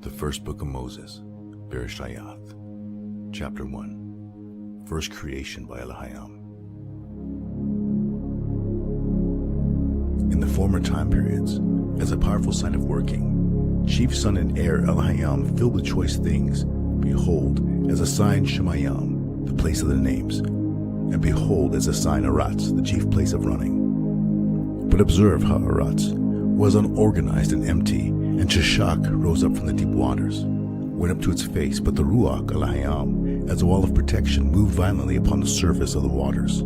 The first book of Moses, Bereshith, chapter 1, first creation by Elohim. In the former time periods, as a powerful sign of working, chief son and heir Elohim filled with choice things, behold, as a sign Shemayim, the place of the names, and behold, as a sign Aratz, the chief place of running. But observe how Aratz was unorganized and empty, and Sheshach rose up from the deep waters, went up to its face, but the Ruach Elohim, as a wall of protection, moved violently upon the surface of the waters.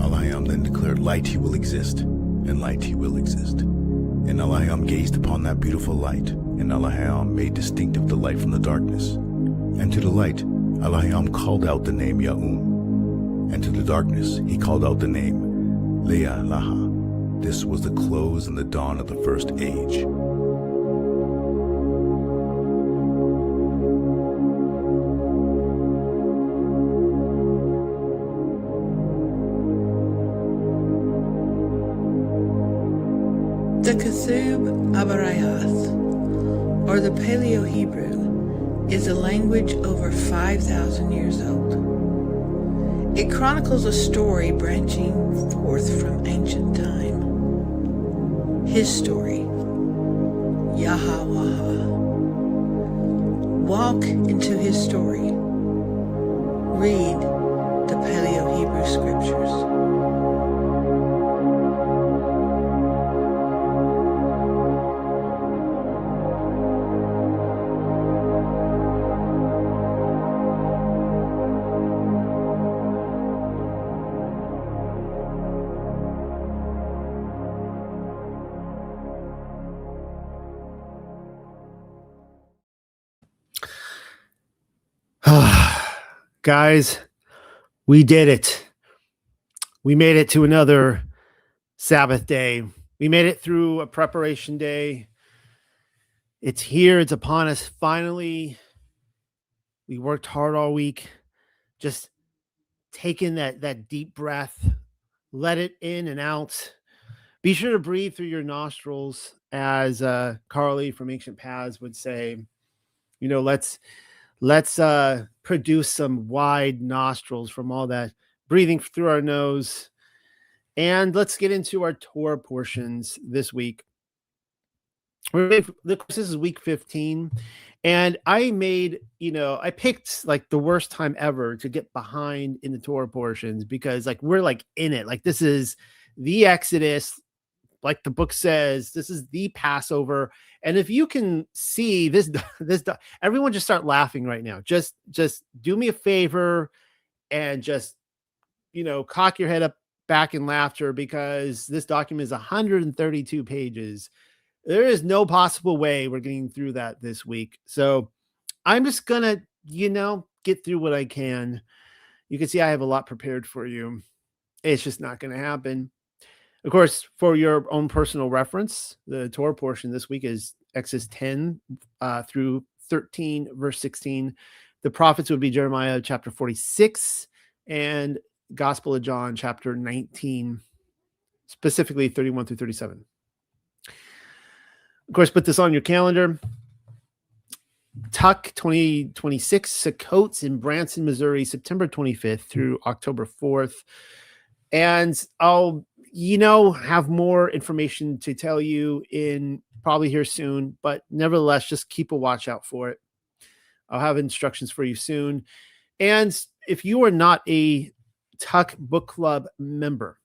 Elohim then declared, light he will exist, and light he will exist. And Elohim gazed upon that beautiful light, and Elohim made distinctive the light from the darkness. And to the light Elohim called out the name Ya'um, and to the darkness he called out the name Leah Laha. This was the close and the dawn of the first age. The Ketub Abarayath, or the Paleo-Hebrew, is a language over 5,000 years old. It chronicles a story branching forth from ancient time. His story, Yahweh. Walk into his story. Read the Paleo-Hebrew scriptures. Guys, we did it. We made it to another Sabbath day. We made it through a preparation day. It's here. It's upon us. Finally, we worked hard all week. Just taking that deep breath. Let it in and out. Be sure to breathe through your nostrils, as Carly from Ancient Paths would say. You know, let's produce some wide nostrils from all that breathing through our nose. And let's get into our Torah portions this week. This is week 15. And I picked like the worst time ever to get behind in the Torah portions, because like we're like in it. Like this is the Exodus. Like the book says, this is the Passover. And if you can see this, everyone just start laughing right now. Just do me a favor and just, cock your head up back in laughter, because this document is 132 pages. There is no possible way we're getting through that this week. So I'm just going to, get through what I can. You can see I have a lot prepared for you. It's just not going to happen. Of course, for your own personal reference, the Torah portion this week is Exodus 10 through 13, verse 16. The prophets would be Jeremiah chapter 46 and Gospel of John chapter 19, specifically 31 through 37. Of course, put this on your calendar. Tuck 2026, Sukkot in Branson, Missouri, September 25th through October 4th. And I'll have more information to tell you in probably here soon, but nevertheless, just keep a watch out for it. I'll have instructions for you soon. And if you are not a Tuck Book Club member,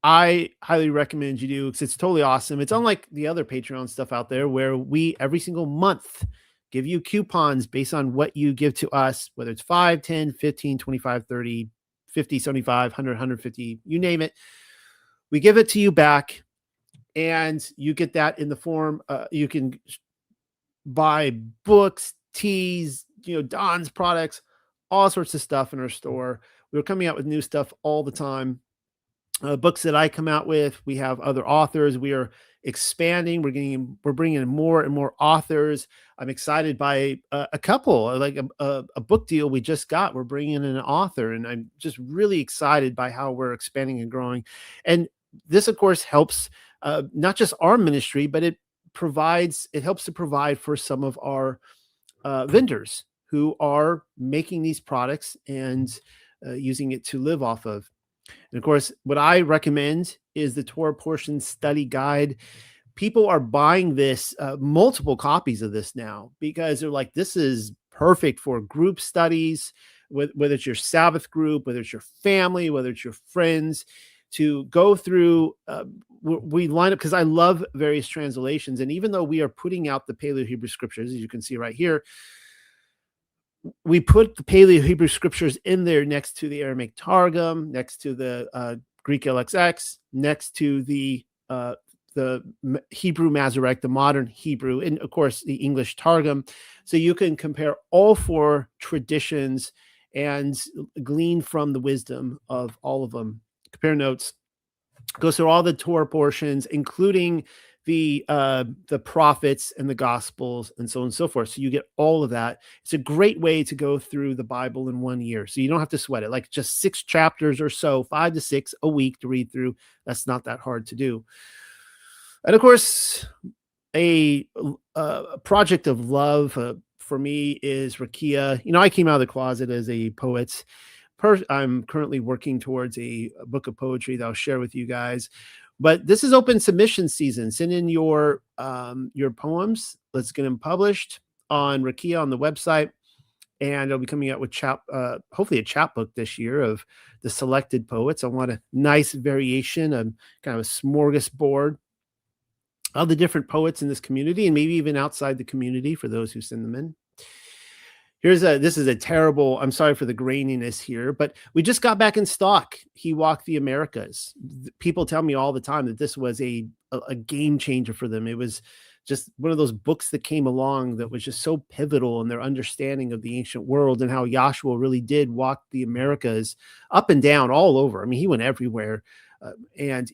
I highly recommend you do, because it's totally awesome. It's unlike the other Patreon stuff out there where we every single month give you coupons based on what you give to us, whether it's 5, 10, 15, 25, 30, 50, 75, 100, 150, you name it. We give it to you back, and you get that in the form. You can buy books, teas, Don's products, all sorts of stuff in our store. We're coming out with new stuff all the time. Books that I come out with, we have other authors. We are expanding. We're bringing in more and more authors. I'm excited by a couple, like a book deal we just got. We're bringing in an author, and I'm just really excited by how we're expanding and growing. And this, of course, helps not just our ministry, but it helps to provide for some of our vendors who are making these products and using it to live off of. And of course, what I recommend is the Torah Portion Study Guide. People are buying this, multiple copies of this now, because they're like, this is perfect for group studies, whether it's your Sabbath group, whether it's your family, whether it's your friends, to go through. We line up, because I love various translations. And even though we are putting out the Paleo Hebrew Scriptures, as you can see right here, we put the Paleo Hebrew Scriptures in there next to the Aramaic Targum, next to the Greek LXX, next to the Hebrew Masoretic, the modern Hebrew, and of course the English Targum. So you can compare all four traditions and glean from the wisdom of all of them. Compare notes, goes through all the Torah portions, including the prophets and the gospels and so on and so forth. So you get all of that. It's a great way to go through the Bible in 1 year. So you don't have to sweat it, like just 6 chapters or so, 5 to 6 a week to read through. That's not that hard to do. And of course, a project of love for me is Rakia. I came out of the closet as a poet. I'm currently working towards a book of poetry that I'll share with you guys. But this is open submission season. Send in your poems. Let's get them published on Rakia on the website. And I'll be coming out with hopefully a chapbook this year of the selected poets. I want a nice variation, a kind of a smorgasbord of the different poets in this community, and maybe even outside the community for those who send them in. This is a terrible, I'm sorry for the graininess here, but we just got back in stock. He Walked the Americas. People tell me all the time that this was a game changer for them. It was just one of those books that came along that was just so pivotal in their understanding of the ancient world and how Yahshua really did walk the Americas up and down all over. I mean, he went everywhere, and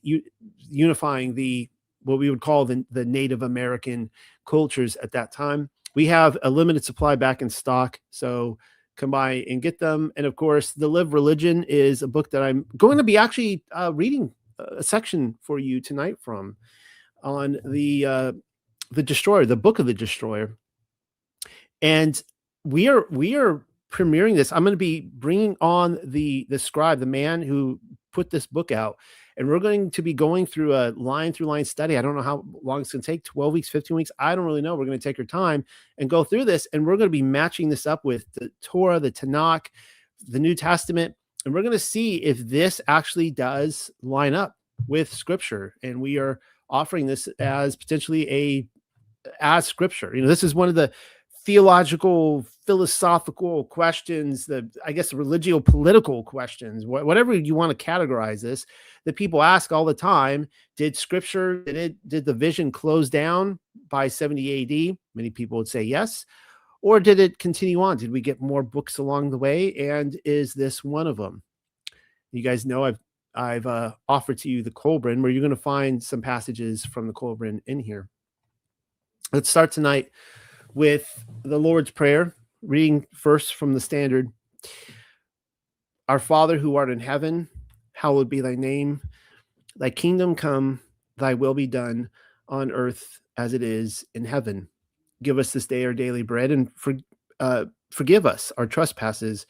unifying what we would call the Native American cultures at that time. We have a limited supply back in stock, so come by and get them. And of course, The Live Religion is a book that I'm going to be actually reading a section for you tonight from, on the Destroyer, the Book of the Destroyer. And we are premiering this. I'm going to be bringing on the scribe, the man who put this book out. And we're going to be going through a line study. I don't know how long it's going to take, 12 weeks, 15 weeks. I don't really know. We're going to take our time and go through this. And we're going to be matching this up with the Torah, the Tanakh, the New Testament. And we're going to see if this actually does line up with Scripture. And we are offering this as potentially as Scripture. This is one of the theological, philosophical questions, the religio-political questions, whatever you want to categorize this, that people ask all the time. Did Scripture, did the vision close down by 70 AD? Many people would say yes. Or did it continue on? Did we get more books along the way? And is this one of them? You guys know I've offered to you the Kolbrin, where you're going to find some passages from the Kolbrin in here. Let's start tonight with the Lord's Prayer, reading first from the Standard. Our Father who art in heaven, hallowed be thy name. Thy kingdom come, thy will be done on earth as it is in heaven. Give us this day our daily bread, and forgive us our trespasses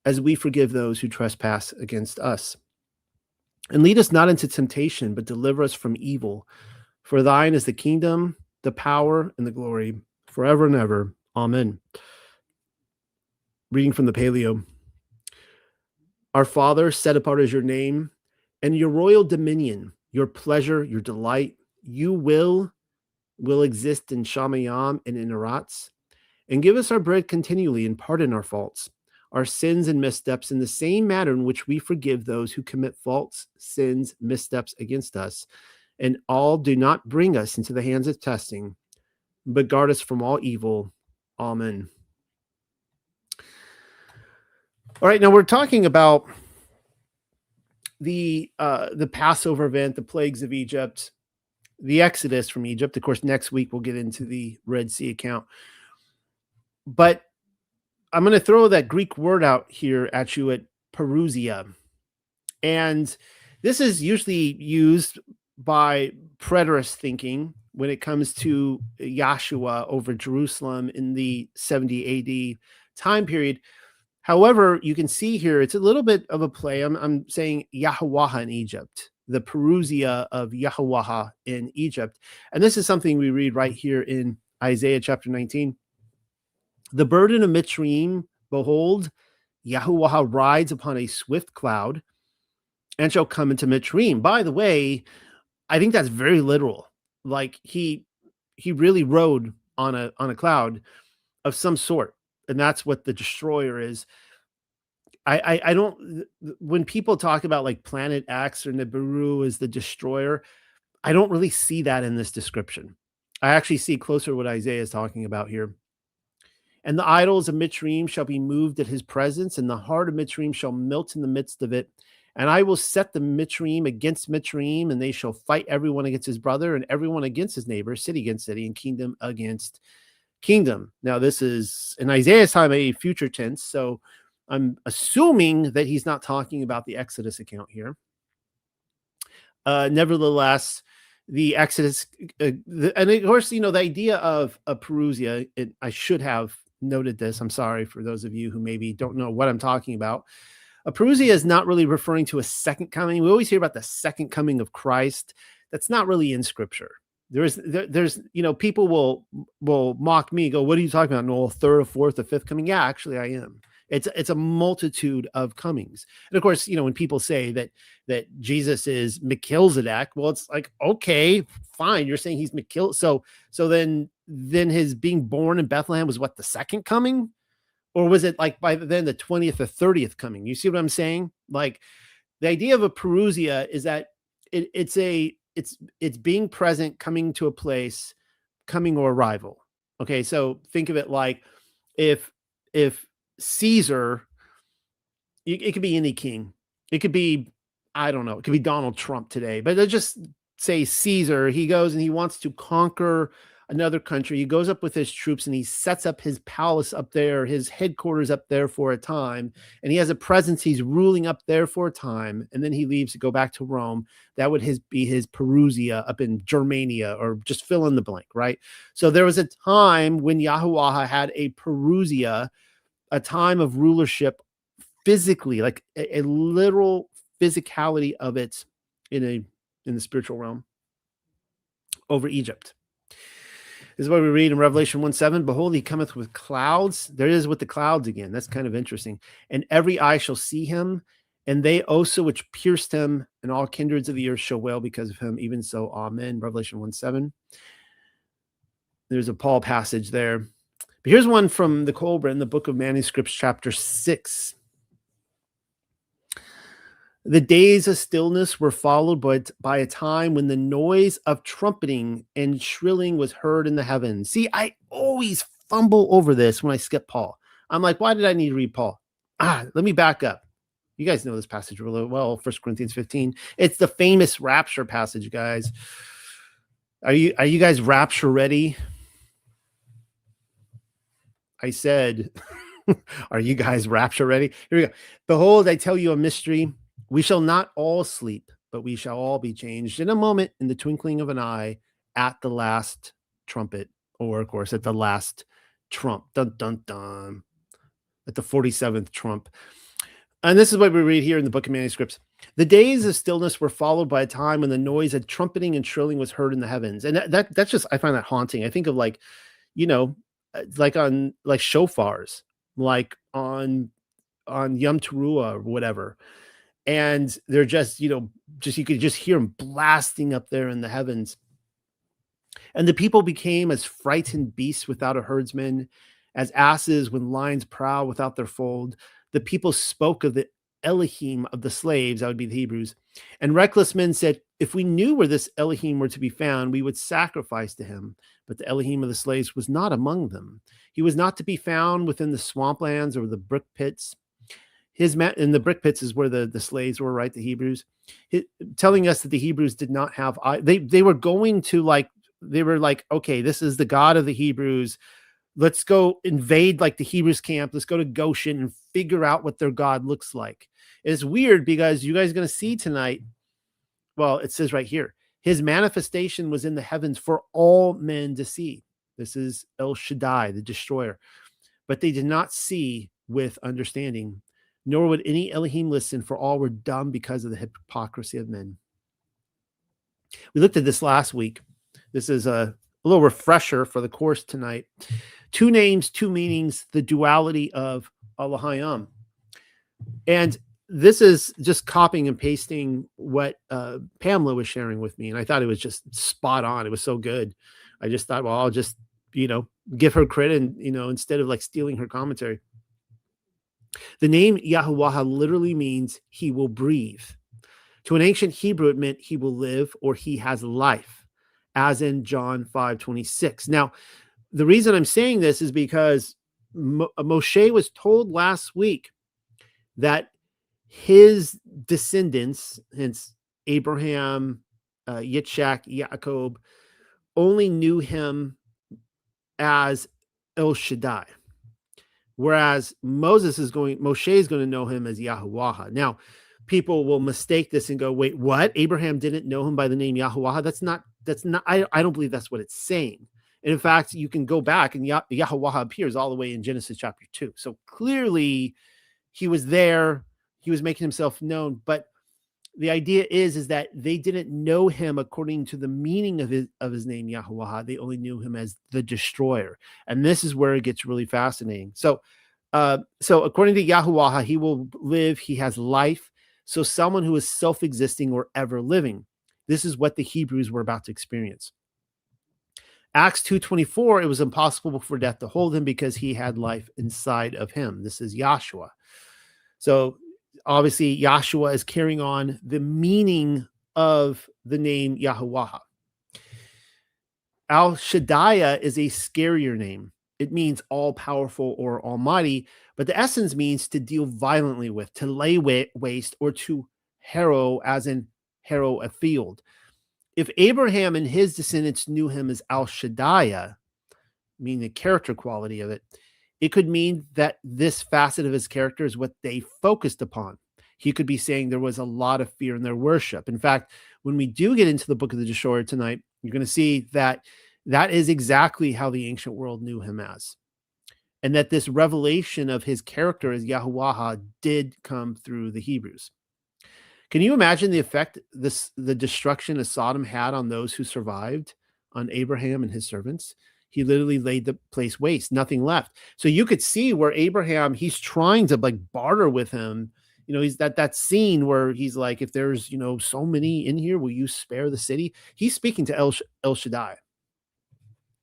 as we forgive those who trespass against us. And lead us not into temptation, but deliver us from evil. For thine is the kingdom, the power, and the glory, forever and ever. Amen. Reading from the Paleo. Our Father, set apart is your name, and your royal dominion, your pleasure, your delight, you will exist in Shamayam and in Arats. And give us our bread continually, and pardon our faults, our sins and missteps, in the same manner in which we forgive those who commit faults, sins, missteps against us. And do not bring us into the hands of testing, but guard us from all evil. Amen. All right, now we're talking about the Passover event, the plagues of Egypt, the Exodus from Egypt. Of course, next week we'll get into the Red Sea account. But I'm going to throw that Greek word out here at you, at parousia. And this is usually used by preterist thinking, when it comes to Yahshua over Jerusalem in the 70 AD time period. However, you can see here, it's a little bit of a play. I'm saying Yahuwah in Egypt, the Perusia of Yahuwah in Egypt. And this is something we read right here in Isaiah chapter 19. The burden of Mitzrayim, behold, Yahuwah rides upon a swift cloud and shall come into Mitzrayim. By the way, I think that's very literal. Like he really rode on a cloud of some sort. And that's what the destroyer is. I don't, when people talk about like Planet X or Nibiru as the destroyer, I don't really see that in this description. I actually see closer what Isaiah is talking about here. And the idols of Mitzrayim shall be moved at his presence, and the heart of Mitzrayim shall melt in the midst of it. And I will set the Mitzrayim against Mitzrayim, and they shall fight everyone against his brother, and everyone against his neighbor, city against city, and kingdom against kingdom. Now, this is in Isaiah's time a future tense, so I'm assuming that he's not talking about the Exodus account here. Nevertheless, the Exodus, and of course, the idea of a Perusia, I should have noted this. I'm sorry for those of you who maybe don't know what I'm talking about. A Perusia is not really referring to a second coming. We always hear about the second coming of Christ. That's not really in Scripture. There's people will mock me, go, what are you talking about? No, third, or fourth, or fifth coming? Yeah, actually, I am. It's a multitude of comings. And of course, when people say that Jesus is Melchizedek, well, it's like, okay, fine. You're saying he's Melchizedek. So then his being born in Bethlehem was what, the second coming? Or was it like by then the 20th or 30th coming? You see what I'm saying? Like the idea of a Perusia is that it's being present, coming to a place, coming or arrival. Okay. So think of it like if Caesar, it could be any king. It could be, I don't know, it could be Donald Trump today, but let's just say Caesar, he goes and he wants to conquer another country. He goes up with his troops and he sets up his palace up there, his headquarters up there for a time. And he has a presence. He's ruling up there for a time. And then he leaves to go back to Rome. That would be his Perusia up in Germania, or just fill in the blank, right? So there was a time when Yahuwah had a Perusia, a time of rulership physically, like a literal physicality of it in the spiritual realm over Egypt. This is what we read in Revelation 1:7. Behold, he cometh with clouds. There it is with the clouds again. That's kind of interesting. And every eye shall see him, and they also which pierced him, and all kindreds of the earth shall wail because of him. Even so, amen. Revelation 1:7. There's a Paul passage there. But here's one from the Cobra in the Book of Manuscripts, chapter 6. The days of stillness were followed by a time when the noise of trumpeting and shrilling was heard in the heavens. See, I always fumble over this when I skip Paul. I'm like, why did I need to read Paul? Let me back up. You guys know this passage really well, 1 Corinthians 15. It's the famous rapture passage, guys. Are you guys rapture ready? I said, are you guys rapture ready? Here we go. Behold, I tell you a mystery. We shall not all sleep, but we shall all be changed in a moment, in the twinkling of an eye, at the last trumpet, or of course at the last trump. Dun, dun, dun. At the 47th trump. And this is what we read here in the Book of Manuscripts. The days of stillness were followed by a time when the noise of trumpeting and shrilling was heard in the heavens. And that's just, I find that haunting. I think of like shofars, like on Yom Teruah or whatever. And they're just, you could just hear them blasting up there in the heavens. And the people became as frightened beasts without a herdsman, as asses when lions prowl without their fold. The people spoke of the Elohim of the slaves, that would be the Hebrews. And reckless men said, if we knew where this Elohim were to be found, we would sacrifice to him. But the Elohim of the slaves was not among them. He was not to be found within the swamplands or the brick pits. In the brick pits is where the slaves were, right? The Hebrews, telling us that the Hebrews did not have, they were going to they were like, okay, this is the God of the Hebrews. Let's go invade like the Hebrews camp. Let's go to Goshen and figure out what their God looks like. It's weird because you guys are going to see tonight. Well, it says right here, His manifestation was in the heavens for all men to see. This is El Shaddai, the destroyer. But they did not see with understanding, nor would any Elohim listen, for all were dumb because of the hypocrisy of men. We looked at this last week. This is a little refresher for the course tonight. 2 names, 2 meanings, the duality of Elohim. And this is just copying and pasting what Pamela was sharing with me. And I thought it was just spot on. It was so good. I just thought, well, I'll just, give her credit and, instead of like stealing her commentary. The name Yahuwah literally means he will breathe. To an ancient Hebrew, it meant he will live or he has life, as in John 5:26. Now, the reason I'm saying this is because Moshe was told last week that his descendants, hence Abraham, Yitzhak, Yaakov, only knew him as El Shaddai. Whereas Moshe is going to know him as Yahuwah. Now, people will mistake this and go, wait, what? Abraham didn't know him by the name Yahuwah? That's not, I don't believe that's what it's saying. And in fact, you can go back and Yahuwah appears all the way in Genesis chapter 2. So clearly he was there. He was making himself known. But the idea is that they didn't know him according to the meaning of his name, Yahuwah. They only knew him as the destroyer. And this is where it gets really fascinating. So according to Yahuwah, he will live. He has life. So someone who is self-existing or ever living. This is what the Hebrews were about to experience. Acts 2:24, it was impossible for death to hold him because he had life inside of him. This is Yahshua. So obviously, Yahshua is carrying on the meaning of the name Yahuwah. Al Shaddai is a scarier name. It means all-powerful or almighty, but the essence means to deal violently with, to lay waste, or to harrow, as in harrow a field. If Abraham and his descendants knew him as Al Shaddai, meaning the character quality of it, it could mean that this facet of his character is what they focused upon. He could be saying there was a lot of fear in their worship. In fact, when we do get into the book of the Destroyer tonight, you're going to see that that is exactly how the ancient world knew him as. And that this revelation of his character as Yahuwah did come through the Hebrews. Can you imagine the effect the destruction of Sodom had on those who survived, on Abraham and his servants? He literally laid the place waste, nothing left. So you could see where Abraham, he's trying to like barter with him. He's that scene where he's like, if there's, so many in here, will you spare the city? He's speaking to El Shaddai.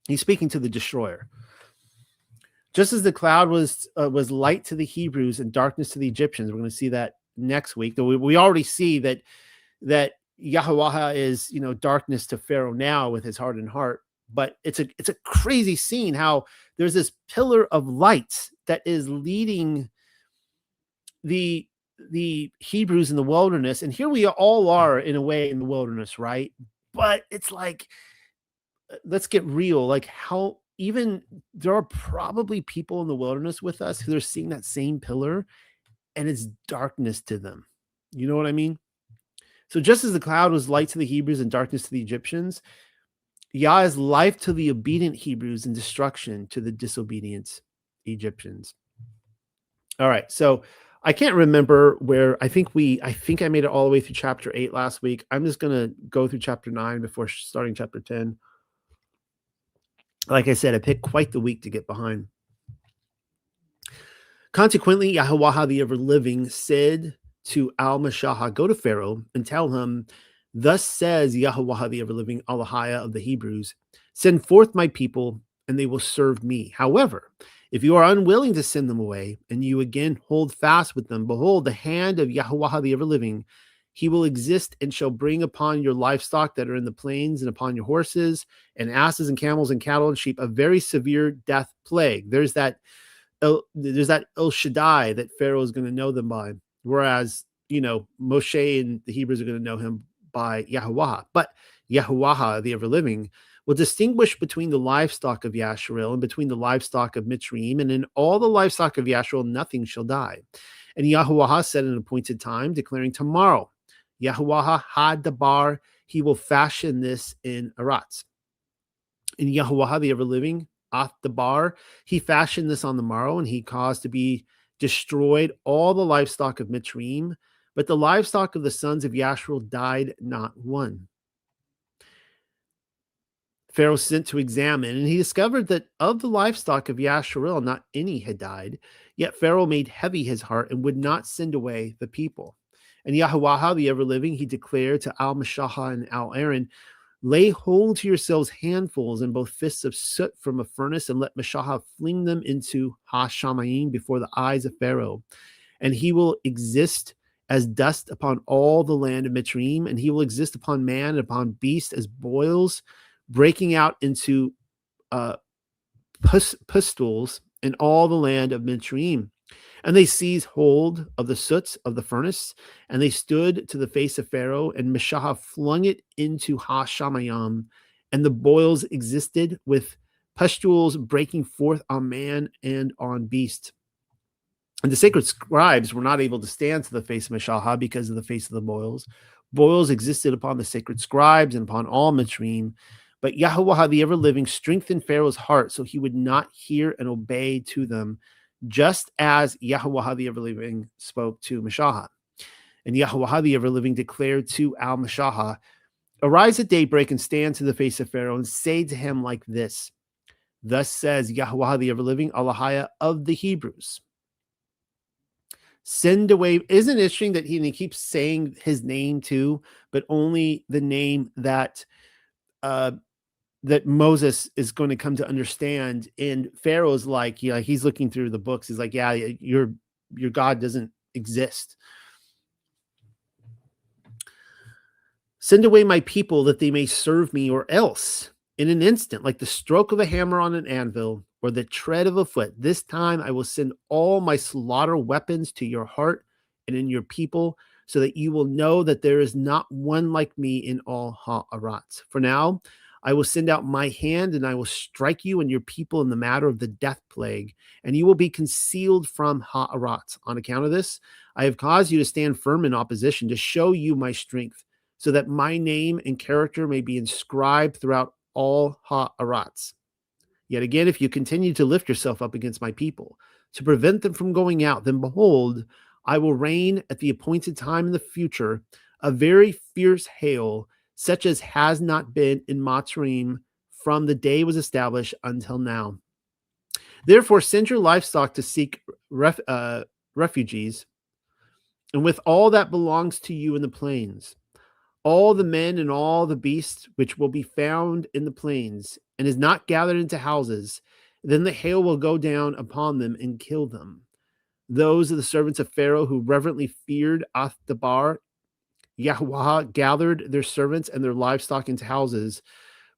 He's speaking to the destroyer. Just as the cloud was light to the Hebrews and darkness to the Egyptians. We're going to see that next week. Though we already see that Yahuwah is, darkness to Pharaoh now with his hardened heart. But it's a crazy scene how there's this pillar of light that is leading the Hebrews in the wilderness. And here we all are in a way in the wilderness, right? But it's like, let's get real. Like how even there are probably people in the wilderness with us who are seeing that same pillar and it's darkness to them. You know what I mean? So just as the cloud was light to the Hebrews and darkness to the Egyptians, Yah is life to the obedient Hebrews and destruction to the disobedient Egyptians. All right. So I can't remember where I think I made it all the way through chapter 8 last week. I'm just going to go through chapter 9 before starting chapter 10. Like I said, I picked quite the week to get behind. Consequently, Yahuwah the ever-living said to Al-Mashah, go to Pharaoh and tell him, thus says Yahuwah the ever-living Elohim of the Hebrews, send forth my people, and they will serve me. However, if you are unwilling to send them away, and you again hold fast with them, behold, the hand of Yahuwah the ever-living, he will exist and shall bring upon your livestock that are in the plains and upon your horses and asses and camels and cattle and sheep a very severe death plague. There's that El Shaddai that Pharaoh is going to know them by, whereas Moshe and the Hebrews are going to know him by Yahuwah. But Yahuwah, the ever-living, will distinguish between the livestock of Yasharel and between the livestock of Mitzrayim, and in all the livestock of Yasharel nothing shall die. And Yahuwah set an appointed time, declaring tomorrow, Yahuwah had Dabar he will fashion this in Aratz. In Yahuwah, the ever-living, Ath Dabar, he fashioned this on the morrow, and he caused to be destroyed all the livestock of Mitzrayim, but the livestock of the sons of Yashreel died not one. Pharaoh sent to examine, and he discovered that of the livestock of Yasharel, not any had died. Yet Pharaoh made heavy his heart and would not send away the people. And Yahuwah, the ever-living, he declared to Al-Mashahah and Al-Aaron, lay hold to yourselves handfuls and both fists of soot from a furnace, and let Mashahah fling them into Ha-Shamayim before the eyes of Pharaoh. And he will exist as dust upon all the land of Mitzrayim, and he will exist upon man and upon beast as boils, breaking out into pustules in all the land of Mitzrayim. And they seized hold of the soot of the furnace, and they stood to the face of Pharaoh, and Mashahah flung it into Ha-Shamayim, and the boils existed with pustules breaking forth on man and on beast. And the sacred scribes were not able to stand to the face of Mashahah because of the face of the boils. Boils existed upon the sacred scribes and upon all Mitzrayim. But Yahuwah, the ever-living, strengthened Pharaoh's heart so he would not hear and obey to them, just as Yahuwah, the ever-living, spoke to Mashahah. And Yahuwah, the ever-living, declared to Al-Mashahah, arise at daybreak and stand to the face of Pharaoh and say to him like this, thus says Yahuwah, the ever-living, Allahaya of the Hebrews. Send away. Isn't it interesting that he keeps saying his name too, but only the name that that Moses is going to come to understand. And Pharaoh's like, yeah, he's looking through the books. He's like, yeah, your God doesn't exist. Send away my people that they may serve me, or else in an instant, like the stroke of a hammer on an anvil or the tread of a foot, this time I will send all my slaughter weapons to your heart and in your people, so that you will know that there is not one like me in all Ha'arat. For now, I will send out my hand, and I will strike you and your people in the matter of the death plague, and you will be concealed from Ha'arat. On account of this, I have caused you to stand firm in opposition, to show you my strength, so that my name and character may be inscribed throughout all Ha'arats. Yet again, if you continue to lift yourself up against my people, to prevent them from going out, then behold, I will rain at the appointed time in the future a very fierce hail, such as has not been in Mitzrayim from the day it was established until now. Therefore, send your livestock to seek refugees, and with all that belongs to you in the plains, all the men and all the beasts which will be found in the plains, and is not gathered into houses, then the hail will go down upon them and kill them. Those are the servants of Pharaoh who reverently feared Ath-Dabar. Yahuwah gathered their servants and their livestock into houses,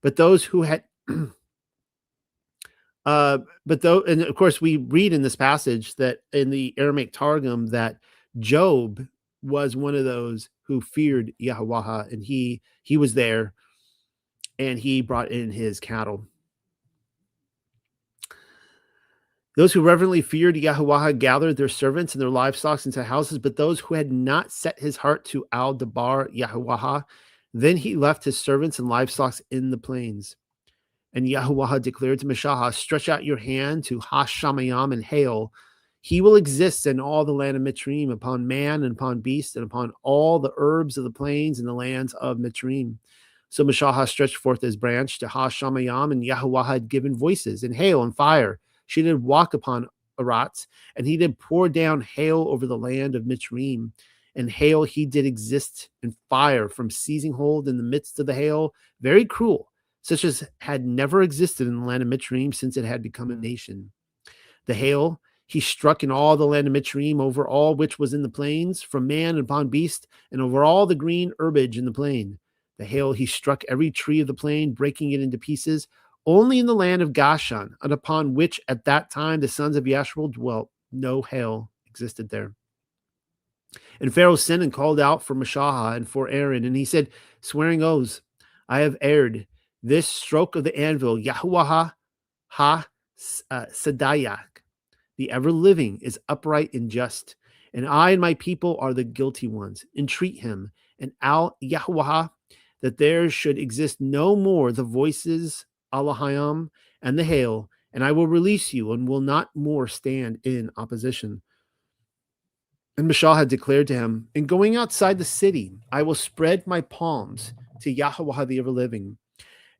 but those who had, and of course we read in this passage that in the Aramaic Targum that Job was one of those who feared Yahuwah, and he was there, and he brought in his cattle. Those who reverently feared Yahuwah gathered their servants and their livestock into houses, but those who had not set his heart to Al-Dabar Yahuwah, then he left his servants and livestock in the plains. And Yahuwah declared to Mashahah, stretch out your hand to Ha-Shamayim and hail. He will exist in all the land of Mitzrayim, upon man and upon beast, and upon all the herbs of the plains and the lands of Mitzrayim. So Mashahah stretched forth his branch to Ha-Shamayim, and Yahuwah had given voices, and hail and fire. She did walk upon Arat, and he did pour down hail over the land of Mitzrayim. And hail he did exist, and fire from seizing hold in the midst of the hail, very cruel, such as had never existed in the land of Mitzrayim since it had become a nation. The hail he struck in all the land of Mitzrayim, over all which was in the plains, from man and upon beast, and over all the green herbage in the plain. The hail he struck every tree of the plain, breaking it into pieces. Only in the land of Goshen, and upon which at that time the sons of Yashreel dwelt, no hail existed there. And Pharaoh sent and called out for Mashahah and for Aaron, and he said, swearing oaths, I have erred. This stroke of the anvil, Yahuwah ha-Sadayak, the ever-living, is upright and just, and I and my people are the guilty ones. Entreat him, and Al-Yahuwah, that there should exist no more the voices, Alahayam, and the hail, and I will release you and will not more stand in opposition. And Mishal had declared to him, in going outside the city, I will spread my palms to Yahweh the ever-living.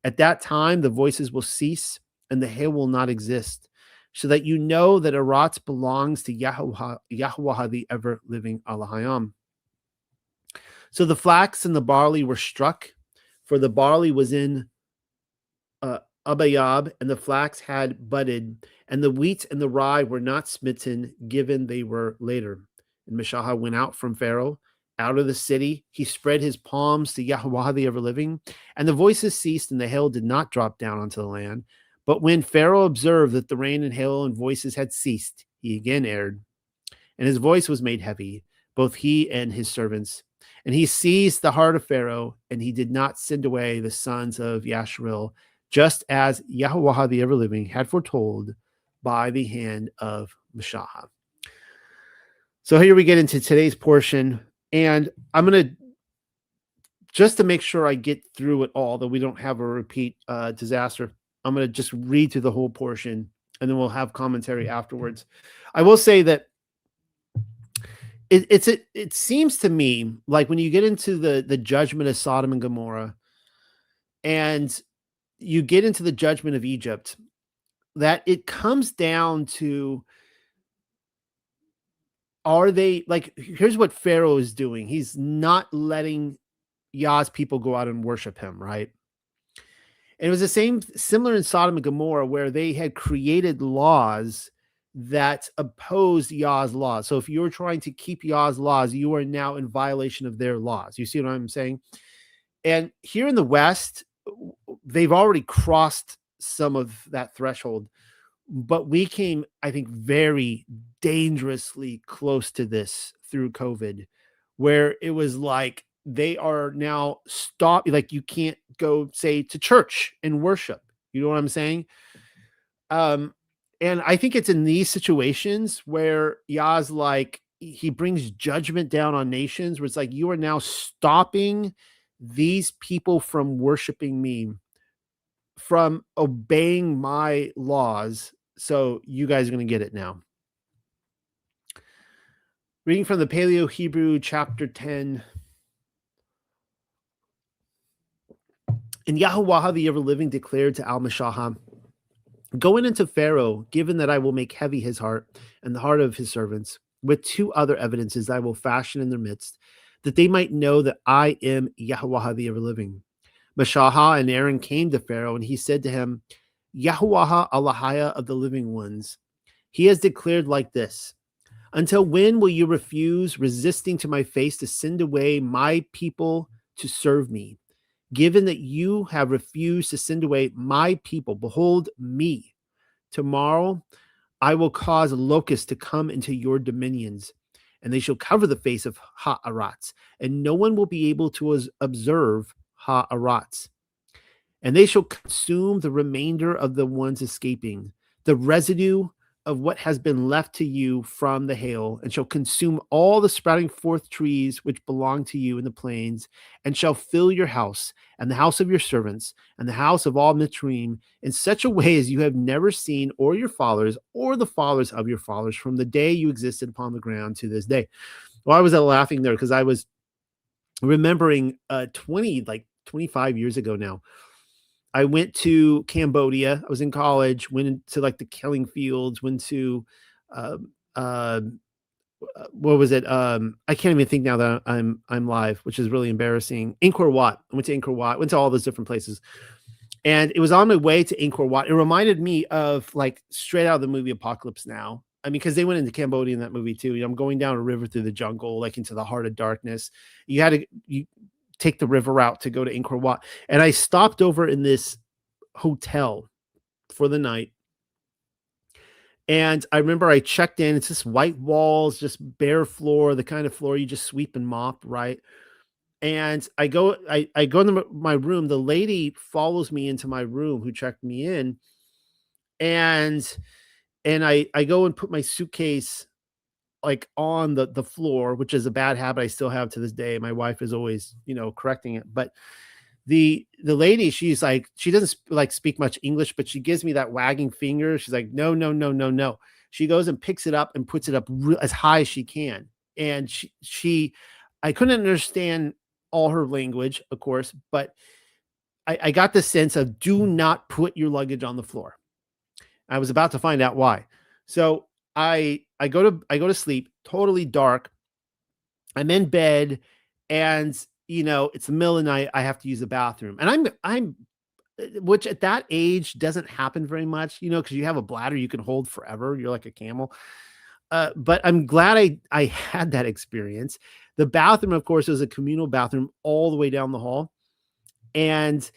At that time, the voices will cease and the hail will not exist, so that you know that Aratz belongs to Yahweh the ever-living Alahayam. So the flax and the barley were struck, for the barley was in Abayab, and the flax had budded, and the wheat and the rye were not smitten, given they were later. And Mishal went out from Pharaoh, out of the city. He spread his palms to Yahweh the ever-living, and the voices ceased, and the hail did not drop down onto the land. But when Pharaoh observed that the rain and hail and voices had ceased, he again erred, and his voice was made heavy, both he and his servants. And he seized the heart of Pharaoh, and he did not send away the sons of Yasharel, just as Yahweh the ever-living had foretold by the hand of Mishal. So here we get into today's portion, and I'm going to, just to make sure I get through it all, that we don't have a repeat disaster, I'm going to just read through the whole portion, and then we'll have commentary afterwards. I will say that it seems to me like when you get into the judgment of Sodom and Gomorrah, and you get into the judgment of Egypt, that it comes down to, are they, like, here's what Pharaoh is doing. He's not letting Yah's people go out and worship him, right? And it was the same, similar in Sodom and Gomorrah, where they had created laws that opposed Yah's laws. So if you're trying to keep Yah's laws, you are now in violation of their laws. You see what I'm saying? And here in the West, they've already crossed some of that threshold. But we came, I think, very dangerously close to this through COVID, where it was like they are now stopped. Like you can't go, say, to church and worship. You know what I'm saying? And I think it's in these situations where Yah's like, he brings judgment down on nations, where it's like, you are now stopping these people from worshiping me, from obeying my laws. So you guys are going to get it now. Reading from the Paleo Hebrew, chapter 10. And Yahweh the ever-living declared to Al-Mashahah, go in unto Pharaoh, given that I will make heavy his heart and the heart of his servants, with two other evidences I will fashion in their midst, that they might know that I am Yahweh the ever-living. Mashahah and Aaron came to Pharaoh, and he said to him, Yahweh Alahaya of the living ones, he has declared like this, until when will you refuse, resisting to my face, to send away my people to serve me? Given that you have refused to send away my people, behold me. Tomorrow I will cause locusts to come into your dominions, and they shall cover the face of Ha'aratz, and no one will be able to observe Ha'aratz. And they shall consume the remainder of the ones escaping, the residue of what has been left to you from the hail, and shall consume all the sprouting forth trees which belong to you in the plains, and shall fill your house, and the house of your servants, and the house of all Mitzrayim, in such a way as you have never seen, or your fathers, or the fathers of your fathers, from the day you existed upon the ground to this day. Well, I was laughing there because I was remembering 25 years ago now. I went to Cambodia. I was in college, went into like the killing fields, went to, what was it? I can't even think now that I'm live, which is really embarrassing. Angkor Wat. I went to Angkor Wat, went to all those different places. And it was on my way to Angkor Wat. It reminded me of like straight out of the movie Apocalypse Now. I mean, because they went into Cambodia in that movie too. You know, I'm going down a river through the jungle, like into the heart of darkness. You take the river route to go to Angkor Wat. And I stopped over in this hotel for the night. And I remember I checked in. It's just white walls, just bare floor, the kind of floor you just sweep and mop, right? And I go into my room. The lady follows me into my room who checked me in. And I go and put my suitcase like on the floor, which is a bad habit I still have to this day. My wife is always, correcting it. But the lady, she's like, she doesn't like speak much English, but she gives me that wagging finger. She's like, no, no, no, no, no. She goes and picks it up and puts it up as high as she can. And I couldn't understand all her language, of course, but I got the sense of, do not put your luggage on the floor. I was about to find out why. So I go to sleep, totally dark. I'm in bed, and it's the middle of the night. I have to use the bathroom, and I'm which at that age doesn't happen very much, because you have a bladder you can hold forever. You're like a camel. But I'm glad I had that experience. The bathroom, of course, was a communal bathroom all the way down the hall, and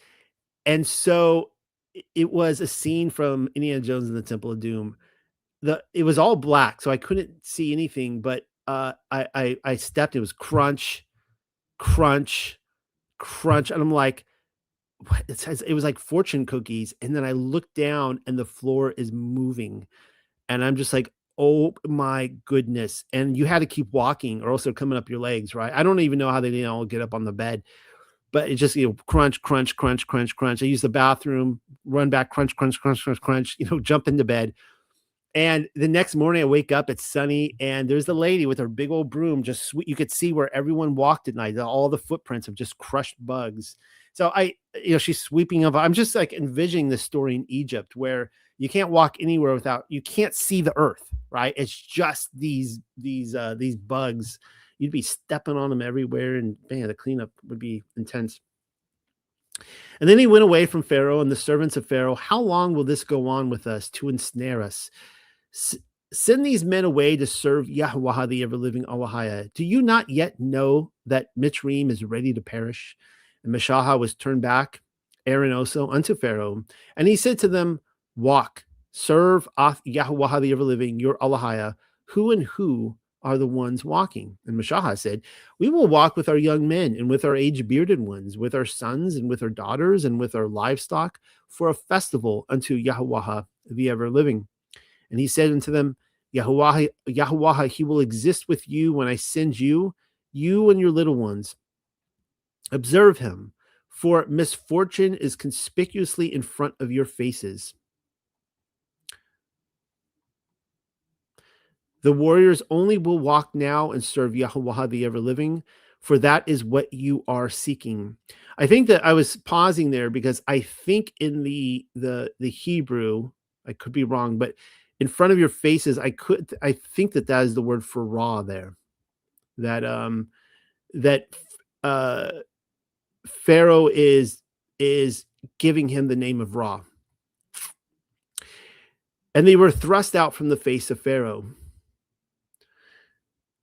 so it was a scene from Indiana Jones and the Temple of Doom. It was all black, so I couldn't see anything, but I stepped. It was crunch, crunch, crunch, and I'm like, what? It was like fortune cookies, and then I looked down, and the floor is moving, and I'm just like, oh my goodness! And you had to keep walking, or else they're coming up your legs, right? I don't even know how they didn't all get up on the bed, but it just crunch, crunch, crunch, crunch, crunch. I use the bathroom, run back, crunch, crunch, crunch, crunch, crunch. Jump into bed. And the next morning I wake up, it's sunny, and there's the lady with her big old broom. Just you could see where everyone walked at night, all the footprints of just crushed bugs. So she's sweeping up. I'm just like envisioning this story in Egypt where you can't walk anywhere you can't see the earth, right? It's just these bugs. You'd be stepping on them everywhere, and man, the cleanup would be intense. And then he went away from Pharaoh and the servants of Pharaoh. How long will this go on with us to ensnare us? Send these men away to serve Yahweh, the ever-living Allahia. Do you not yet know that Mitzrayim is ready to perish? And Meshahah was turned back, Aaron also, unto Pharaoh. And he said to them, walk, serve Yahweh, the ever-living, your Allahia. Who and who are the ones walking? And Meshahah said, we will walk with our young men and with our age-bearded ones, with our sons and with our daughters and with our livestock for a festival unto Yahweh, the ever-living. And he said unto them, Yahweh, he will exist with you when I send you and your little ones. Observe him, for misfortune is conspicuously in front of your faces. The warriors only will walk now and serve Yahweh, the ever-living, for that is what you are seeking. I think that I was pausing there because I think in the Hebrew, I could be wrong, but in front of your faces, I think that is the word for Ra there. That Pharaoh is giving him the name of Ra. And they were thrust out from the face of Pharaoh.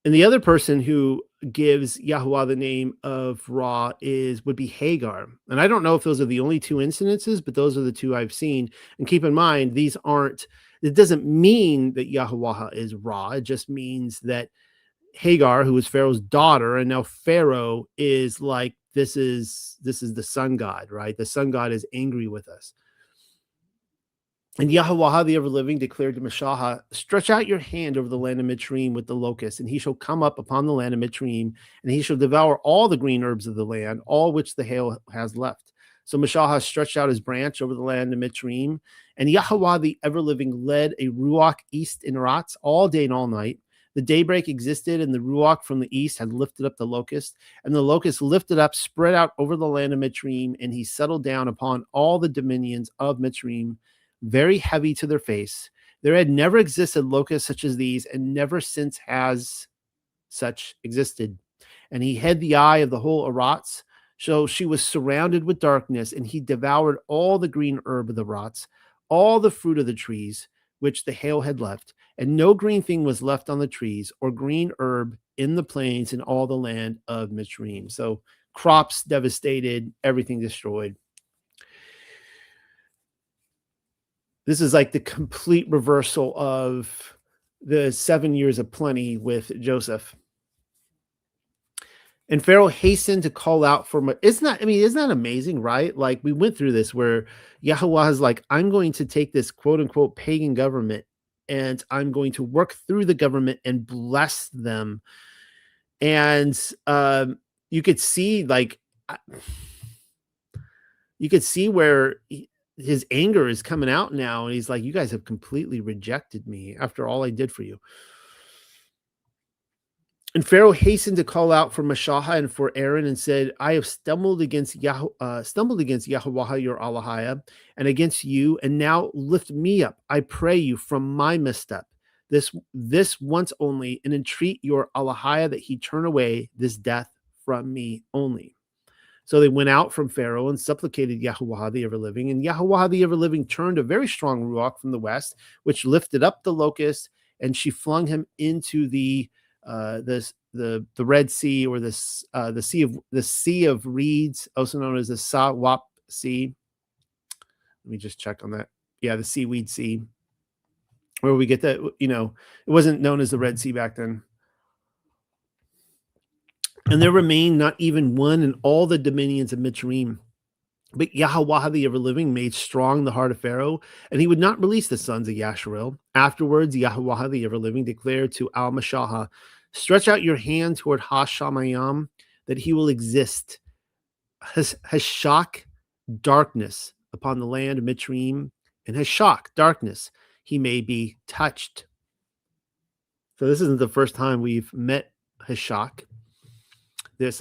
And the other person who gives Yahweh the name of Ra would be Hagar. And I don't know if those are the only two incidences, but those are the two I've seen. And keep in mind, it doesn't mean that Yahweh is Ra. It just means that Hagar, who was Pharaoh's daughter, and now Pharaoh is like, this is the sun god, right? The sun god is angry with us. And Yahweh, the ever-living, declared to Meshahah, stretch out your hand over the land of Mitzrayim with the locust, and he shall come up upon the land of Mitzrayim, and he shall devour all the green herbs of the land, all which the hail has left. So Meshahah stretched out his branch over the land of Mitzrayim, and Yahweh, the ever-living, led a ruach east in Ratz all day and all night. The daybreak existed, and the ruach from the east had lifted up the locust, and the locust lifted up, spread out over the land of Mitzrayim, and he settled down upon all the dominions of Mitzrayim, very heavy to their face. There had never existed locusts such as these, and never since has such existed. And he hid the eye of the whole Aratz, so she was surrounded with darkness, and he devoured all the green herb of the Aratz, all the fruit of the trees, which the hail had left, and no green thing was left on the trees, or green herb in the plains in all the land of Mitzrayim. So crops devastated, everything destroyed. This is like the complete reversal of the 7 years of plenty with Joseph. And Pharaoh hastened to call out for isn't that amazing, right? Like, we went through this where Yahweh is like, I'm going to take this quote unquote pagan government, and I'm going to work through the government and bless them. And you could see, like, you could see where his anger is coming out now. And he's like, you guys have completely rejected me after all I did for you. And Pharaoh hastened to call out for Mashaha and for Aaron and said, I have stumbled against Yahuwah your Allahia and against you, and now lift me up, I pray you, from my misstep. This once only, and entreat your Allahia that he turn away this death from me only. So they went out from Pharaoh and supplicated Yahuwah the ever-living, and Yahuwah the ever-living turned a very strong ruach from the west, which lifted up the locust, and she flung him into the Red Sea, or the Sea of Reeds, also known as the Sawap Sea. Let me just check on that. Yeah, the Seaweed Sea, where we get that. It wasn't known as the Red Sea back then. And there remained not even one in all the dominions of Mitzrayim. But Yahuwah the ever-living made strong the heart of Pharaoh, and he would not release the sons of Yasharel. Afterwards, Yahuwah the ever-living declared to Al-Mashaha, stretch out your hand toward Hashamayam, that he will exist. Hashak, darkness upon the land of Mitzrayim, and Hashak, darkness, he may be touched. So this isn't the first time we've met Hashak, this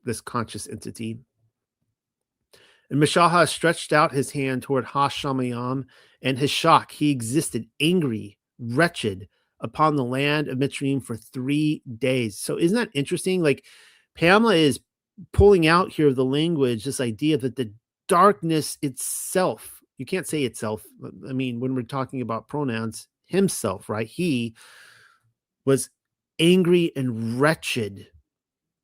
this conscious entity. And Mashaha stretched out his hand toward Hashamayam, and Hashak, he existed, angry, wretched, upon the land of Mitzrayim for 3 days. So isn't that interesting? Like, Pamela is pulling out here the language, this idea that the darkness itself, you can't say itself. I mean, when we're talking about pronouns, himself, right? He was angry and wretched.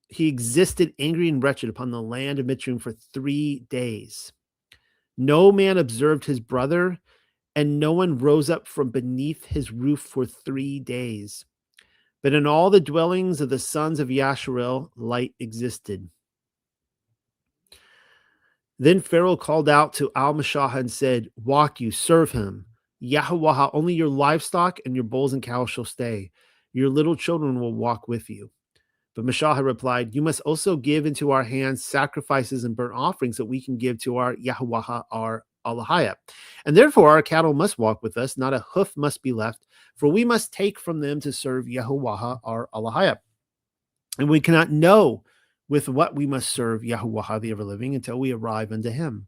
He existed angry and wretched upon the land of Mitzrayim for 3 days. No man observed his brother, and no one rose up from beneath his roof for 3 days. But in all the dwellings of the sons of Yasharel, light existed. Then Pharaoh called out to Al-Mashaha and said, walk you, serve him. Yahuwah, only your livestock and your bulls and cows shall stay. Your little children will walk with you. But Mashaha replied, you must also give into our hands sacrifices and burnt offerings that we can give to our Yahuwah, our Allahia. And therefore our cattle must walk with us, not a hoof must be left, for we must take from them to serve Yahuwah, our Allahia. And we cannot know with what we must serve Yahuwah the ever-living until we arrive unto him.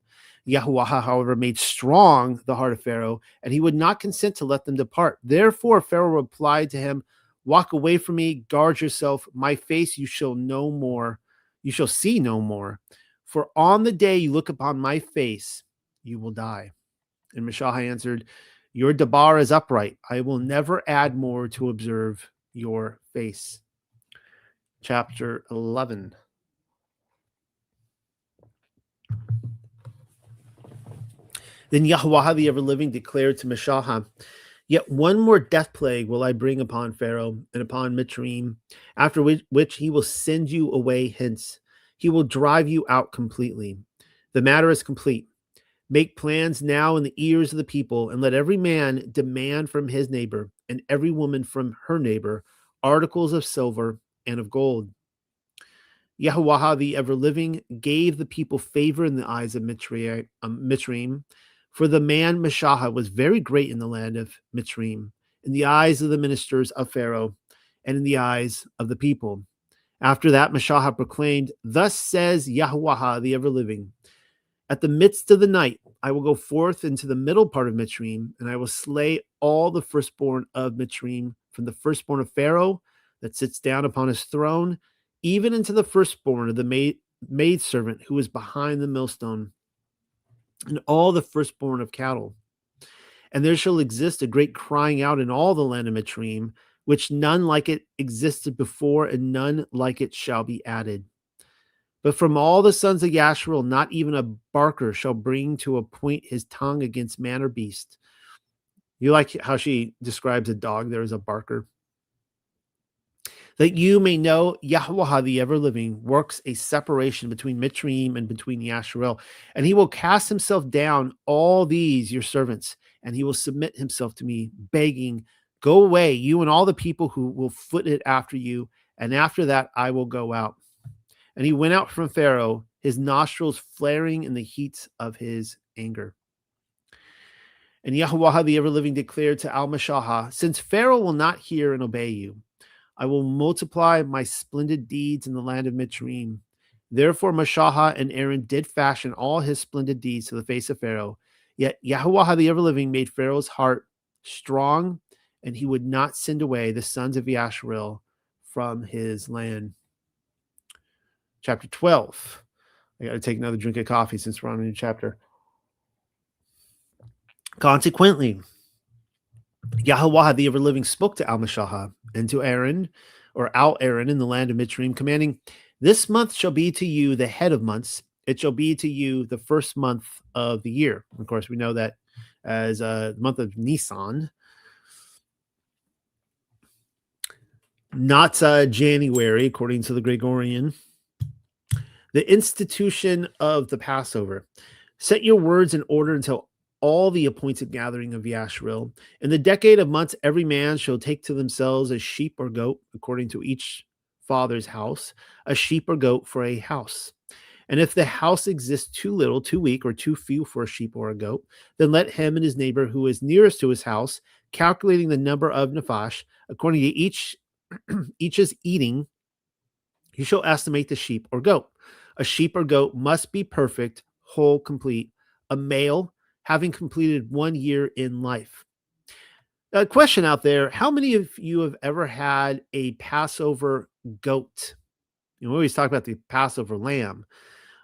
Yahuwah, however, made strong the heart of Pharaoh, and he would not consent to let them depart. Therefore Pharaoh replied to him, walk away from me, guard yourself. My face you shall see no more. For on the day you look upon my face, you will die. And Mashaha answered, your dabar is upright. I will never add more to observe your face. Chapter 11. Then Yahuwah the ever-living declared to Mashaha, yet one more death plague will I bring upon Pharaoh and upon Mitzrayim, after which he will send you away hence. He will drive you out completely. The matter is complete. Make plans now in the ears of the people, and let every man demand from his neighbor, and every woman from her neighbor, articles of silver and of gold. Yahuwah the ever-living gave the people favor in the eyes of Mitzrayim, for the man Mashaha was very great in the land of Mitzrayim, in the eyes of the ministers of Pharaoh, and in the eyes of the people. After that, Mashaha proclaimed, thus says Yahuwah the ever-living, at the midst of the night, I will go forth into the middle part of Mitzrayim, and I will slay all the firstborn of Mitzrayim, from the firstborn of Pharaoh that sits down upon his throne, even into the firstborn of the maidservant who is behind the millstone, and all the firstborn of cattle. And there shall exist a great crying out in all the land of Mitzrayim, which none like it existed before, and none like it shall be added. But from all the sons of Yasharel, not even a barker shall bring to a point his tongue against man or beast. You like how she describes a dog there as a barker? That you may know Yahuwah the ever-living works a separation between Mitzrayim and between Yasharel, and he will cast himself down all these your servants, and he will submit himself to me, begging, go away, you and all the people who will foot it after you, and after that I will go out. And he went out from Pharaoh, his nostrils flaring in the heat of his anger. And Yahuwah the ever-living declared to Al-Mashahah, since Pharaoh will not hear and obey you, I will multiply my splendid deeds in the land of Mitzrayim. Therefore Mashahah and Aaron did fashion all his splendid deeds to the face of Pharaoh. Yet Yahuwah the ever-living made Pharaoh's heart strong, and he would not send away the sons of Yasharel from his land. Chapter 12. I got to take another drink of coffee since we're on a new chapter. Consequently, Yahuwah the ever-living spoke to Al-Mashahah and to Aaron, or Al-Aaron in the land of Mitzrayim, commanding, this month shall be to you the head of months. It shall be to you the first month of the year. Of course, we know that as the month of Nisan, not January, according to the Gregorian. The institution of the Passover. Set your words in order until all the appointed gathering of Yasharel. In the decade of months, every man shall take to themselves a sheep or goat, according to each father's house, a sheep or goat for a house. And if the house exists too little, too weak, or too few for a sheep or a goat, then let him and his neighbor who is nearest to his house, calculating the number of nephash, according to each's eating, you shall estimate the sheep or goat. A sheep or goat must be perfect, whole, complete, a male, having completed 1 year in life. A question out there, how many of you have ever had a Passover goat? We always talk about the Passover lamb.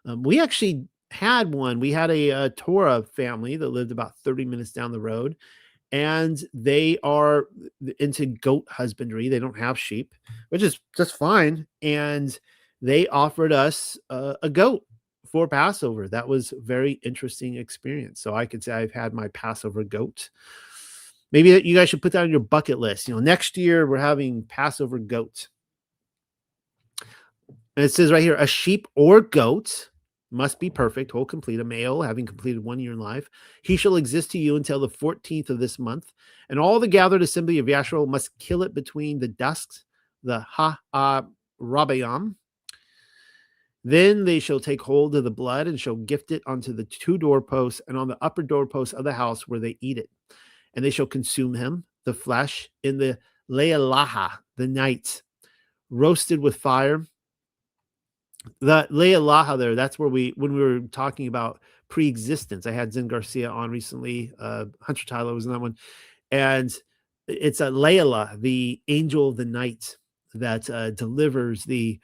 We actually had one. We had a Torah family that lived about 30 minutes down the road, and they are into goat husbandry. They don't have sheep, which is just fine. And they offered us a goat for Passover. That was a very interesting experience. So I could say I've had my Passover goat. Maybe you guys should put that on your bucket list. Next year we're having Passover goat. And it says right here, a sheep or goat must be perfect, whole, complete, a male, having completed 1 year in life. He shall exist to you until the 14th of this month. And all the gathered assembly of Yasharel must kill it between the dusks, the Rabayam. Then they shall take hold of the blood and shall gift it onto the 2 doorposts and on the upper doorposts of the house where they eat it. And they shall consume him, the flesh, in the Le'elaha, the night, roasted with fire. The Le'elaha there, that's where when we were talking about pre-existence. I had Zen Garcia on recently. Hunter Tyler was in that one. And it's a Le'elah, the angel of the night that delivers the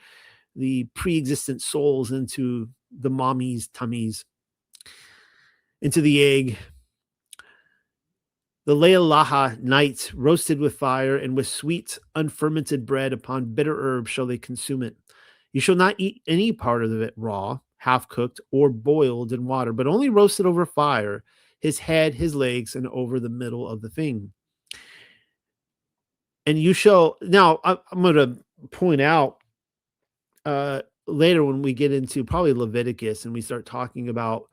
pre-existent souls into the mommy's tummies, into the egg. The Le'elaha night, roasted with fire, and with sweet unfermented bread upon bitter herbs shall they consume it. You shall not eat any part of it raw, half-cooked, or boiled in water, but only roasted over fire, his head, his legs, and over the middle of the thing. And you shall, now I'm going to point out later when we get into probably Leviticus and we start talking about,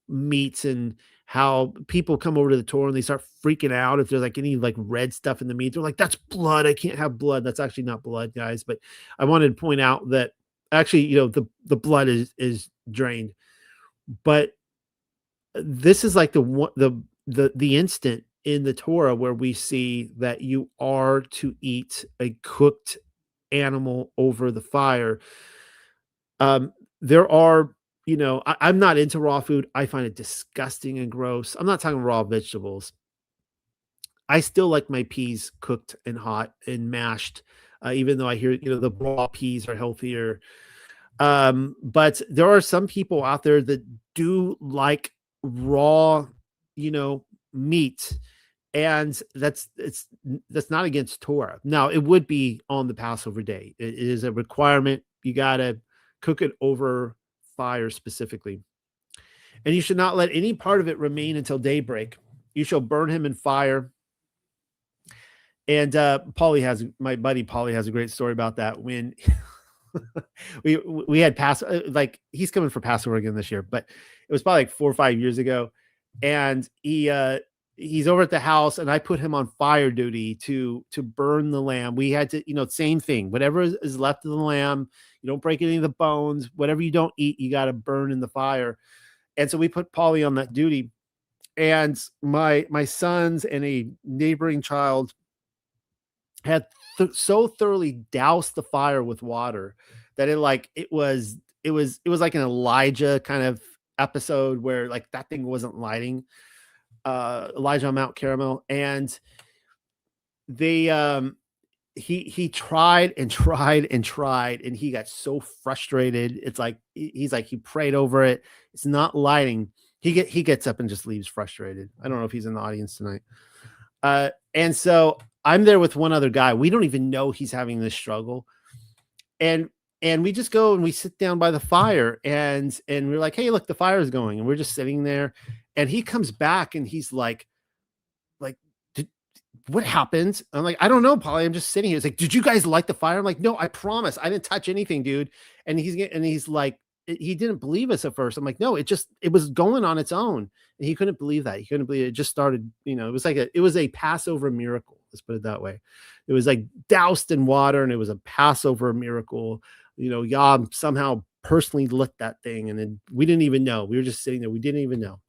meats and how people come over to the Torah and they start freaking out if there's like any like red stuff in the meat. They're like, that's blood. I can't have blood. That's actually not blood, guys. But I wanted to point out that actually, the blood is drained. But this is like the instant in the Torah where we see that you are to eat a cooked animal over the fire. There are, I'm not into raw food. I find it disgusting and gross. I'm not talking raw vegetables. I still like my peas cooked and hot and mashed, even though I hear, the raw peas are healthier. But there are some people out there that do like raw, meat. And that's not against Torah. Now, it would be on the Passover day. It is a requirement. You got to cook it over fire specifically. And you should not let any part of it remain until daybreak. You shall burn him in fire. And my buddy Paulie has a great story about that. When we had Passover, like he's coming for Passover again this year, but it was probably like 4 or 5 years ago. And he he's over at the house, and I put him on fire duty to burn the lamb. We had to, same thing. Whatever is left of the lamb, you don't break any of the bones. Whatever you don't eat, you got to burn in the fire. And so we put Polly on that duty. And my sons and a neighboring child had so thoroughly doused the fire with water that it was like an Elijah kind of episode where like that thing wasn't lighting. Elijah on Mount Carmel, and they he tried and tried and tried, and he got so frustrated. It's like he's like he prayed over it. It's not lighting. He gets up and just leaves frustrated. I don't know if he's in the audience tonight. And so I'm there with one other guy. We don't even know he's having this struggle, and we just go and we sit down by the fire, and we're like, hey, look, the fire is going, and we're just sitting there, and he comes back and he's like, what happened? I'm like, I don't know, Polly. I'm just sitting here. He's like, did you guys light the fire? I'm like, no, I promise. I didn't touch anything, dude. And he's like, he didn't believe us at first. I'm like, no, it was going on its own. And he couldn't believe that. He couldn't believe it. It just started, it was a Passover miracle. Let's put it that way. It was like doused in water, and it was a Passover miracle. Yah somehow personally lit that thing. And then we didn't even know. We were just sitting there. We didn't even know.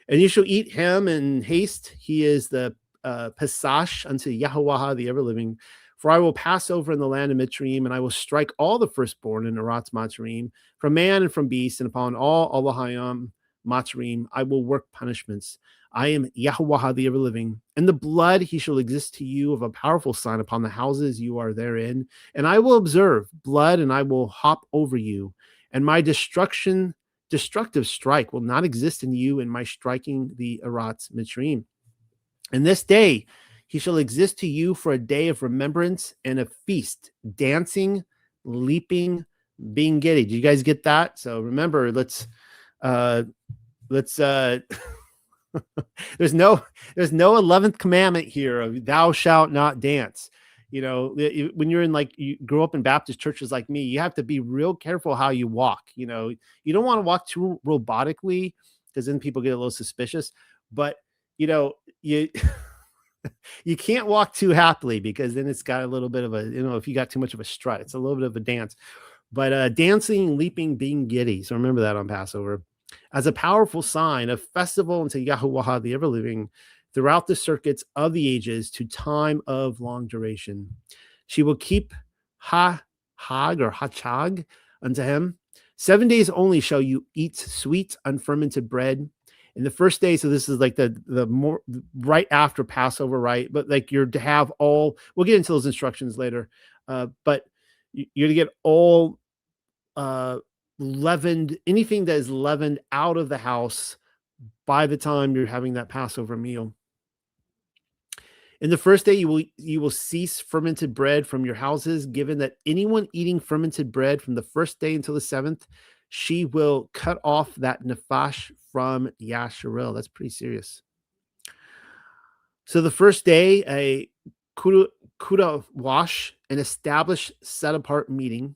And you shall eat him in haste. He is the Pasash unto Yahweh the ever-living. For I will pass over in the land of Mitzrayim, and I will strike all the firstborn in Eretz Mitzrayim, from man and from beast, and upon all Allahayam Mitzrayim I will work punishments. I am Yahweh the ever-living. And the blood he shall exist to you of a powerful sign upon the houses you are therein. And I will observe blood, and I will hop over you. And my destructive strike will not exist in you in my striking the Eretz Mitzrayim. And this day he shall exist to you for a day of remembrance and a feast, dancing, leaping, being giddy. Do you guys get that? So remember, let's there's no 11th commandment here of thou shalt not dance. When you're you grow up in Baptist churches like me, you have to be real careful how you walk. You don't want to walk too robotically, because then people get a little suspicious. But you you can't walk too happily, because then it's got a little bit of a, if you got too much of a strut, it's a little bit of a dance. But dancing, leaping, being giddy. So remember that on Passover. As a powerful sign of festival unto Yahuwah the ever-living throughout the circuits of the ages to time of long duration. She will keep Hag or Hachag unto him. 7 days only shall you eat sweet unfermented bread. In the first day, so this is like the more right after Passover, right? But like you're to have all, we'll get into those instructions later, but you're to get all leavened, anything that is leavened out of the house by the time you're having that Passover meal. In the first day, you will cease fermented bread from your houses, given that anyone eating fermented bread from the first day until the seventh, she will cut off that nefash from Yasharel. That's pretty serious. So the first day, a kuda wash, an established set apart meeting.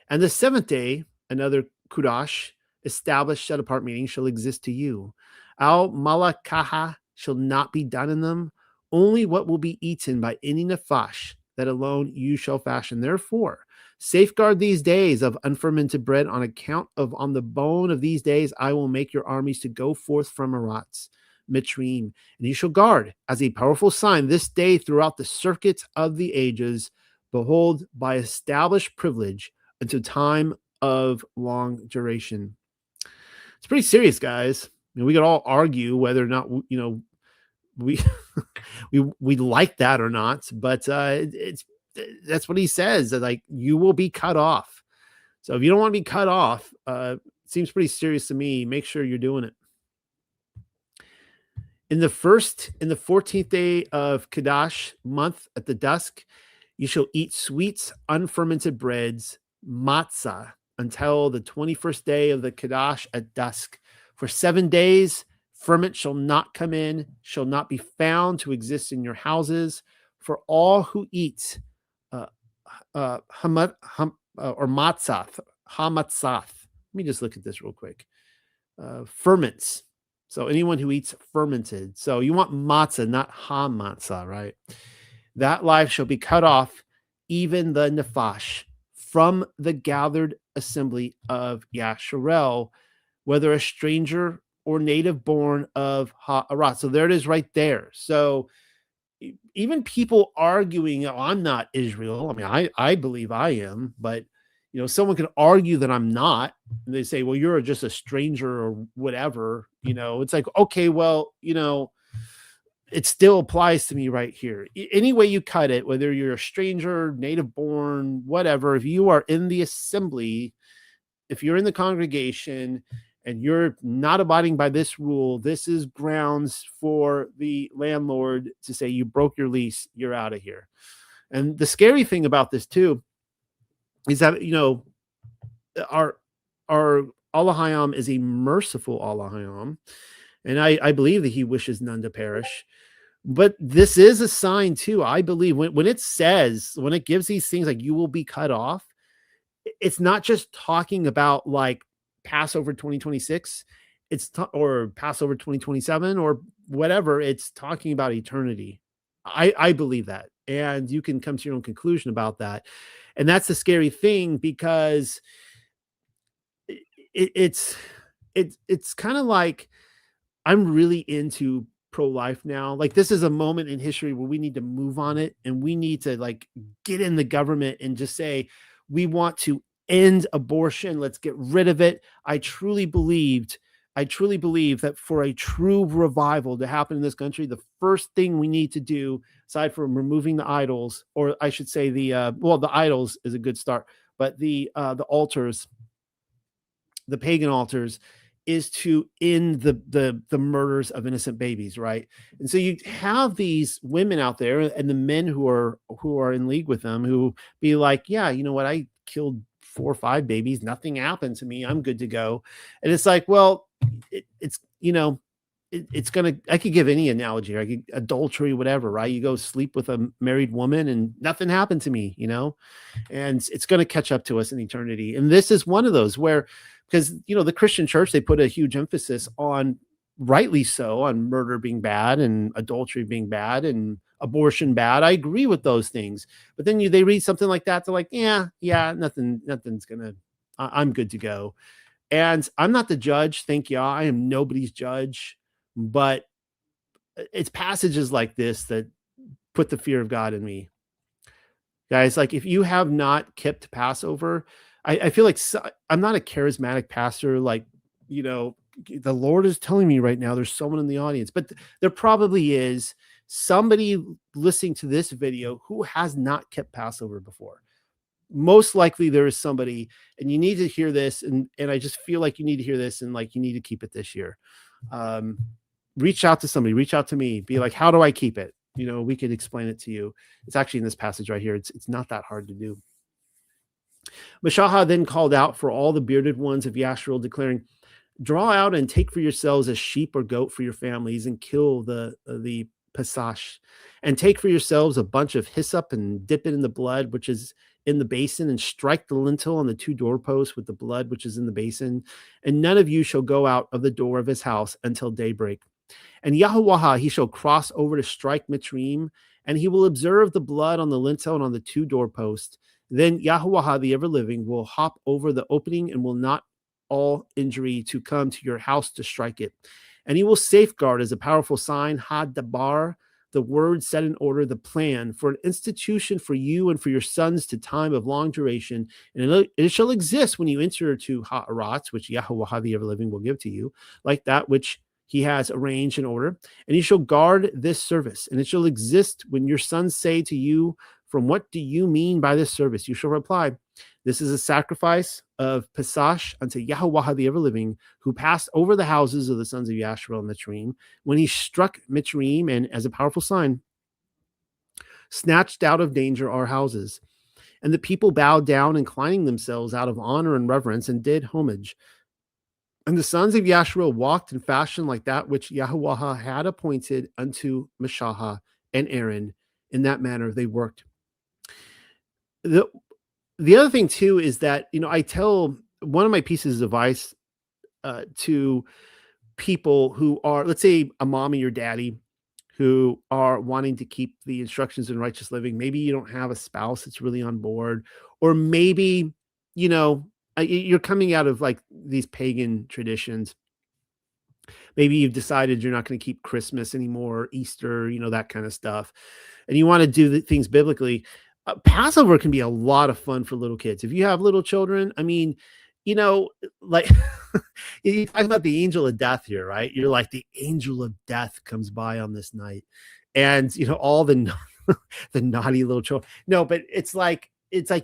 And the seventh day, another kudash, established set apart meeting shall exist to you. Al malakaha shall not be done in them. Only what will be eaten by any nefash, that alone you shall fashion. Therefore, safeguard these days of unfermented bread on account of on the bone of these days I will make your armies to go forth from Eretz Mitzrayim. And you shall guard as a powerful sign this day throughout the circuits of the ages. Behold, by established privilege unto time of long duration. It's pretty serious, guys. We could all argue whether or not, we like that or not, but that's what he says, that like you will be cut off. So if you don't want to be cut off, it seems pretty serious to me. Make sure you're doing it. In the 14th day of Kadash month at the dusk, you shall eat sweets, unfermented breads, matzah, until the 21st day of the Kadash at dusk. For 7 days, ferment shall not come in, shall not be found to exist in your houses. For all who eat or matzah, hamatzath. Let me just look at this real quick. Ferments. So anyone who eats fermented. So you want matzah, not ha-matzah, right? That life shall be cut off, even the nephash, from the gathered assembly of Yasharel, whether a stranger or native born of Ha'arat. So there it is right there. So even people arguing, oh, I'm not Israel. I mean, I believe I am, but someone can argue that I'm not. And they say, well, you're just a stranger or whatever. It's like, okay, well, it still applies to me right here. Any way you cut it, whether you're a stranger, native born, whatever, if you are in the assembly, if you're in the congregation and you're not abiding by this rule, this is grounds for the landlord to say you broke your lease, you're out of here. And the scary thing about this too is that, our Allahayam is a merciful Allahayam. And I believe that he wishes none to perish. But this is a sign too. I believe when it gives these things like you will be cut off, it's not just talking about like Passover 2026, or Passover 2027 or whatever. It's talking about eternity. I believe that. And you can come to your own conclusion about that. And that's the scary thing, because it's kind of like, I'm really into pro-life now. Like, this is a moment in history where we need to move on it, and we need to like get in the government and just say, we want to end abortion. Let's get rid of it. I truly believe that for a true revival to happen in this country, the first thing we need to do, aside from removing the idols, or I should say the idols is a good start, but the altars, the pagan altars, is to end the murders of innocent babies, right? And so you have these women out there, and the men who are in league with them, who be like, yeah, you know what, I killed 4 or 5 babies, nothing happened to me, I'm good to go. And it's like, well, it's gonna, I could give any analogy, right? Adultery, whatever, right? You go sleep with a married woman and nothing happened to me, and it's going to catch up to us in eternity. And this is one of those where, because the Christian church, they put a huge emphasis on, rightly so, on murder being bad and adultery being bad and abortion bad. I agree with those things, but then they read something like that, they're like, yeah, nothing's gonna, I'm good to go. And I'm not the judge, thank you. I am nobody's judge, but it's passages like this that put the fear of God in me, guys. Like, if you have not kept Passover, I feel like I'm not a charismatic pastor. Like, the Lord is telling me right now, there's someone in the audience, but there probably is somebody listening to this video who has not kept Passover before. Most likely there is somebody, and you need to hear this. And I just feel like you need to hear this, and like, you need to keep it this year. Reach out to somebody, reach out to me, be like, how do I keep it? We could explain it to you. It's actually in this passage right here. It's not that hard to do. Mashaha then called out for all the bearded ones of Yasharel, declaring, draw out and take for yourselves a sheep or goat for your families, and kill the pasash, and take for yourselves a bunch of hyssop and dip it in the blood which is in the basin, and strike the lintel on the 2 doorposts with the blood which is in the basin. And none of you shall go out of the door of his house until daybreak. And Yahuwah, he shall cross over to strike Mitzrayim, and he will observe the blood on the lintel and on the 2 doorposts. Then Yahuwah, the ever-living, will hop over the opening, and will not all injury to come to your house to strike it. And he will safeguard as a powerful sign, Had-dabar, the word set in order, the plan, for an institution for you and for your sons to time of long duration. And it shall exist when you enter to Ha'arat, which Yahuwah, the ever-living, will give to you, like that which he has arranged in order. And you shall guard this service, and it shall exist when your sons say to you, from what do you mean by this service? You shall reply, this is a sacrifice of Pasash unto Yahuwah the ever-living, who passed over the houses of the sons of Yasharel and Mitzrayim, when he struck Mitzrayim, and as a powerful sign, snatched out of danger our houses. And the people bowed down, inclining themselves out of honor and reverence, and did homage. And the sons of Yasharel walked in fashion like that which Yahuwah had appointed unto Mashaha and Aaron. In that manner they worked. The other thing too is that, I tell one of my pieces of advice to people who are, let's say, a mommy or daddy who are wanting to keep the instructions in righteous living. Maybe you don't have a spouse that's really on board, or maybe, you know, you're coming out of like these pagan traditions. Maybe you've decided you're not going to keep Christmas anymore, Easter, you know, that kind of stuff. And you want to do the things biblically. Passover can be a lot of fun for little kids. If you have little children, I mean, you know, like you talk about the angel of death here, right? You're like, the angel of death comes by on this night. And, you know, all the, the naughty little children. No, but it's like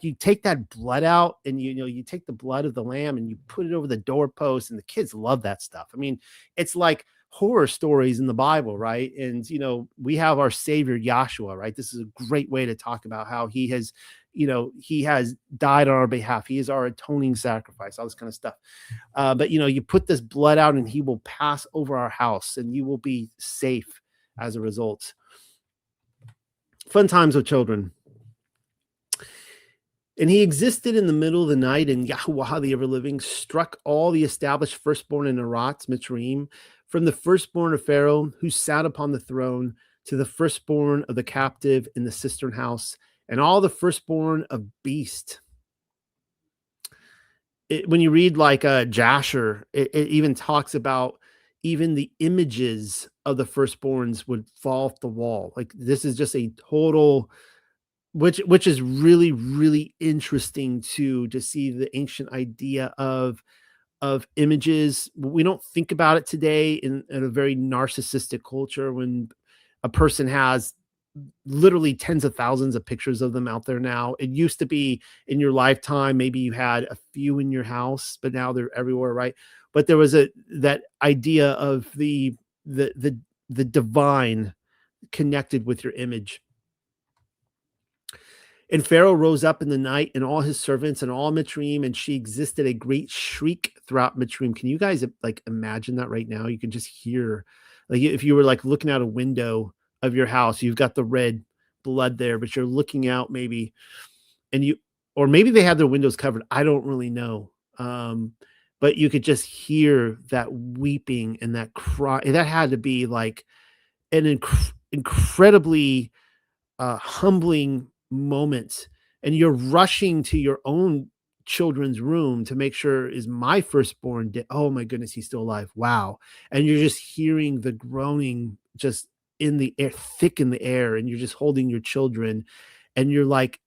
you take that blood out and you take the blood of the lamb and you put it over the doorpost, and the kids love that stuff. I mean, it's like horror stories in the Bible, right? And we have our Savior Yahshua, right? This is a great way to talk about how he has died on our behalf. He is our atoning sacrifice, all this kind of stuff. But you put this blood out and he will pass over our house and you will be safe as a result. Fun times with children. And he existed in the middle of the night, and Yahuwah, the ever-living, struck all the established firstborn in Erat, Mitzrayim, from the firstborn of Pharaoh, who sat upon the throne, to the firstborn of the captive in the cistern house, and all the firstborn of beast. When you read like Jasher, it even talks about even the images of the firstborns would fall off the wall. Like, this is just a total... Which is really, really interesting to see the ancient idea of images. We don't think about it today in a very narcissistic culture, when a person has literally tens of thousands of pictures of them out there now. It used to be in your lifetime, maybe you had a few in your house, but now they're everywhere, right? But there was that idea of the divine connected with your image. And Pharaoh rose up in the night, and all his servants and all Mitzrayim, and she existed a great shriek throughout Mitzrayim. Can you guys like imagine that right now? You can just hear, like, if you were like looking out a window of your house, you've got the red blood there, but you're looking out maybe, or maybe they had their windows covered. I don't really know. But you could just hear that weeping and that cry. That had to be like an incredibly humbling moment, and you're rushing to your own children's room to make sure, is my firstborn dead? Oh my goodness, he's still alive. Wow. And you're just hearing the groaning just in the air, thick in the air, and you're just holding your children, and you're like,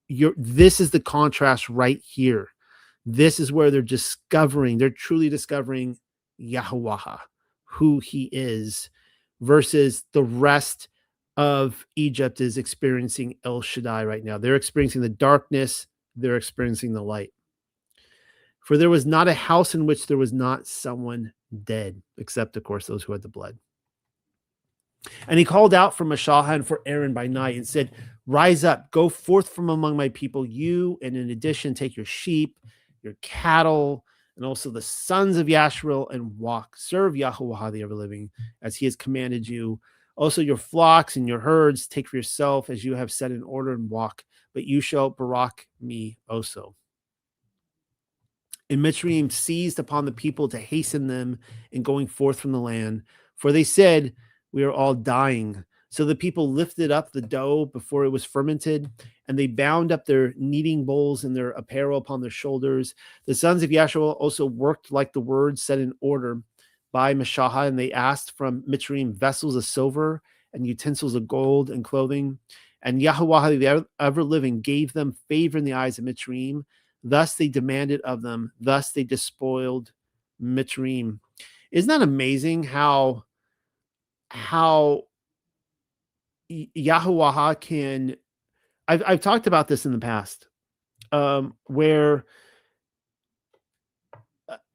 this is the contrast right here. This is where they're truly discovering Yahuwah, who he is, versus the rest of Egypt is experiencing El Shaddai right now. They're experiencing the darkness. They're experiencing the light. For there was not a house in which there was not someone dead, except, of course, those who had the blood. And he called out for Mashah and for Aaron by night and said, rise up, go forth from among my people, you, and in addition, take your sheep, your cattle, and also the sons of Yasharel, and walk, serve Yahuwah the ever-living, as he has commanded you. Also your flocks and your herds take for yourself, as you have set in order, and walk, but you shall barak me also. And Mitzrayim seized upon the people to hasten them in going forth from the land, for they said, we are all dying. So the people lifted up the dough before it was fermented, and they bound up their kneading bowls and their apparel upon their shoulders. The sons of Yasharel also worked like the word set in order by Mashah, and they asked from Mitzrayim vessels of silver and utensils of gold and clothing. And Yahuwah, the ever-living, gave them favor in the eyes of Mitzrayim. Thus they demanded of them. Thus they despoiled Mitzrayim. Isn't that amazing how Yahuwah can... I've talked about this in the past, where...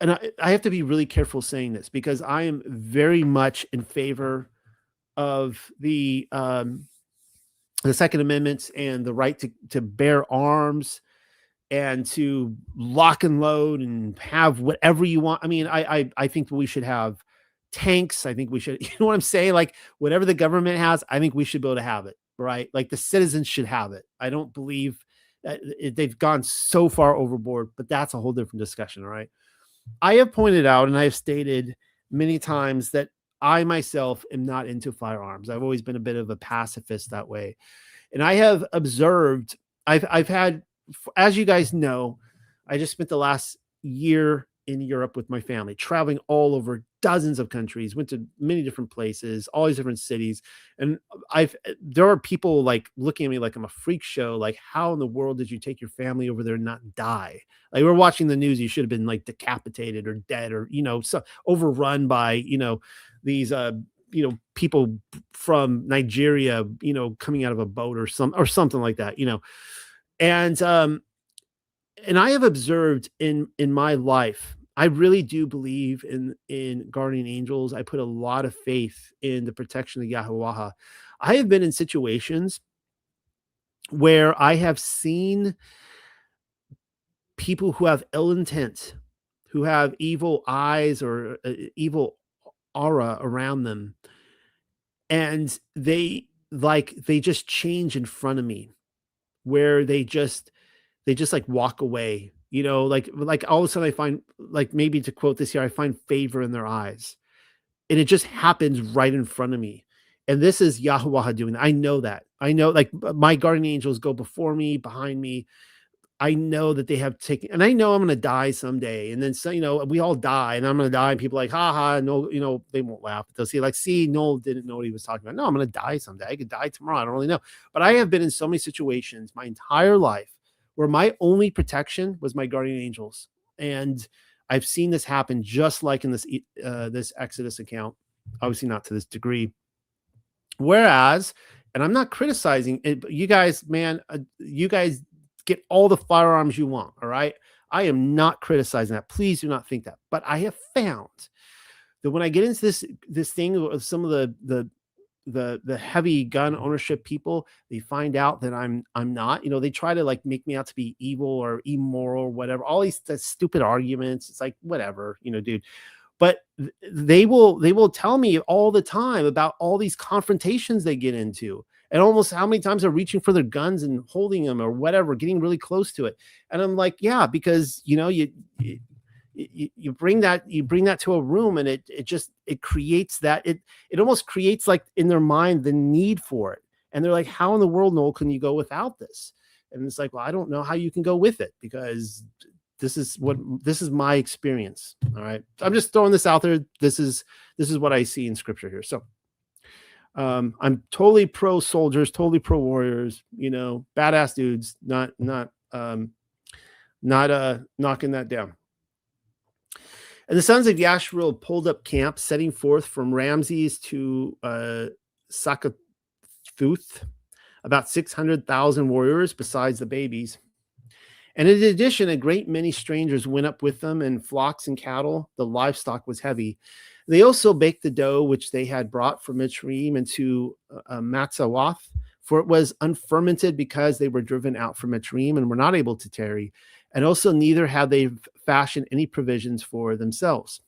And I have to be really careful saying this, because I am very much in favor of the Second Amendment and the right to bear arms and to lock and load and have whatever you want. I mean, I think we should have tanks. I think we should, you know what I'm saying? Like, whatever the government has, I think we should be able to have it, right? Like, the citizens should have it. I don't believe that they've gone so far overboard, but that's a whole different discussion, all right? I have pointed out, and I have stated many times that I myself am not into firearms. I've always been a bit of a pacifist that way. And I have observed, I've had, as you guys know, I just spent the last year in Europe with my family, traveling all over dozens of countries, went to many different places, all these different cities. And there are people like looking at me like I'm a freak show. Like, how in the world did you take your family over there and not die? Like, we're watching the news. You should have been like decapitated or dead or, so overrun by, these, people from Nigeria, coming out of a boat or something like that, and I have observed in my life, I really do believe in guardian angels. I put a lot of faith in the protection of Yahweh. I have been in situations where I have seen people who have ill intent, who have evil eyes or evil aura around them, and they just change in front of me, where they just like walk away, like all of a sudden I find, like, maybe to quote this here, I find favor in their eyes, and it just happens right in front of me. And this is Yahweh doing that. I know that. I know, like, my guardian angels go before me, behind me. I know that they have taken, and I know I'm going to die someday. And then, so, we all die, and I'm going to die, and people are like, no, they won't laugh. They'll say, like, see, Noel didn't know what he was talking about. No, I'm going to die someday. I could die tomorrow. I don't really know. But I have been in so many situations my entire life where my only protection was my guardian angels. And I've seen this happen just like in this Exodus account, obviously not to this degree. Whereas, and I'm not criticizing it, but you guys, man, you guys get all the firearms you want. All right. I am not criticizing that. Please do not think that. But I have found that when I get into this thing of some of the heavy gun ownership people, they find out that I'm not, they try to like make me out to be evil or immoral or whatever, all these stupid arguments. It's like, whatever, dude. But they will tell me all the time about all these confrontations they get into, and almost how many times they're reaching for their guns and holding them or whatever, getting really close to it. And I'm like, yeah, because you bring that to a room, and it creates that, it almost creates, like, in their mind, the need for it. And they're like, how in the world, Noel, can you go without this? And it's like, well, I don't know how you can go with it, because this is my experience. All right. I'm just throwing this out there. This is what I see in scripture here. So I'm totally pro soldiers, totally pro warriors, badass dudes, not knocking that down. And the sons of Yasharel pulled up camp, setting forth from Ramses to Sakathuth, about 600,000 warriors, besides the babies. And in addition, a great many strangers went up with them, and flocks and cattle. The livestock was heavy. They also baked the dough which they had brought from Mitzrayim into Matzawath, for it was unfermented, because they were driven out from Mitzrayim and were not able to tarry. And also neither had they fashioned any provisions for themselves.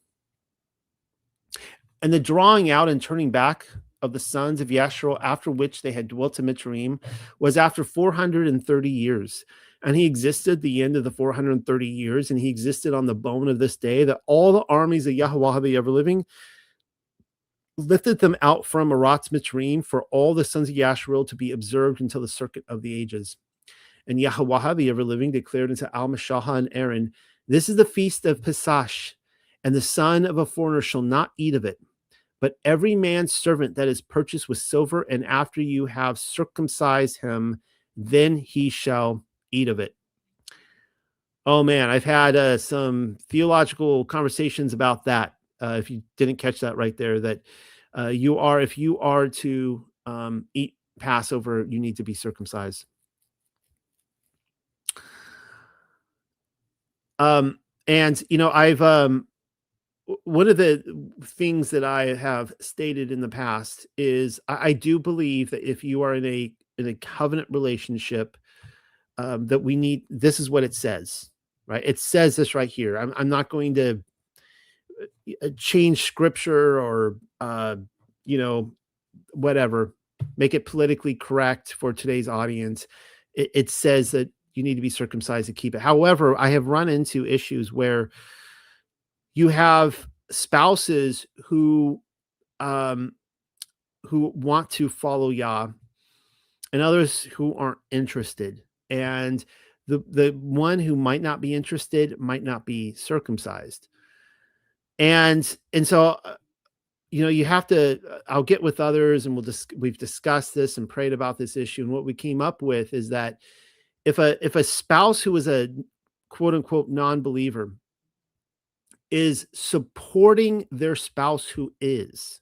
And the drawing out and turning back of the sons of Yasharel, after which they had dwelt in Mitzrayim, was after 430 years. And he existed the end of the 430 years, and he existed on the bone of this day, that all the armies of Yahweh the ever-living lifted them out from Aratz Mitzrayim, for all the sons of Yasharel to be observed until the circuit of the ages. And Yahweh the ever-living declared unto Al-Mashahah and Aaron, this is the feast of Pesach, and the son of a foreigner shall not eat of it, but every man's servant that is purchased with silver, and after you have circumcised him, then he shall eat of it. Oh man, I've had some theological conversations about that. If you didn't catch that right there, that if you are to eat Passover, you need to be circumcised. And I've one of the things that I have stated in the past is I do believe that if you are in a covenant relationship, that we need, this is what it says, right? It says this right here. I'm not going to change scripture or whatever, make it politically correct for today's audience. It says that you need to be circumcised to keep it. However, I have run into issues where you have spouses who want to follow Yah, and others who aren't interested. And the one who might not be interested might not be circumcised. And so, you have to, I'll get with others and we've discussed this and prayed about this issue. And what we came up with is that if a spouse who is a quote unquote non-believer is supporting their spouse who is,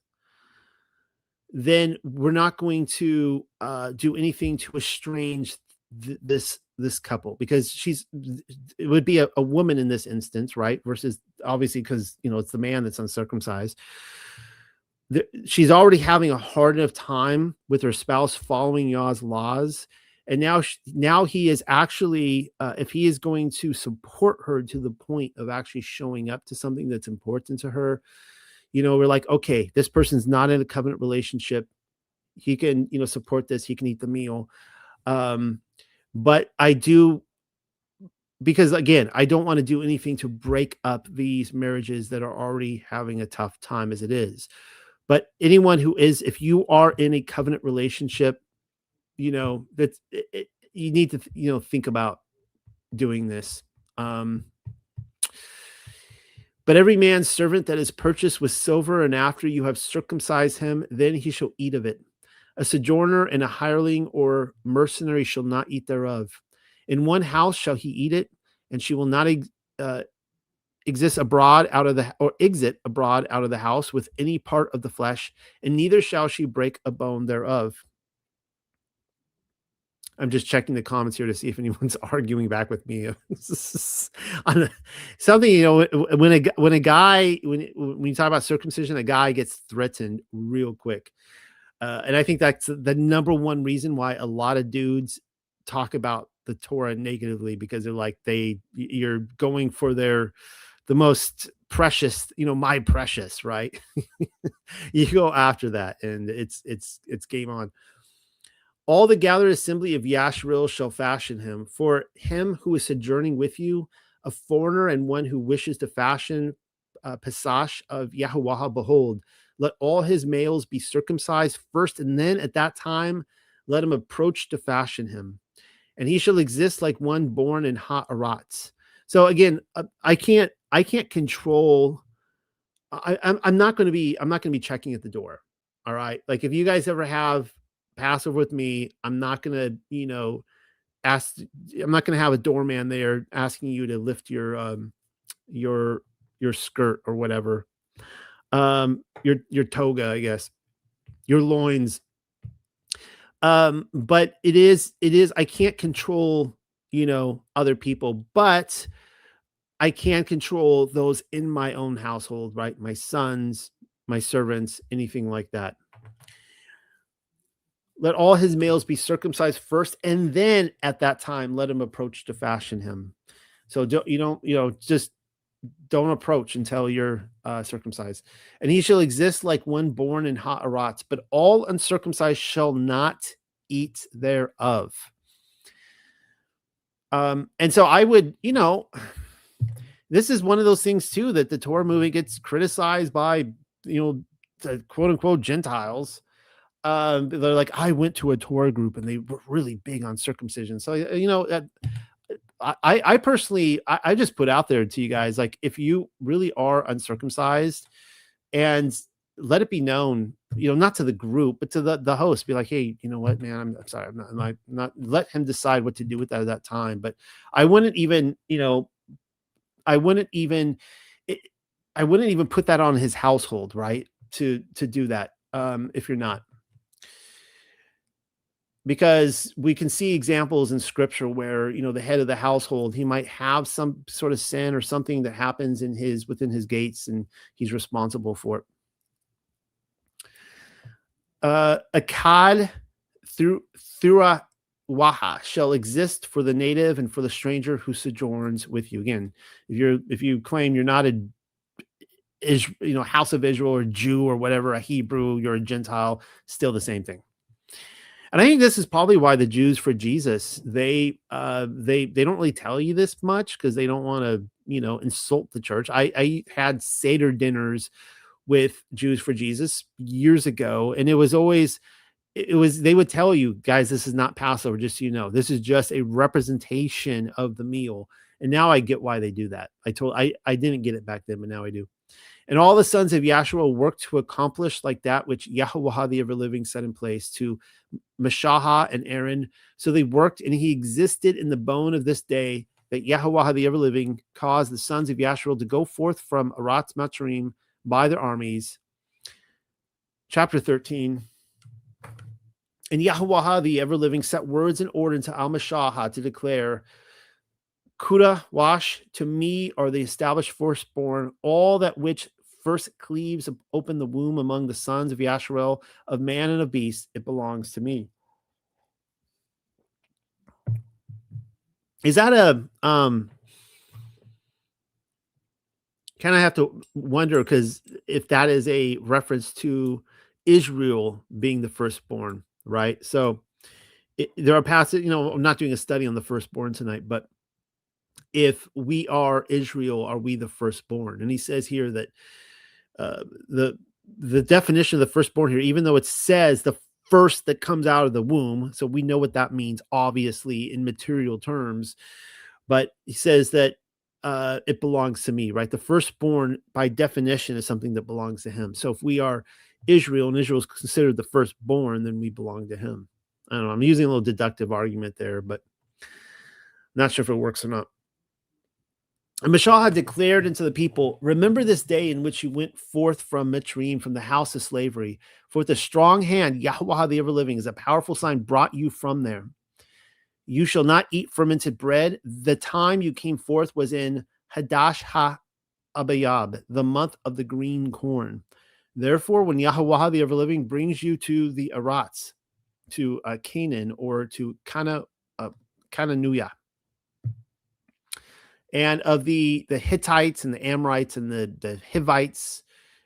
then we're not going to do anything to estrange this couple, because it would be a woman in this instance, right? Versus obviously, because it's the man that's uncircumcised. She's already having a hard enough time with her spouse following Yah's laws, and now he is actually, if he is going to support her to the point of actually showing up to something that's important to her, we're like, okay, this person's not in a covenant relationship. He can, support this. He can eat the meal. But I do, because again, I don't want to do anything to break up these marriages that are already having a tough time as it is. But anyone who is, if you are in a covenant relationship, you need to, think about doing this. But every man's servant that is purchased with silver, and after you have circumcised him, then he shall eat of it. A sojourner and a hireling or mercenary shall not eat thereof. In one house shall he eat it, and she will not exit abroad out of the house with any part of the flesh, and neither shall she break a bone thereof. I'm just checking the comments here to see if anyone's arguing back with me on something. When you talk about circumcision, a guy gets threatened real quick, and I think that's the number one reason why a lot of dudes talk about the Torah negatively, because they're like, you're going for the most precious, my precious, right? You go after that, and it's game on. All the gathered assembly of Yasharil shall fashion him. For him who is sojourning with you, a foreigner and one who wishes to fashion Pasash of Yahuwah, behold, let all his males be circumcised first, and then at that time let him approach to fashion him. And he shall exist like one born in Ha'aratz. So again, I can't control. I'm not going to be checking at the door. All right. Like if you guys ever have Passover with me, I'm not going to, I'm not going to have a doorman there asking you to lift your skirt or whatever. Your toga, I guess, your loins. But it is, I can't control, other people, but I can control those in my own household, right? My sons, my servants, anything like that. Let all his males be circumcised first, and then at that time, let him approach to fashion him. So just don't approach until you're circumcised. And he shall exist like one born in Ha'aratz, but all uncircumcised shall not eat thereof. And so I would, this is one of those things too, that the Torah movement gets criticized by, the quote unquote Gentiles. They're like, I went to a Torah group and they were really big on circumcision. So, I personally, I just put out there to you guys, like, if you really are uncircumcised, and let it be known, not to the group, but to the host, be like, hey, you know what, man, I'm sorry. I'm not let him decide what to do with that at that time. But I wouldn't even, I wouldn't even put that on his household, right? To do that. If you're not. Because we can see examples in scripture where, the head of the household, he might have some sort of sin or something that happens within his gates, and he's responsible for it. A kad through a waha shall exist for the native and for the stranger who sojourns with you. Again, if you claim you're not a house of Israel or Jew or whatever, a Hebrew, you're a Gentile, still the same thing. And I think this is probably why the Jews for Jesus, they don't really tell you this much, because they don't want to, insult the church. I had Seder dinners with Jews for Jesus years ago, and it was they would tell you, guys, this is not Passover, just so you know. This is just a representation of the meal. And now I get why they do that. I didn't get it back then, but now I do. And all the sons of Yahshua worked to accomplish like that which Yahuwah the ever-living set in place to Meshaha and Aaron. So they worked, and he existed in the bone of this day, that Yahuwah the ever-living caused the sons of Yashua to go forth from Aratz Matrim by their armies. Chapter 13. And Yahuwah the ever-living set words in order to Al-Meshaha to declare, Kuda wash, to me are the established firstborn, all that which first cleaves open the womb among the sons of Yasharel, of man and of beast, it belongs to me. Is that a kind of have to wonder, because if that is a reference to Israel being the firstborn, right? So there are passages, I'm not doing a study on the firstborn tonight, but if we are Israel, are we the firstborn? And he says here that the definition of the firstborn here, even though it says the first that comes out of the womb, so we know what that means, obviously, in material terms, but he says that it belongs to me, right? The firstborn, by definition, is something that belongs to him. So if we are Israel and Israel is considered the firstborn, then we belong to him. I don't know. I'm using a little deductive argument there, but not sure if it works or not. And Meshach had declared unto the people, remember this day in which you went forth from Mitzrayim, from the house of slavery. For with a strong hand, Yahuwah the ever-living, is a powerful sign, brought you from there. You shall not eat fermented bread. The time you came forth was in Hadash ha-Abayab, the month of the green corn. Therefore, when Yahuwah the ever-living brings you to the Aratz, to Canaan, or to Cananuya, and of the Hittites and the Amorites and the Hivites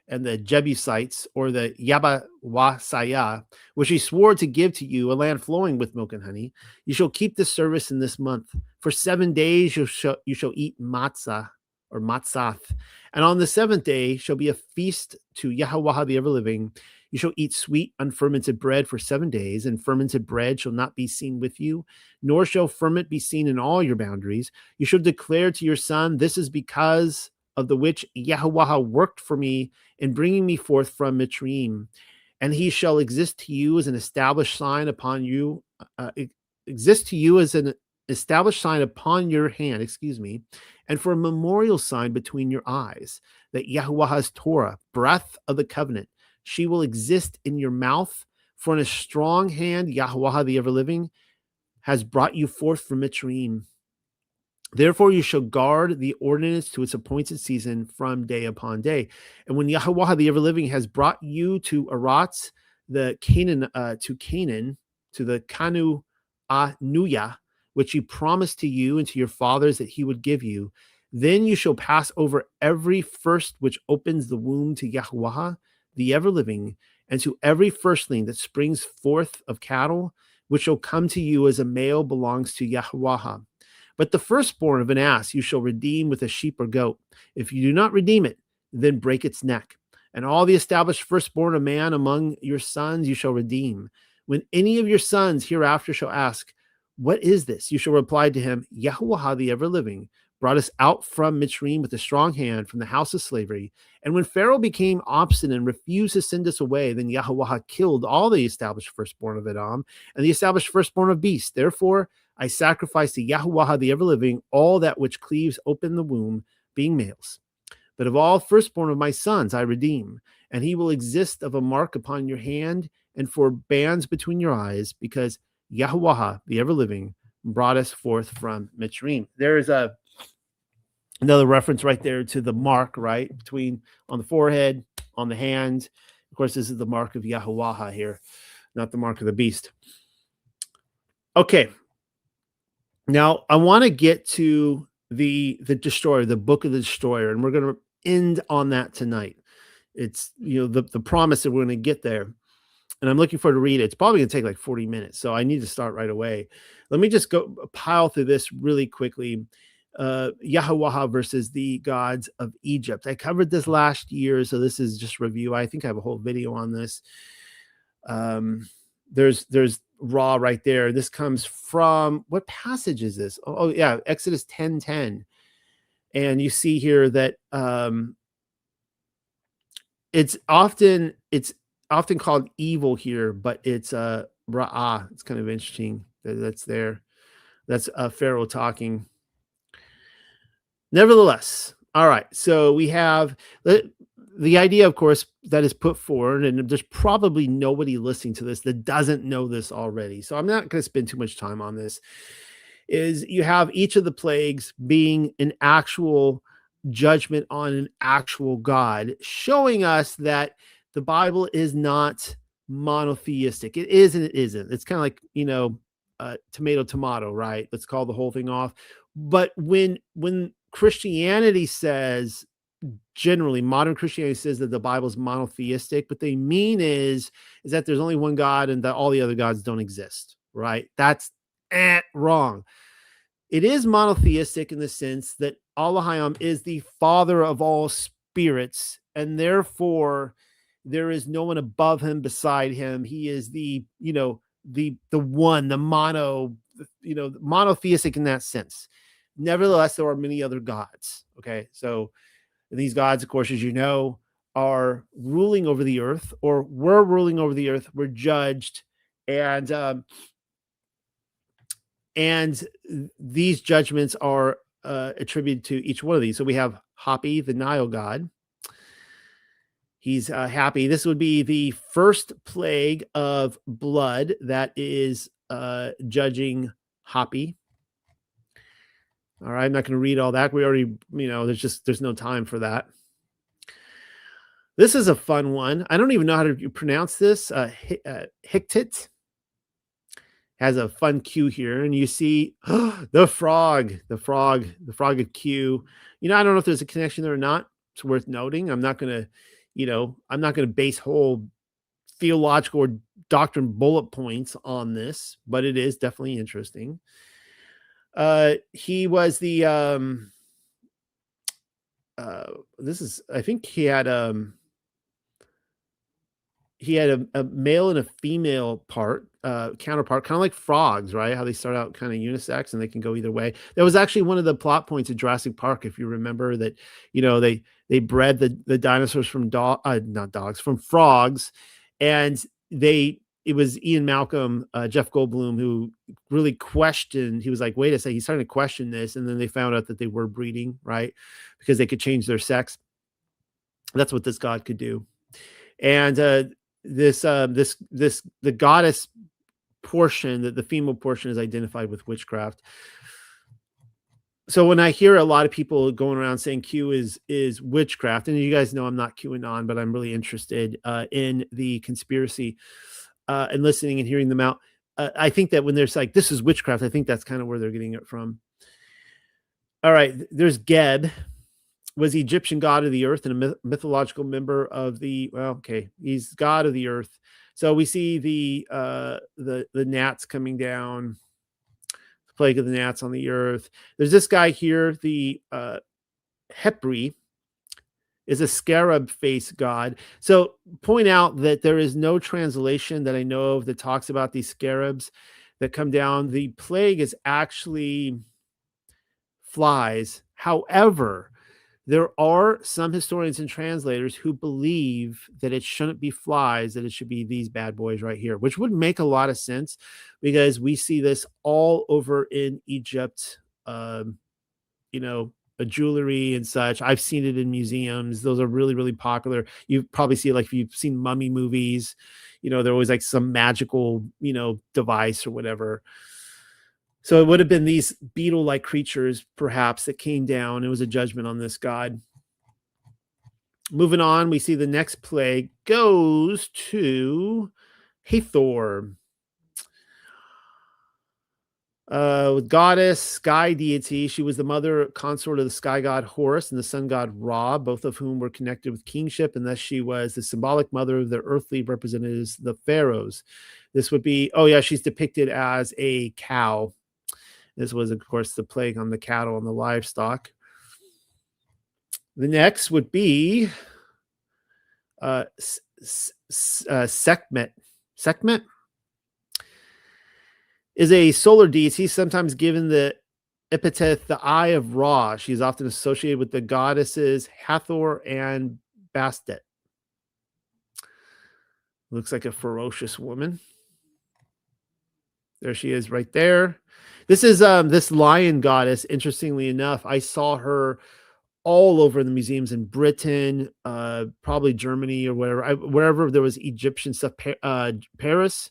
and the Jebusites, or the Yabawasaya, which he swore to give to you, a land flowing with milk and honey, you shall keep this service in this month. For 7 days you shall eat matzah, or matzath. And on the 7th day shall be a feast to Yahuwah the ever-living. You shall eat sweet unfermented bread for 7 days, and fermented bread shall not be seen with you, nor shall ferment be seen in all your boundaries. You shall declare to your son, this is because of the which Yahuwah worked for me in bringing me forth from Mitzrayim. And he shall exist to you as an established sign upon you, established sign upon your hand, and for a memorial sign between your eyes, that Yahuwah's Torah, breath of the covenant, she will exist in your mouth. For in a strong hand, Yahuwah the ever-living has brought you forth from Mitzrayim. Therefore you shall guard the ordinance to its appointed season from day upon day. And when Yahuwah the ever-living has brought you to Aratz, to the Kanu Anuya, which he promised to you and to your fathers that he would give you, then you shall pass over every first which opens the womb to Yahuwah the ever-living, and to every firstling that springs forth of cattle, which shall come to you as a male belongs to Yahuwah. But the firstborn of an ass you shall redeem with a sheep or goat. If you do not redeem it, then break its neck. And all the established firstborn of man among your sons you shall redeem. When any of your sons hereafter shall ask, what is this? You shall reply to him, Yahuwah the ever-living brought us out from Mitzrayim with a strong hand from the house of slavery. And when Pharaoh became obstinate and refused to send us away, then Yahuwah killed all the established firstborn of Edom and the established firstborn of beasts. Therefore, I sacrifice to Yahuwah the ever-living all that which cleaves open the womb, being males. But of all firstborn of my sons I redeem, and he will exist of a mark upon your hand and for bands between your eyes, because Yahuwah the ever-living brought us forth from Mitzrayim. There is another reference right there to the mark, right, between on the forehead, on the hand. Of course, this is the mark of Yahuwah here, not the mark of the beast. Okay. Now, I want to get to the destroyer, the book of the destroyer, and we're going to end on that tonight. It's, the promise that we're going to get there. And I'm looking forward to read it. It's probably going to take like 40 minutes, so I need to start right away. Let me just go pile through this really quickly. Yahweh versus the gods of Egypt. I covered this last year, so this is just review. I think I have a whole video on this. There's Ra right there. This comes from, what passage is this? Oh yeah, Exodus 10:10. And you see here that it's often called evil here, but it's Ra'ah. It's kind of interesting that that's there. That's Pharaoh talking. Nevertheless, all right. So we have the idea, of course, that is put forward, and there's probably nobody listening to this that doesn't know this already. So I'm not going to spend too much time on this. Is you have each of the plagues being an actual judgment on an actual God, showing us that the Bible is not monotheistic. It is and it isn't. It's kind of like, tomato, right? Let's call the whole thing off. But when Christianity says, generally modern Christianity says that the Bible is monotheistic, what they mean is that there's only one God and that all the other gods don't exist, right? That's wrong. It is monotheistic in the sense that Elohim is the father of all spirits, and therefore there is no one above him, beside him. He is the one, the monotheistic in that sense. Nevertheless, there are many other gods. Okay, so these gods, of course, as you know, are ruling over the earth, or were ruling over the earth, were judged, and these judgments are attributed to each one of these. So we have Hapi, the Nile god. He's happy. This would be the first plague of blood that is judging Hapi. All right, I'm not going to read all that. We already, there's no time for that. This is a fun one. I don't even know how to pronounce this. Hictit has a fun Q here, and you see the frog of Q. I don't know if there's a connection there or not. It's worth noting. I'm not going to base whole theological or doctrine bullet points on this, but it is definitely interesting. He was the I think he had a male and a female counterpart, kind of like frogs, right? How they start out kind of unisex and they can go either way. That was actually one of the plot points of Jurassic Park, if you remember, that they bred the dinosaurs from from frogs, and it was Ian Malcolm, Jeff Goldblum, who really questioned. He was like, wait a second, he's starting to question this. And then they found out that they were breeding, right? Because they could change their sex. That's what this god could do. And the goddess portion, that the female portion, is identified with witchcraft. So when I hear a lot of people going around saying Q is witchcraft, and you guys know I'm not QAnon, but I'm really interested in the conspiracy and listening and hearing them out. I think that when there's like, this is witchcraft, I think that's kind of where they're getting it from. All right, there's Geb, was the Egyptian god of the earth and a mythological member of he's god of the earth. So we see the gnats coming down, the plague of the gnats on the earth. There's this guy here, the Hepri, is a scarab face god. So point out that there is no translation that I know of that talks about these scarabs that come down. The plague is actually flies. However, there are some historians and translators who believe that it shouldn't be flies, that it should be these bad boys right here, which would make a lot of sense because we see this all over in Egypt, jewelry and such. I've seen it in museums. Those are really, really popular. You probably see it, like if you've seen mummy movies, they're always like some magical, device or whatever. So it would have been these beetle-like creatures, perhaps, that came down. It was a judgment on this god. Moving on, we see the next plague goes to Hathor. Goddess, sky deity. She was the mother consort of the sky god Horus and the sun god Ra, both of whom were connected with kingship, and thus she was the symbolic mother of the earthly representatives, the pharaohs. This would be, she's depicted as a cow. This was, of course, the plague on the cattle and the livestock. The next would be Sekhmet. Sekhmet is a solar deity, sometimes given the epithet the Eye of Ra. She's often associated with the goddesses Hathor and Bastet. Looks like a ferocious woman. There she is right there. This is this lion goddess. Interestingly enough, I saw her all over the museums in Britain, probably Germany or whatever, wherever there was Egyptian stuff, Paris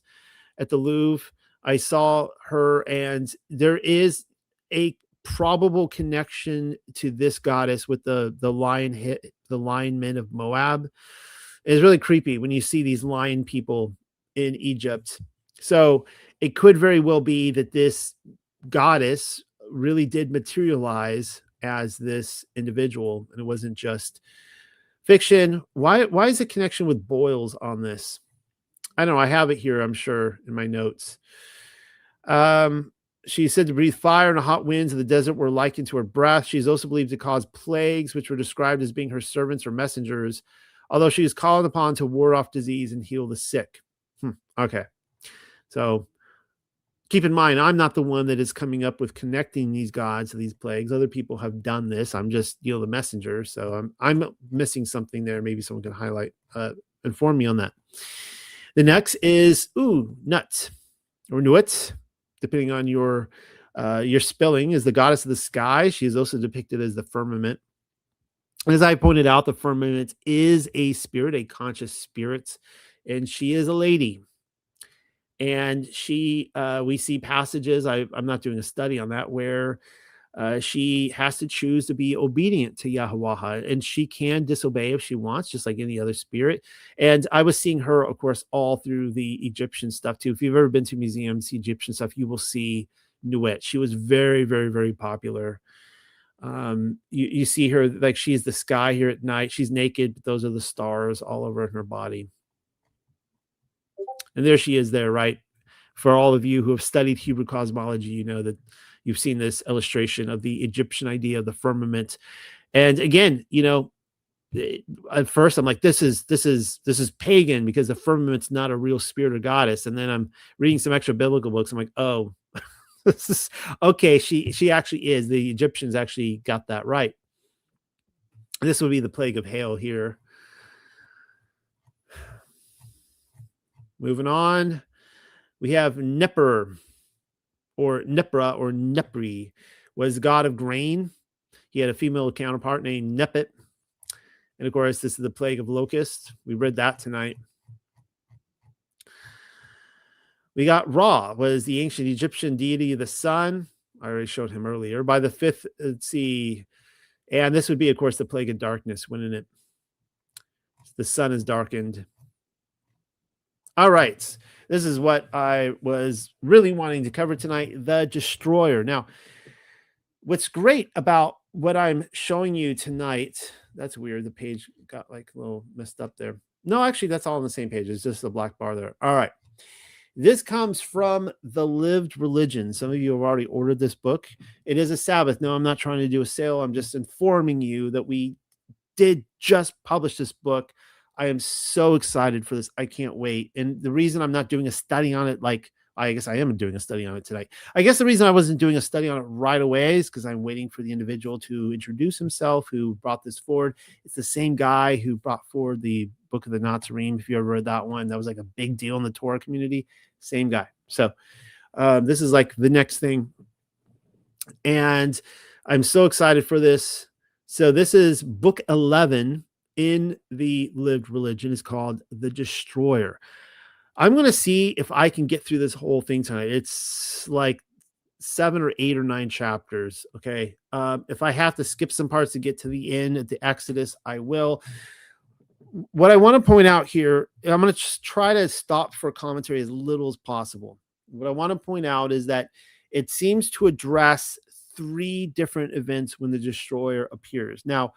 at the Louvre. I saw her, and there is a probable connection to this goddess with the lion men of Moab. It's really creepy when you see these lion people in Egypt. So it could very well be that this goddess really did materialize as this individual, and it wasn't just fiction. Why is the connection with boils on this? I don't know. I have it here, I'm sure, in my notes. She's said to breathe fire, and the hot winds of the desert were likened to her breath. She's also believed to cause plagues, which were described as being her servants or messengers, although she is called upon to ward off disease and heal the sick. Okay. So keep in mind, I'm not the one that is coming up with connecting these gods to these plagues. Other people have done this. I'm just, the messenger. So I'm missing something there. Maybe someone can highlight, inform me on that. The next is Nut or Nuit, depending on your spelling, is the goddess of the sky. She is also depicted as the firmament. As I pointed out, the firmament is a spirit, a conscious spirit, and she is a lady. And she, we see passages, I'm not doing a study on that, where she has to choose to be obedient to Yahweh, and she can disobey if she wants, just like any other spirit. And I was seeing her, of course, all through the Egyptian stuff too. If you've ever been to museums, Egyptian stuff, you will see Nuit. She was very, very, very popular. You see her, like, she's the sky here at night. She's naked, but those are the stars all over her body. And there she is there, right? For all of you who have studied Hebrew cosmology, you know that you've seen this illustration of the Egyptian idea of the firmament. And again, at first I'm like, this is pagan, because the firmament's not a real spirit or goddess. And then I'm reading some extra biblical books. I'm like, oh, this is okay. She actually is. The Egyptians actually got that right. And this would be the plague of hail here. Moving on, we have Neper, or Nepra, or Nepri, was the god of grain. He had a female counterpart named Nepet. And of course, this is the plague of locusts. We read that tonight. We got Ra, was the ancient Egyptian deity of the sun. I already showed him earlier. By the fifth, let's see. And this would be, of course, the plague of darkness, wouldn't it? The sun is darkened. All right. This is what I was really wanting to cover tonight, the Destroyer. Now, what's great about what I'm showing you tonight, that's weird. The page got like a little messed up there. No, actually, that's all on the same page. It's just a black bar there. All right. This comes from The Lived Religion. Some of you have already ordered this book. It is a Sabbath. No, I'm not trying to do a sale. I'm just informing you that we did just publish this book. I am so excited for this. I can't wait. And the reason I'm not doing a study on it, like, I guess I am doing a study on it tonight. I guess the reason I wasn't doing a study on it right away is because I'm waiting for the individual to introduce himself who brought this forward. It's the same guy who brought forward the Book of the Nazarene. If you ever read that one, that was like a big deal in the Torah community. Same guy. So this is like the next thing. And I'm so excited for this. So this is book 11 in the Lived Religion. Is called The Destroyer. I'm going to see if I can get through this whole thing tonight. It's like 7 or 8 or 9 chapters. Okay. If I have to skip some parts to get to the end at the Exodus, I will. What I want to point out here, I'm going to just try to stop for commentary as little as possible. What I want to point out is that it seems to address 3 different events when the Destroyer appears. Now,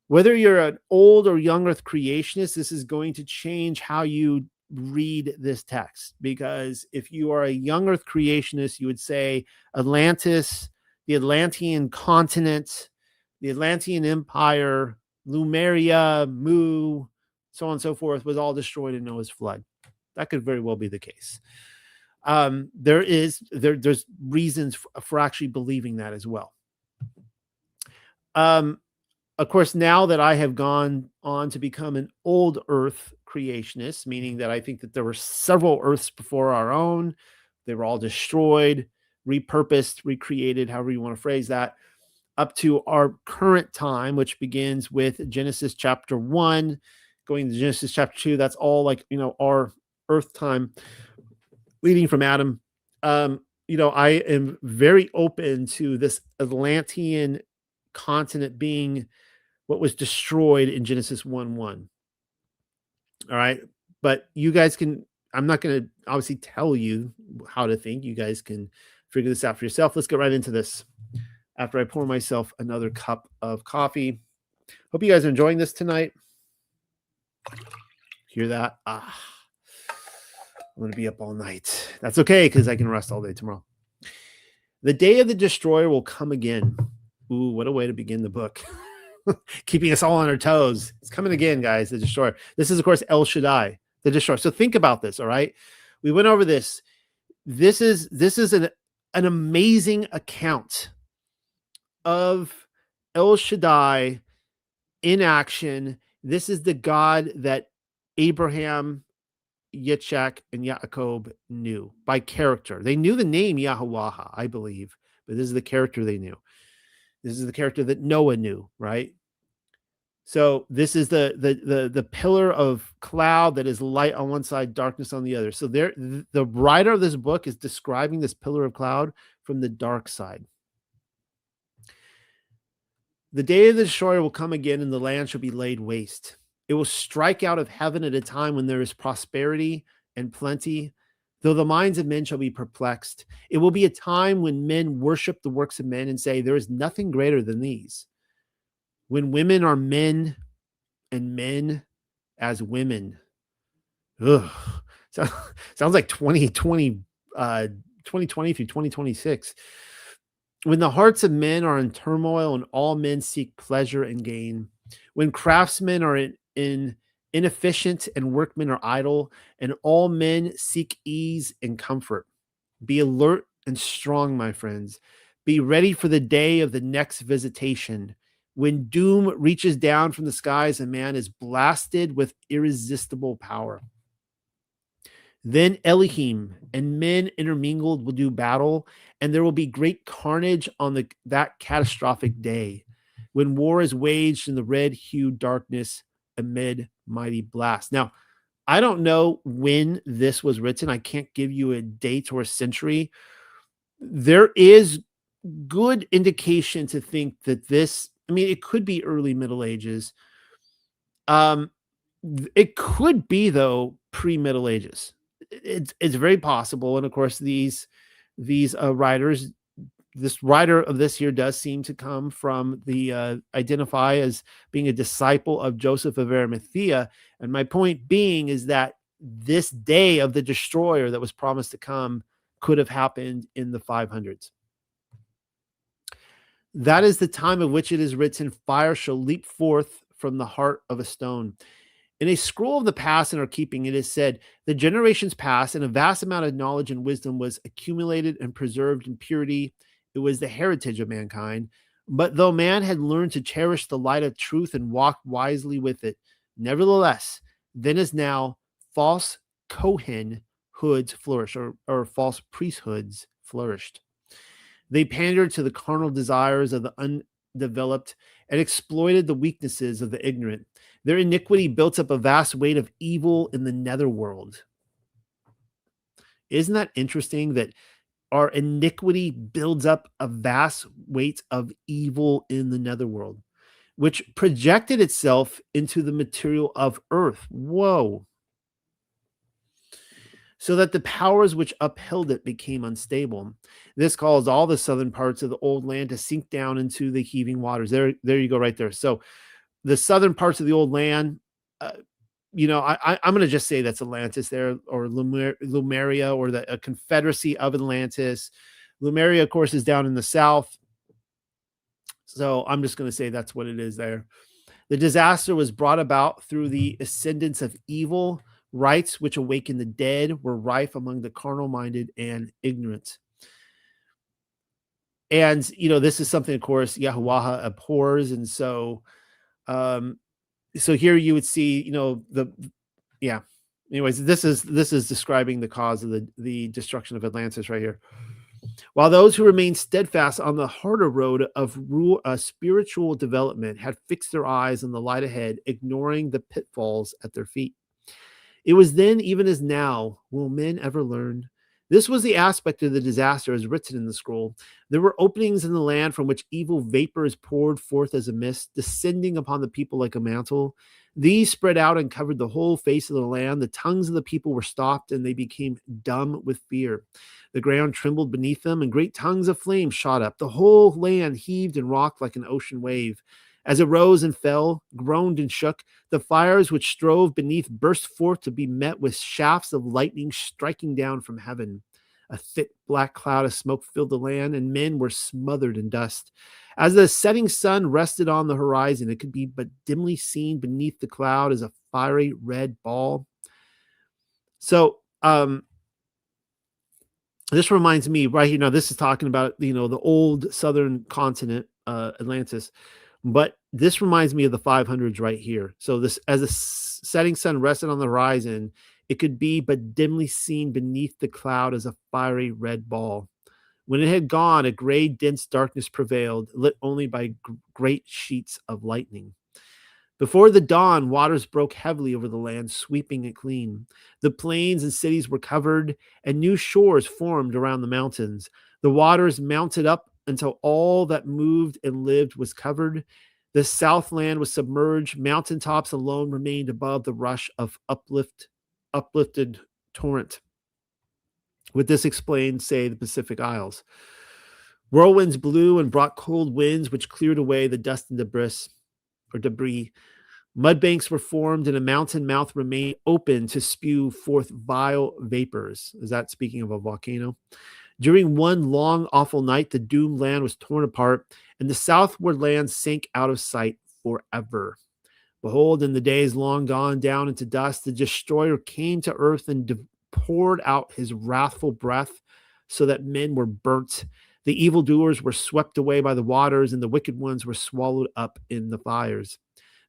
whether you're an old or young Earth creationist, this is going to change how you read this text, because if you are a young earth creationist, you would say Atlantis, the Atlantean continent, the Atlantean Empire, Lemuria, Mu, so on and so forth, was all destroyed in Noah's flood. That could very well be the case. There's reasons for actually believing that as well. Of course, now that I have gone on to become an old earth creationist, meaning that I think that there were several earths before our own, they were all destroyed, repurposed, recreated, however you want to phrase that, up to our current time, which begins with Genesis chapter 1, going to Genesis chapter 2. That's all like, our earth time leading from Adam. I am very open to this Atlantean continent being what was destroyed in Genesis 1:1. All right. But you guys I'm not going to obviously tell you how to think. You guys can figure this out for yourself. Let's get right into this after I pour myself another cup of coffee. Hope you guys are enjoying this tonight. Hear that? I'm going to be up all night. That's okay, because I can rest all day tomorrow. The day of the destroyer will come again. Ooh, what a way to begin the book. Keeping us all on our toes. It's coming again, guys, the destroyer. This is, of course, El Shaddai, the destroyer. So think about this, all right? We went over this. This is an amazing account of El Shaddai in action. This is the God that Abraham, Yitzhak, and Yaakov knew by character. They knew the name Yahweh, I believe, but this is the character they knew. This is the character that Noah knew, right? So this is the pillar of cloud that is light on one side, darkness on the other. So the writer of this book is describing this pillar of cloud from the dark side. The day of the destroyer will come again, and the land shall be laid waste. It will strike out of heaven at a time when there is prosperity and plenty, though the minds of men shall be perplexed. It will be a time when men worship the works of men and say, there is nothing greater than these. When women are men and men as women. Ugh. Sounds like 2020 through 2026. When the hearts of men are in turmoil and all men seek pleasure and gain. When craftsmen are inefficient and workmen are idle, and all men seek ease and comfort. Be alert and strong, my friends. Be ready for the day of the next visitation, when doom reaches down from the skies and man is blasted with irresistible power. Then Elohim and men intermingled will do battle, and there will be great carnage on that catastrophic day, when war is waged in the red-hued darkness amid mighty blasts. Now, I don't know when this was written. I can't give you a date or a century. There is good indication to think that it could be early Middle Ages. It could be, though, pre-Middle Ages. It's very possible. And of course, these writers, this writer of this here does seem to come from identify as being a disciple of Joseph of Arimathea. And my point being is that this day of the destroyer that was promised to come could have happened in the 500s. That is the time of which it is written, fire shall leap forth from the heart of a stone. In a scroll of the past in our keeping, it is said, the generations passed, and a vast amount of knowledge and wisdom was accumulated and preserved in purity. It was the heritage of mankind. But though man had learned to cherish the light of truth and walk wisely with it, nevertheless, then as now, false Kohen-hoods flourished, or false priesthoods flourished. They pandered to the carnal desires of the undeveloped and exploited the weaknesses of the ignorant. Their iniquity built up a vast weight of evil in the netherworld. Isn't that interesting that our iniquity builds up a vast weight of evil in the netherworld, which projected itself into the material of earth? Whoa. So that the powers which upheld it became unstable. This caused all the southern parts of the old land to sink down into the heaving waters. There you go right there. So the southern parts of the old land I'm going to just say that's Atlantis there, or Lumeria, or a confederacy of Atlantis. Lumeria, of course, is down in the south. So I'm just going to say that's what it is there. The disaster was brought about through the ascendance of evil. Rites which awakened the dead were rife among the carnal-minded and ignorant. And, this is something, of course, Yahuwah abhors. And so, so here you would see, anyways, this is describing the cause of the destruction of Atlantis right here. While those who remained steadfast on the harder road of spiritual development had fixed their eyes on the light ahead, ignoring the pitfalls at their feet. It was then, even as now, will men ever learn? This was the aspect of the disaster as written in the scroll. There were openings in the land from which evil vapors poured forth as a mist, descending upon the people like a mantle. These spread out and covered the whole face of the land. The tongues of the people were stopped, and they became dumb with fear. The ground trembled beneath them, and great tongues of flame shot up. The whole land heaved and rocked like an ocean wave. As it rose and fell, groaned and shook, the fires which strove beneath burst forth to be met with shafts of lightning striking down from heaven. A thick black cloud of smoke filled the land, and men were smothered in dust. As the setting sun rested on the horizon, it could be but dimly seen beneath the cloud as a fiery red ball. So, this reminds me right here. Now, this is talking about, the old southern continent, Atlantis. But this reminds me of the 500s right here. So this, as the setting sun rested on the horizon, it could be but dimly seen beneath the cloud as a fiery red ball. When it had gone, a gray, dense darkness prevailed, lit only by great sheets of lightning. Before the dawn, waters broke heavily over the land, sweeping it clean. The plains and cities were covered, and new shores formed around the mountains. The waters mounted up until all that moved and lived was covered. The southland was submerged. Mountaintops alone remained above the rush of uplifted torrent. With this explained, say, the Pacific Isles. Whirlwinds blew and brought cold winds, which cleared away the dust and debris. Mud banks were formed, and a mountain mouth remained open to spew forth vile vapors. Is that speaking of a volcano? During one long, awful night, the doomed land was torn apart, and the southward land sank out of sight forever. Behold, in the days long gone down into dust, the destroyer came to earth and poured out his wrathful breath so that men were burnt. The evildoers were swept away by the waters, and the wicked ones were swallowed up in the fires.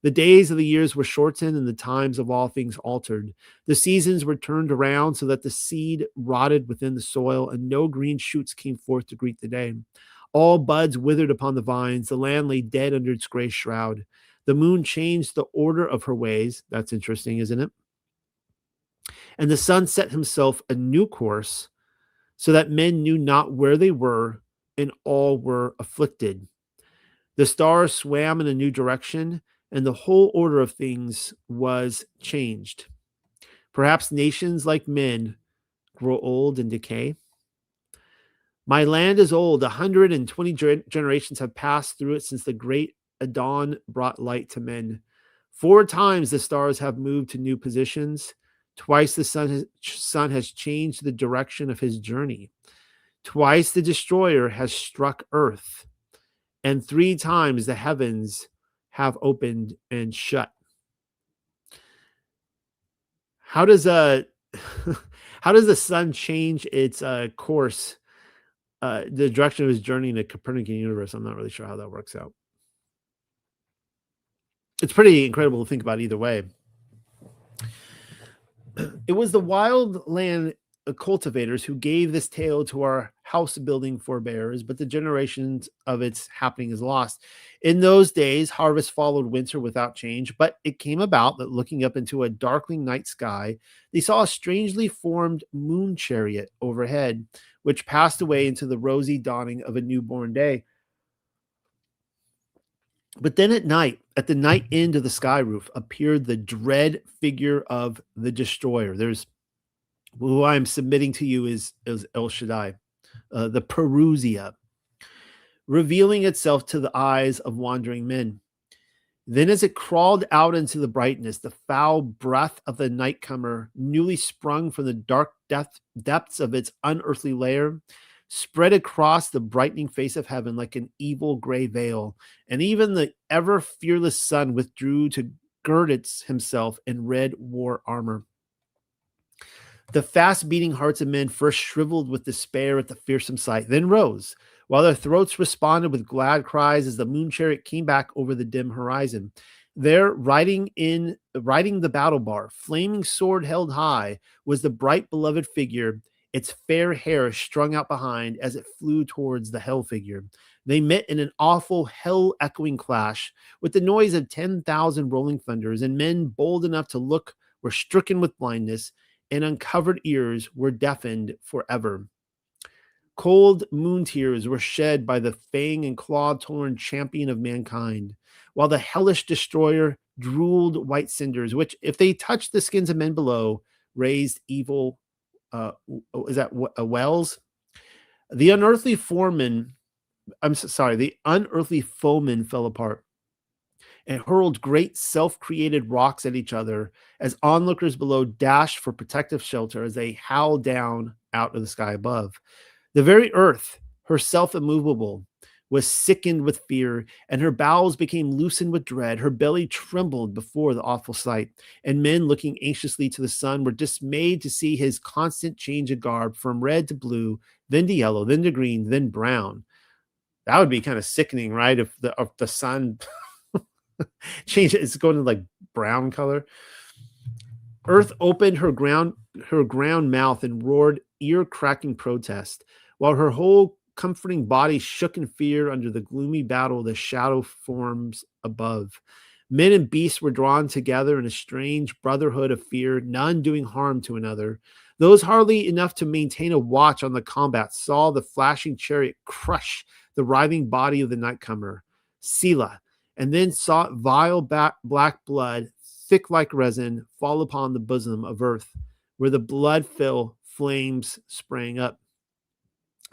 The days of the years were shortened, and the times of all things altered. The seasons were turned around so that the seed rotted within the soil, and no green shoots came forth to greet the day. All buds withered upon the vines. The land lay dead under its gray shroud. The moon changed the order of her ways. That's interesting, isn't it? And the sun set himself a new course, so that men knew not where they were, and all were afflicted. The stars swam in a new direction, and the whole order of things was changed. Perhaps nations like men grow old and decay. My land is old. 120 generations have passed through it since the great Adon brought light to men. 4 times the stars have moved to new positions. Twice the sun has changed the direction of his journey. Twice the destroyer has struck earth. And 3 times the heavens have opened and shut. How does the sun change its course, the direction of his journey in the Copernican universe? I'm not really sure how that works out. It's pretty incredible to think about either way. It was the wild land cultivators who gave this tale to our house building forebears, but the generations of its happening is lost. In those days, harvest followed winter without change, but it came about that looking up into a darkling night sky, they saw a strangely formed moon chariot overhead, which passed away into the rosy dawning of a newborn day. But then at night, at the night end of the sky roof, appeared the dread figure of the destroyer. There's who I'm submitting to you is El Shaddai, the Perusia, revealing itself to the eyes of wandering men. Then as it crawled out into the brightness, the foul breath of the nightcomer, newly sprung from the dark depths of its unearthly lair, spread across the brightening face of heaven like an evil gray veil, and even the ever fearless sun withdrew to gird himself in red war armor. The fast-beating hearts of men first shriveled with despair at the fearsome sight, then rose, while their throats responded with glad cries as the moon chariot came back over the dim horizon. There, riding the battle bar, flaming sword held high, was the bright beloved figure, its fair hair strung out behind as it flew towards the hell figure. They met in an awful hell-echoing clash, with the noise of 10,000 rolling thunders, and men bold enough to look were stricken with blindness, and uncovered ears were deafened forever. Cold moon tears were shed by the fang and claw-torn champion of mankind, while the hellish destroyer drooled white cinders, which, if they touched the skins of men below, raised evil wells. The unearthly foeman fell apart and hurled great self-created rocks at each other as onlookers below dashed for protective shelter as they howled down out of the sky above. The very earth, herself immovable, was sickened with fear, and her bowels became loosened with dread. Her belly trembled before the awful sight, and men looking anxiously to the sun were dismayed to see his constant change of garb from red to blue, then to yellow, then to green, then brown. That would be kind of sickening, right? If the sun change it's going to like brown color. Earth opened her ground mouth and roared ear-cracking protest, while her whole comforting body shook in fear under the gloomy battle of the shadow forms above. Men and beasts were drawn together in a strange brotherhood of fear, none doing harm to another. Those hardly enough to maintain a watch on the combat saw the flashing chariot crush the writhing body of the nightcomer, Selah, and then saw vile black blood, thick like resin, fall upon the bosom of earth, where the blood-filled flames sprang up.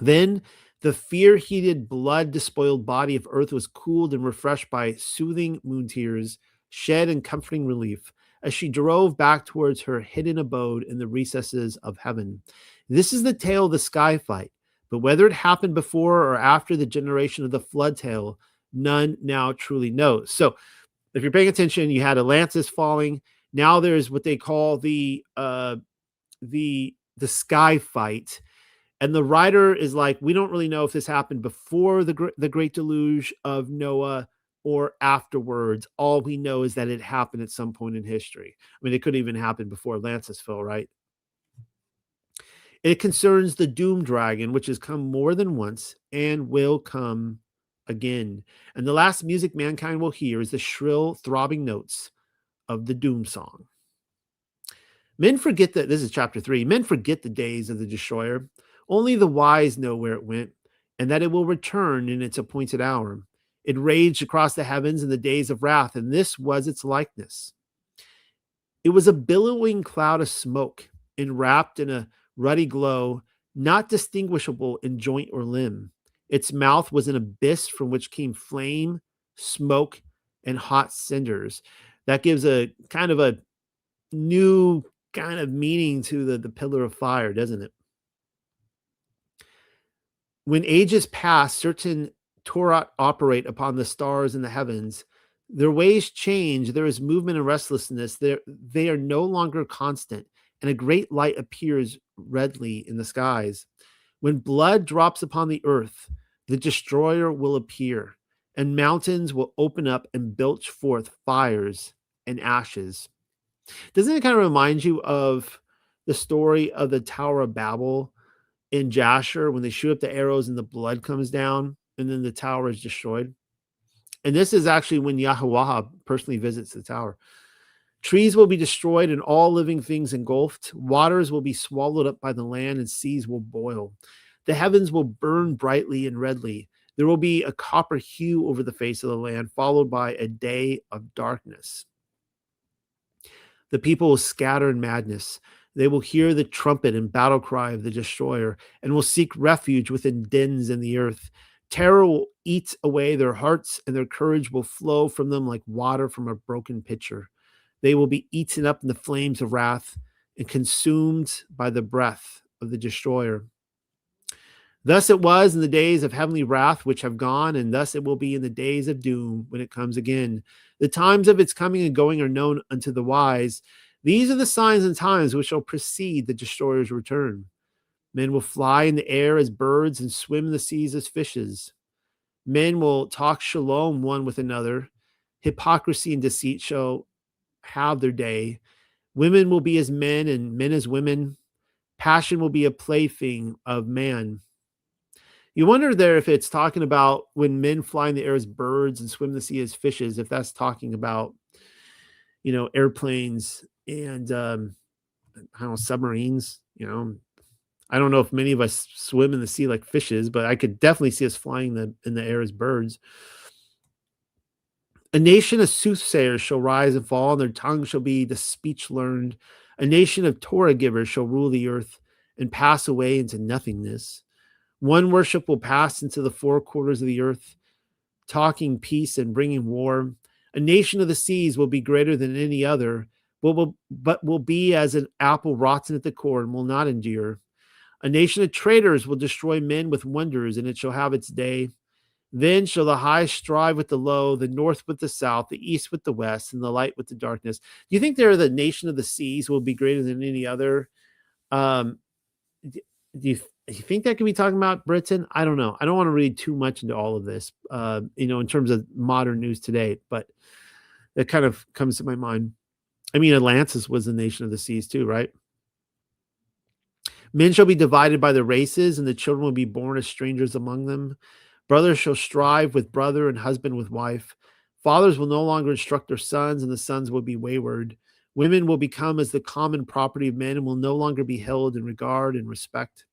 Then the fear-heated, blood-despoiled body of earth was cooled and refreshed by soothing moon tears, shed in comforting relief, as she drove back towards her hidden abode in the recesses of heaven. This is the tale of the sky fight, but whether it happened before or after the generation of the flood tale, none now truly knows. So if you're paying attention, you had Atlantis falling. Now there's what they call the sky fight. And the writer is like, we don't really know if this happened before the great deluge of Noah or afterwards. All we know is that it happened at some point in history. I mean, it could even happen before Atlantis fell, right? It concerns the doom dragon, which has come more than once and will come again. And the last music mankind will hear is the shrill, throbbing notes of the doom song. Men forget that, this is chapter 3, men forget the days of the destroyer. Only the wise know where it went, and that it will return in its appointed hour. It raged across the heavens in the days of wrath, and this was its likeness. It was a billowing cloud of smoke, enwrapped in a ruddy glow, not distinguishable in joint or limb. Its mouth was an abyss from which came flame, smoke, and hot cinders. That gives a kind of a new kind of meaning to the pillar of fire, doesn't it? When ages pass, certain Torah operate upon the stars in the heavens. Their ways change. There is movement and restlessness. They are no longer constant, and a great light appears redly in the skies. When blood drops upon the earth, the destroyer will appear, and mountains will open up and belch forth fires and ashes. Doesn't it kind of remind you of the story of the Tower of Babel in Jasher when they shoot up the arrows and the blood comes down and then the tower is destroyed? And this is actually when Yahweh personally visits the tower. Trees will be destroyed and all living things engulfed. Waters will be swallowed up by the land and seas will boil. The heavens will burn brightly and redly. There will be a copper hue over the face of the land, followed by a day of darkness. The people will scatter in madness. They will hear the trumpet and battle cry of the destroyer and will seek refuge within dens in the earth. Terror will eat away their hearts, and their courage will flow from them like water from a broken pitcher. They will be eaten up in the flames of wrath and consumed by the breath of the destroyer. Thus it was in the days of heavenly wrath which have gone, and thus it will be in the days of doom when it comes again. The times of its coming and going are known unto the wise. These are the signs and times which shall precede the destroyer's return. Men will fly in the air as birds and swim in the seas as fishes. Men will talk shalom one with another. Hypocrisy and deceit shall have their day. Women will be as men and men as women. Passion will be a plaything of man. You wonder there if it's talking about when men fly in the air as birds and swim the sea as fishes, if that's talking about, airplanes and, I don't know, submarines. I don't know if many of us swim in the sea like fishes, but I could definitely see us flying in the air as birds. A nation of soothsayers shall rise and fall, and their tongue shall be the speech learned. A nation of Torah givers shall rule the earth and pass away into nothingness. One worship will pass into the four quarters of the earth, talking peace and bringing war. A nation of the seas will be greater than any other, but will be as an apple rotten at the core and will not endure. A nation of traitors will destroy men with wonders, and it shall have its day. Then shall the high strive with the low, the north with the south, the east with the west, and the light with the darkness. Do you think there the nation of the seas will be greater than any other? Do you think that could be talking about Britain? I don't know. I don't want to read too much into all of this, in terms of modern news today, but that kind of comes to my mind. I mean, Atlantis was the nation of the seas too, right? Men shall be divided by the races, and the children will be born as strangers among them. Brothers shall strive with brother, and husband with wife. Fathers will no longer instruct their sons, and the sons will be wayward. Women will become as the common property of men and will no longer be held in regard and respect.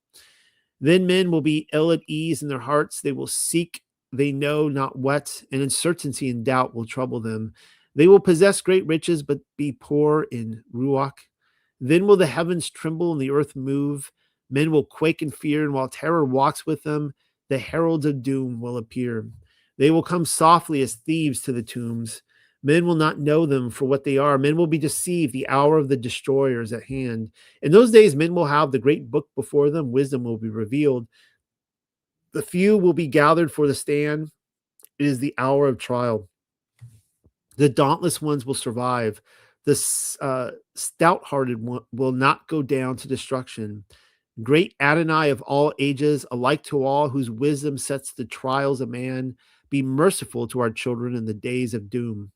Then men will be ill at ease in their hearts. They will seek, they know not what, and uncertainty and doubt will trouble them. They will possess great riches, but be poor in ruach. Then will the heavens tremble and the earth move. Men will quake in fear, and while terror walks with them, the heralds of doom will appear. They will come softly as thieves to the tombs. Men will not know them for what they are. Men will be deceived. The hour of the destroyer is at hand. In those days, men will have the great book before them. Wisdom will be revealed. The few will be gathered for the stand. It is the hour of trial. The dauntless ones will survive. The stout-hearted one will not go down to destruction. Great Adonai of all ages, alike to all, whose wisdom sets the trials of man, be merciful to our children in the days of doom.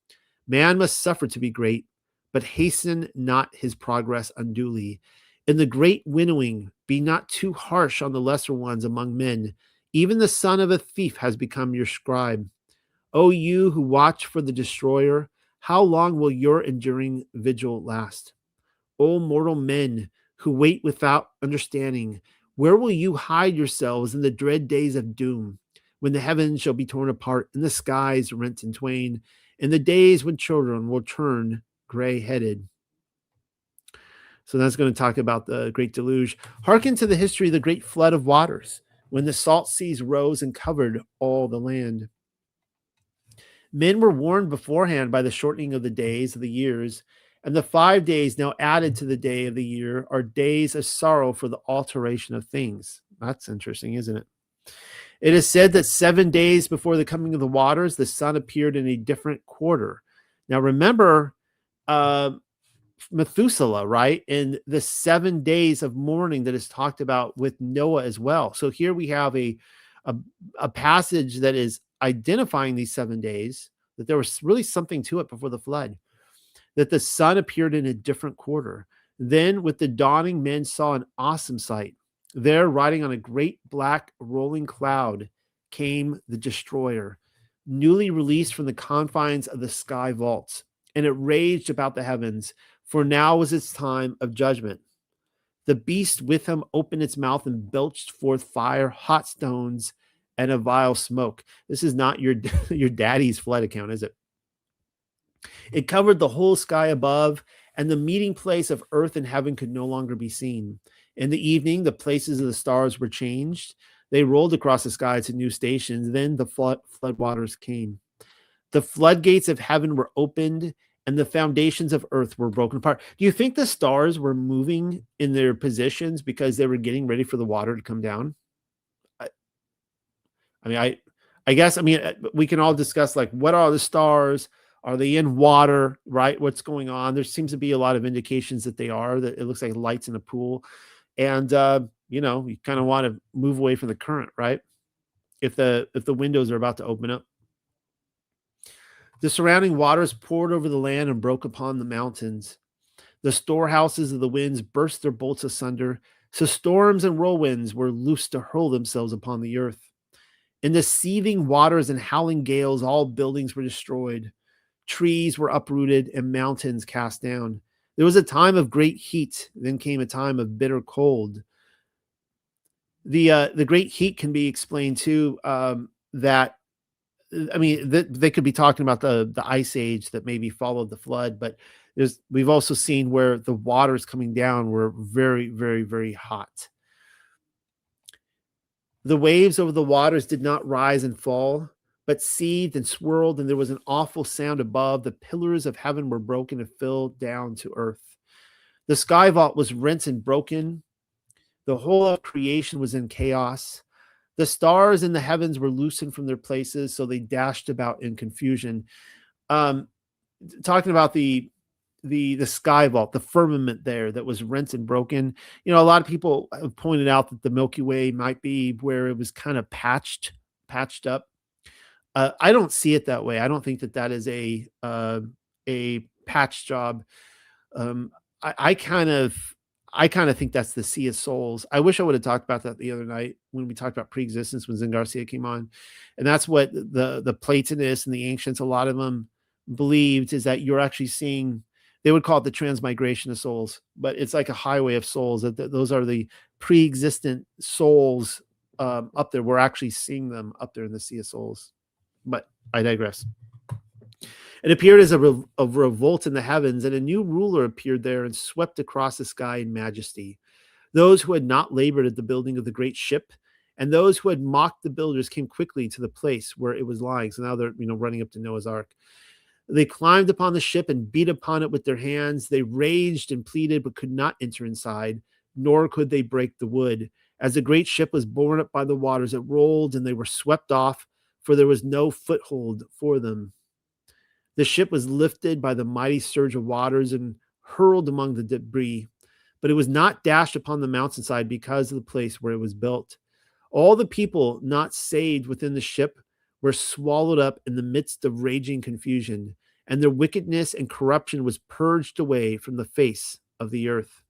Man must suffer to be great, but hasten not his progress unduly. In the great winnowing, be not too harsh on the lesser ones among men. Even the son of a thief has become your scribe. O you who watch for the destroyer, how long will your enduring vigil last? O mortal men who wait without understanding, where will you hide yourselves in the dread days of doom, when the heavens shall be torn apart and the skies rent in twain, in the days when children will turn gray-headed? So that's going to talk about the great deluge. Hearken to the history of the great flood of waters, when the salt seas rose and covered all the land. Men were warned beforehand by the shortening of the days of the years, and the 5 days now added to the day of the year are days of sorrow for the alteration of things. That's interesting, isn't it? It is said that 7 days before the coming of the waters, the sun appeared in a different quarter. Now remember, Methuselah, right? And the 7 days of mourning that is talked about with Noah as well. So here we have a passage that is identifying these 7 days, that there was really something to it before the flood, that the sun appeared in a different quarter. Then with the dawning, men saw an awesome sight. There, riding on a great black rolling cloud, came the destroyer, newly released from the confines of the sky vaults, and it raged about the heavens, for now was its time of judgment. The beast with him opened its mouth and belched forth fire, hot stones, and a vile smoke. This is not your daddy's flood account, is it? It covered the whole sky above, and the meeting place of earth and heaven could no longer be seen. In the evening, the places of the stars were changed. They rolled across the sky to new stations. Then the flood waters came. The floodgates of heaven were opened, and the foundations of earth were broken apart. Do you think the stars were moving in their positions because they were getting ready for the water to come down? I guess, we can all discuss, like, what are the stars? Are they in water, right? What's going on? There seems to be a lot of indications that they are, that it looks like lights in a pool. And, you kind of want to move away from the current, right? If the windows are about to open up. The surrounding waters poured over the land and broke upon the mountains. The storehouses of the winds burst their bolts asunder. So storms and whirlwinds were loosed to hurl themselves upon the earth. In the seething waters and howling gales, all buildings were destroyed. Trees were uprooted and mountains cast down. There was a time of great heat, then came a time of bitter cold. The great heat can be explained too, that they could be talking about the ice age that maybe followed the flood, but we've also seen where the waters coming down were very, very, very hot. The waves over the waters did not rise and fall, but seethed and swirled, and there was an awful sound above. The pillars of heaven were broken and fell down to earth. The sky vault was rent and broken. The whole of creation was in chaos. The stars in the heavens were loosened from their places, so they dashed about in confusion. Talking about the sky vault, the firmament there that was rent and broken. A lot of people have pointed out that the Milky Way might be where it was kind of patched up. I don't see it that way. I don't think that is a patch job. I kind of think that's the Sea of Souls. I wish I would have talked about that the other night when we talked about pre-existence, when Zen Garcia came on. And that's what the Platonists and the ancients, a lot of them believed, is that you're actually seeing, they would call it the transmigration of souls, but it's like a highway of souls, that those are the pre-existent souls up there. We're actually seeing them up there in the Sea of Souls. But I digress. It appeared as a revolt in the heavens, and a new ruler appeared there and swept across the sky in majesty. Those who had not labored at the building of the great ship, and those who had mocked the builders, came quickly to the place where it was lying. So now they're running up to Noah's Ark. They climbed upon the ship and beat upon it with their hands. They raged and pleaded, but could not enter inside, nor could they break the wood. As the great ship was borne up by the waters, it rolled, and they were swept off, for there was no foothold for them. The ship was lifted by the mighty surge of waters and hurled among the debris, but it was not dashed upon the mountainside because of the place where it was built. All the people not saved within the ship were swallowed up in the midst of raging confusion, and their wickedness and corruption was purged away from the face of the earth.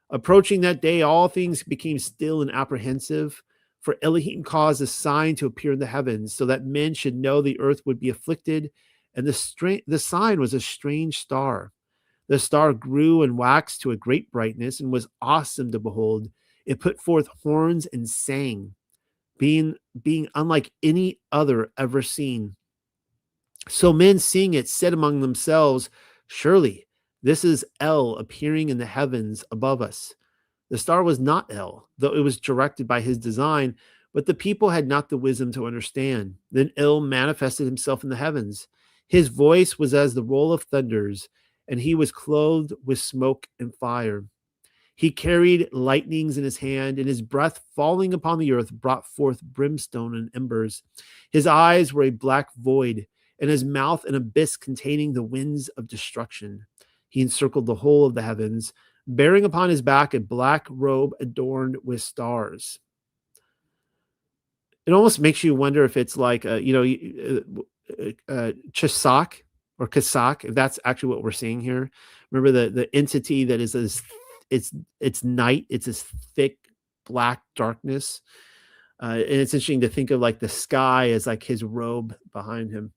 Approaching that day, all things became still and apprehensive, for Elohim caused a sign to appear in the heavens, so that men should know the earth would be afflicted. And the sign was a strange star. The star grew and waxed to a great brightness and was awesome to behold. It put forth horns and sang, being unlike any other ever seen. So men seeing it said among themselves, "Surely this is El appearing in the heavens above us." The star was not El, though it was directed by his design, but the people had not the wisdom to understand. Then El manifested himself in the heavens. His voice was as the roll of thunders, and he was clothed with smoke and fire. He carried lightnings in his hand, and his breath falling upon the earth brought forth brimstone and embers. His eyes were a black void, and his mouth an abyss containing the winds of destruction. He encircled the whole of the heavens, bearing upon his back a black robe adorned with stars. It almost makes you wonder if it's like, Chisak or Kasak, if that's actually what we're seeing here. Remember the entity that is this, it's night, it's this thick black darkness, and it's interesting to think of like the sky as like his robe behind him.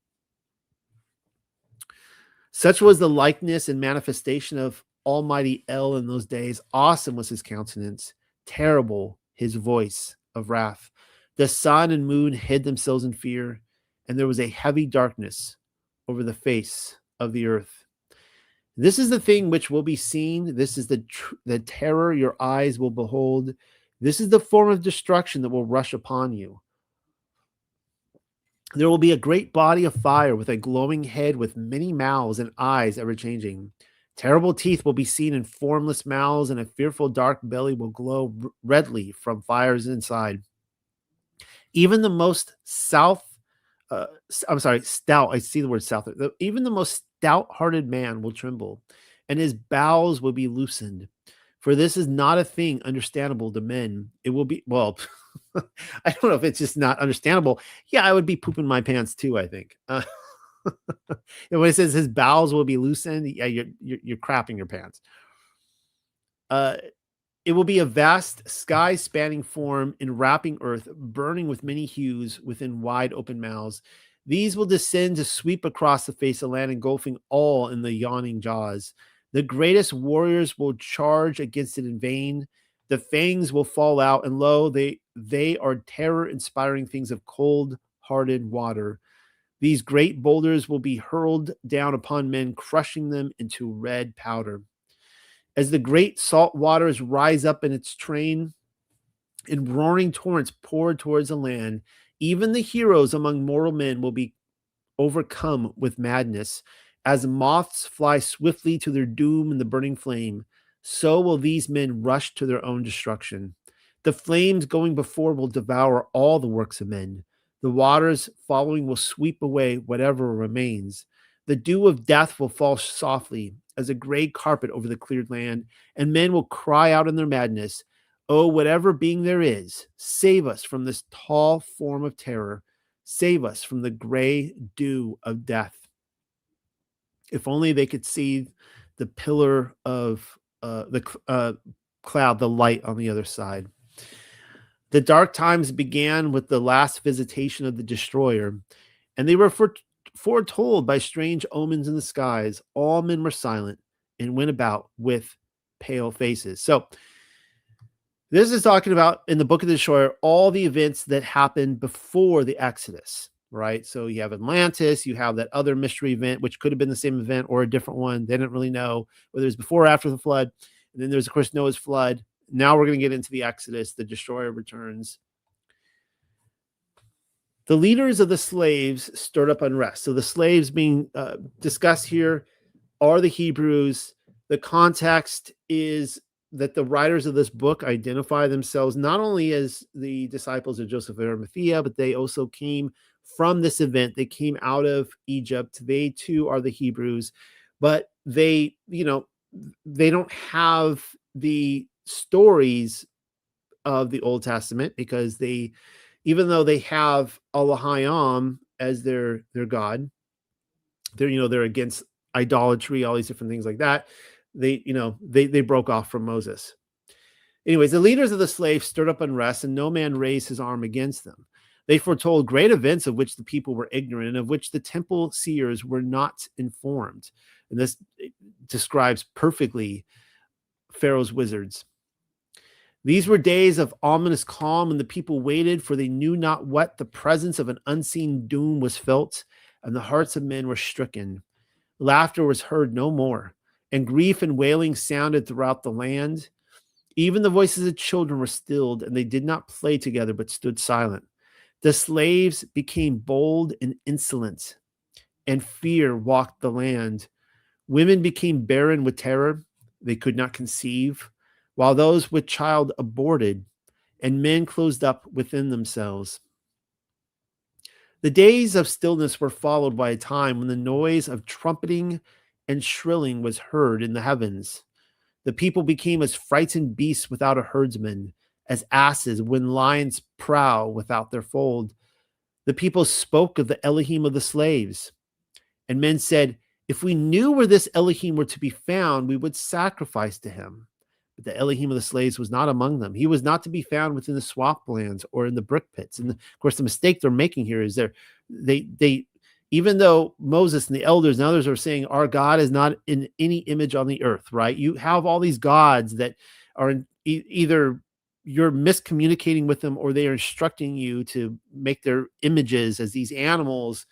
Such was the likeness and manifestation of Almighty El in those days. Awesome was his countenance, terrible his voice of wrath. The sun and moon hid themselves in fear, and there was a heavy darkness over the face of the earth. This is the thing which will be seen. This is the terror your eyes will behold. This is the form of destruction that will rush upon you. There will be a great body of fire with a glowing head with many mouths and eyes ever changing. Terrible teeth will be seen in formless mouths, and a fearful dark belly will glow redly from fires inside. Even the most stout, I see the word south. Even the most stout-hearted man will tremble, and his bowels will be loosened. For this is not a thing understandable to men. It will be, well, I don't know if it's just not understandable. Yeah, I would be pooping my pants too, I think. And when it says his bowels will be loosened, yeah, you're crapping your pants. It will be a vast sky-spanning form, enwrapping earth, burning with many hues within wide open mouths. These will descend to sweep across the face of land, engulfing all in the yawning jaws. The greatest warriors will charge against it in vain. The fangs will fall out, and lo, they are terror-inspiring things of cold-hearted water. These great boulders will be hurled down upon men, crushing them into red powder. As the great salt waters rise up in its train and roaring torrents pour towards the land, even the heroes among mortal men will be overcome with madness. As moths fly swiftly to their doom in the burning flame, so will these men rush to their own destruction. The flames going before will devour all the works of men. The waters following will sweep away whatever remains. The dew of death will fall softly as a gray carpet over the cleared land, and men will cry out in their madness, "Oh, whatever being there is, save us from this tall form of terror. Save us from the gray dew of death." If only they could see the pillar of the cloud, the light on the other side. The dark times began with the last visitation of the destroyer, and they were foretold by strange omens in the skies. All men were silent and went about with pale faces. So this is talking about, in the book of the destroyer, all the events that happened before the Exodus, right? So you have Atlantis, you have that other mystery event, which could have been the same event or a different one. They didn't really know whether it was before or after the flood. And then there's, of course, Noah's flood. Now we're going to get into the Exodus. The destroyer returns. The leaders of the slaves stirred up unrest. So the slaves being discussed here are the Hebrews. The context is that the writers of this book identify themselves not only as the disciples of Joseph of Arimathea, but they also came from this event. They came out of Egypt. They too are the Hebrews, but they don't have the stories of the Old Testament, because even though they have Elohim as their God, they're against idolatry, all these different things like that. They broke off from Moses. Anyways, the leaders of the slaves stirred up unrest, and no man raised his arm against them. They foretold great events of which the people were ignorant, and of which the temple seers were not informed. And this describes perfectly Pharaoh's wizards. These were days of ominous calm, and the people waited, for they knew not what. The presence of an unseen doom was felt, and the hearts of men were stricken. Laughter was heard no more, and grief and wailing sounded throughout the land. Even the voices of children were stilled, and they did not play together, but stood silent. The slaves became bold and insolent, and fear walked the land. Women became barren with terror. They could not conceive, while those with child aborted, and men closed up within themselves. The days of stillness were followed by a time when the noise of trumpeting and shrilling was heard in the heavens. The people became as frightened beasts without a herdsman, as asses when lions prowl without their fold. The people spoke of the Elohim of the slaves, and men said, "If we knew where this Elohim were to be found, we would sacrifice to him." But the Elohim of the slaves was not among them. He was not to be found within the swamplands or in the brick pits. And of course, the mistake they're making here is they even though Moses and the elders and others are saying our God is not in any image on the earth, right? You have all these gods that are either you're miscommunicating with them, or they are instructing you to make their images as these animals.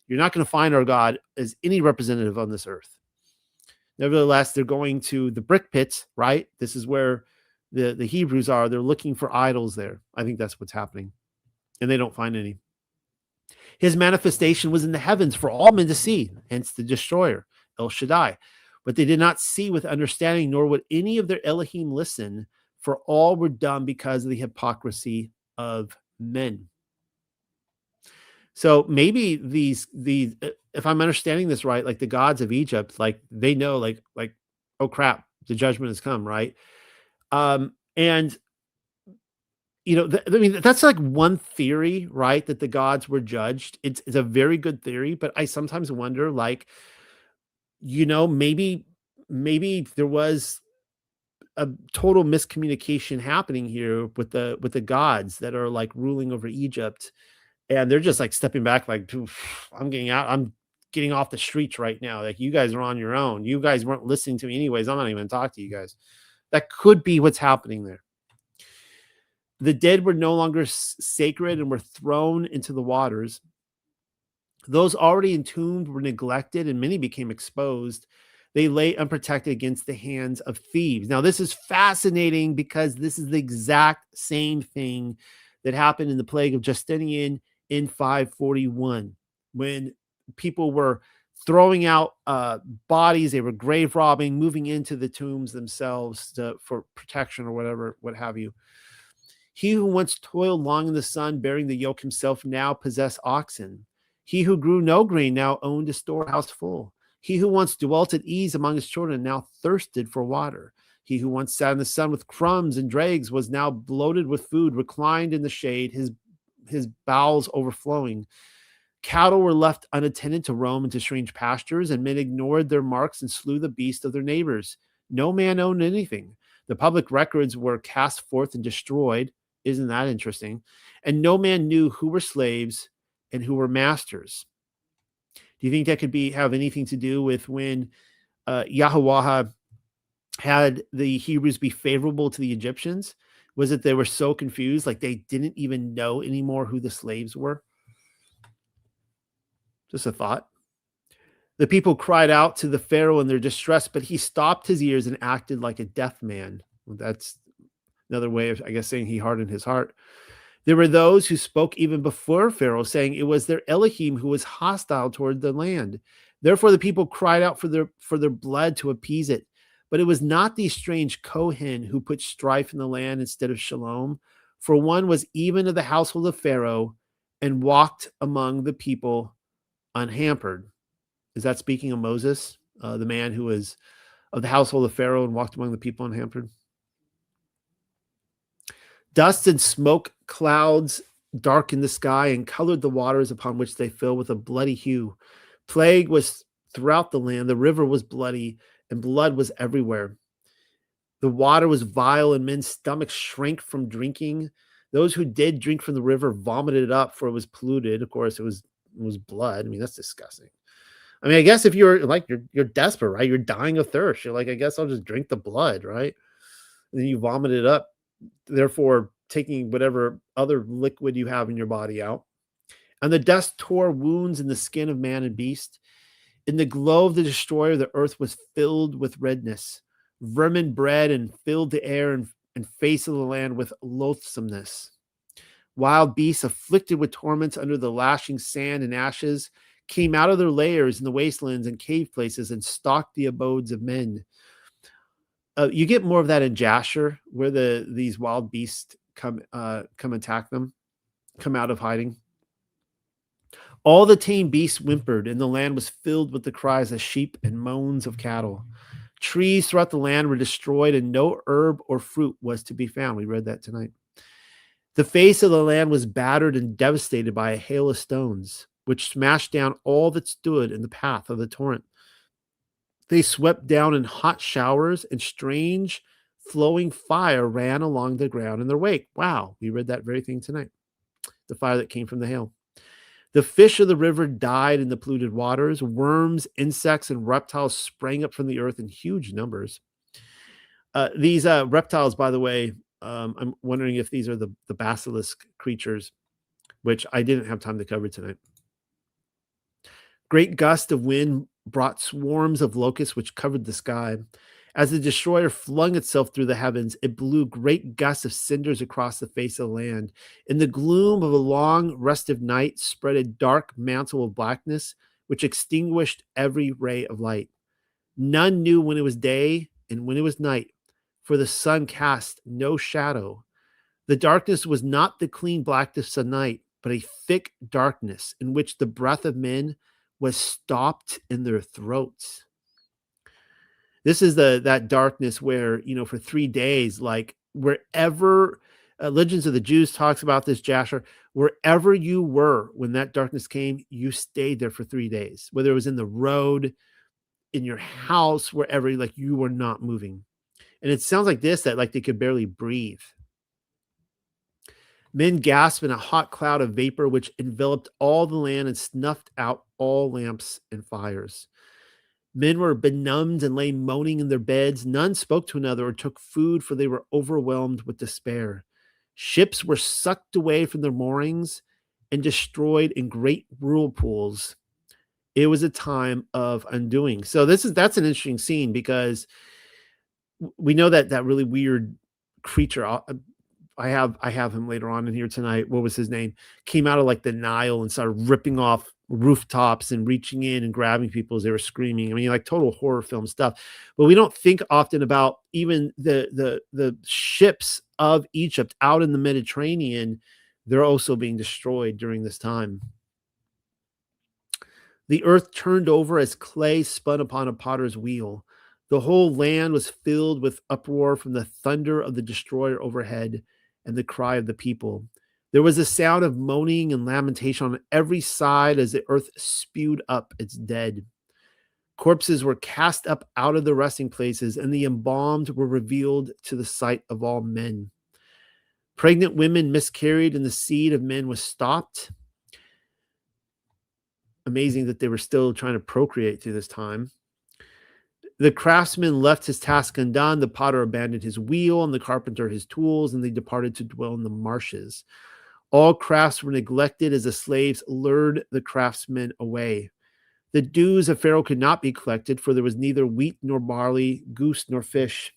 You're not going to find our God as any representative on this earth. Nevertheless, they're going to the brick pits, right? This is where the Hebrews are. They're looking for idols there. I think that's what's happening. And they don't find any. His manifestation was in the heavens for all men to see, hence the destroyer, El Shaddai. But they did not see with understanding, nor would any of their Elohim listen, for all were dumb because of the hypocrisy of men. So maybe these if I'm understanding this right, like the gods of Egypt, like they know, like oh crap, the judgment has come, right? And I mean, that's like one theory, right? That the gods were judged. It's a very good theory, but I sometimes wonder, like, maybe there was a total miscommunication happening here with the gods that are like ruling over Egypt, and they're just like stepping back, like, I'm getting out. I'm getting off the streets right now. Like, you guys are on your own. You guys weren't listening to me anyways. I'm not even talking to you guys. That could be what's happening there. The dead were no longer sacred and were thrown into the waters. Those already entombed were neglected, and many became exposed. They lay unprotected against the hands of thieves. Now, this is fascinating because this is the exact same thing that happened in the plague of Justinian in 541, when people were throwing out bodies. They were grave robbing, moving into the tombs themselves for protection or whatever, what have you. He who once toiled long in the sun, bearing the yoke himself, now possessed oxen. He who grew no grain now owned a storehouse full. He who once dwelt at ease among his children now thirsted for water. He who once sat in the sun with crumbs and dregs was now bloated with food, reclined in the shade, his bowels overflowing. Cattle were left unattended to roam into strange pastures, and men ignored their marks and slew the beasts of their neighbors. No man owned anything. The public records were cast forth and destroyed. Isn't that interesting? And no man knew who were slaves and who were masters. Do you think that could have anything to do with when Yahweh had the Hebrews be favorable to the Egyptians? Was it they were so confused, like they didn't even know anymore who the slaves were? Just a thought. The people cried out to the Pharaoh in their distress, but he stopped his ears and acted like a deaf man. Well, that's another way of, I guess, saying he hardened his heart. There were those who spoke even before Pharaoh, saying it was their Elohim who was hostile toward the land. Therefore, the people cried out for their blood to appease it. But it was not these strange Kohen who put strife in the land instead of shalom. For one was even of the household of Pharaoh and walked among the people unhampered. Is that speaking of Moses, the man who was of the household of Pharaoh and walked among the people unhampered? Dust and smoke clouds darkened the sky and colored the waters upon which they fell with a bloody hue. Plague was throughout the land. The river was bloody, and blood was everywhere. The water was vile, and men's stomachs shrank from drinking. Those who did drink from the river vomited it up, for it was polluted. Of course, it was blood. I mean, that's disgusting. I mean, I guess if you're like, you're desperate, right? You're dying of thirst. You're like, I guess I'll just drink the blood, right? And then you vomit it up, therefore taking whatever other liquid you have in your body out. And the dust tore wounds in the skin of man and beast. In the glow of the destroyer, the earth was filled with redness. Vermin bred and filled the air and face of the land with loathsomeness. Wild beasts afflicted with torments under the lashing sand and ashes came out of their lairs in the wastelands and cave places and stalked the abodes of men. You get more of that in Jasher, where these wild beasts come attack them, come out of hiding. All the tame beasts whimpered, and the land was filled with the cries of sheep and moans of cattle. Trees throughout the land were destroyed, and no herb or fruit was to be found. We read that tonight. The face of the land was battered and devastated by a hail of stones, which smashed down all that stood in the path of the torrent. They swept down in hot showers, and strange flowing fire ran along the ground in their wake. Wow, we read that very thing tonight. The fire that came from the hail. The fish of the river died in the polluted waters. Worms, insects, and reptiles sprang up from the earth in huge numbers. These reptiles, by the way, I'm wondering if these are the basilisk creatures, which I didn't have time to cover tonight. Great gust of wind brought swarms of locusts which covered the sky. As the destroyer flung itself through the heavens, it blew great gusts of cinders across the face of the land. In the gloom of a long, restive night spread a dark mantle of blackness, which extinguished every ray of light. None knew when it was day and when it was night, for the sun cast no shadow. The darkness was not the clean blackness of night, but a thick darkness in which the breath of men was stopped in their throats. This is that darkness where, for 3 days, like wherever Legends of the Jews talks about this, Jasher, wherever you were when that darkness came, you stayed there for 3 days, whether it was in the road, in your house, wherever, like you were not moving. And it sounds like this, that like they could barely breathe. Men gasped in a hot cloud of vapor which enveloped all the land and snuffed out all lamps and fires. Men were benumbed and lay moaning in their beds. None spoke to another or took food, for they were overwhelmed with despair. Ships were sucked away from their moorings and destroyed in great whirlpools. It was a time of undoing. So that's an interesting scene, because we know that really weird creature. I have him later on in here tonight. What was his name? Came out of like the Nile and started ripping off rooftops and reaching in and grabbing people as they were screaming. I mean, like total horror film stuff. But we don't think often about even the ships of Egypt out in the Mediterranean. They're also being destroyed during this time. The earth turned over as clay spun upon a potter's wheel. The whole land was filled with uproar from the thunder of the destroyer overhead and the cry of the people. There was a sound of moaning and lamentation on every side as the earth spewed up its dead. Corpses were cast up out of the resting places, and the embalmed were revealed to the sight of all men. Pregnant women miscarried, and the seed of men was stopped. Amazing that they were still trying to procreate through this time. The craftsman left his task undone. The potter abandoned his wheel, and the carpenter his tools, and they departed to dwell in the marshes. All crafts were neglected as the slaves lured the craftsmen away. The dues of Pharaoh could not be collected, for there was neither wheat nor barley, goose nor fish.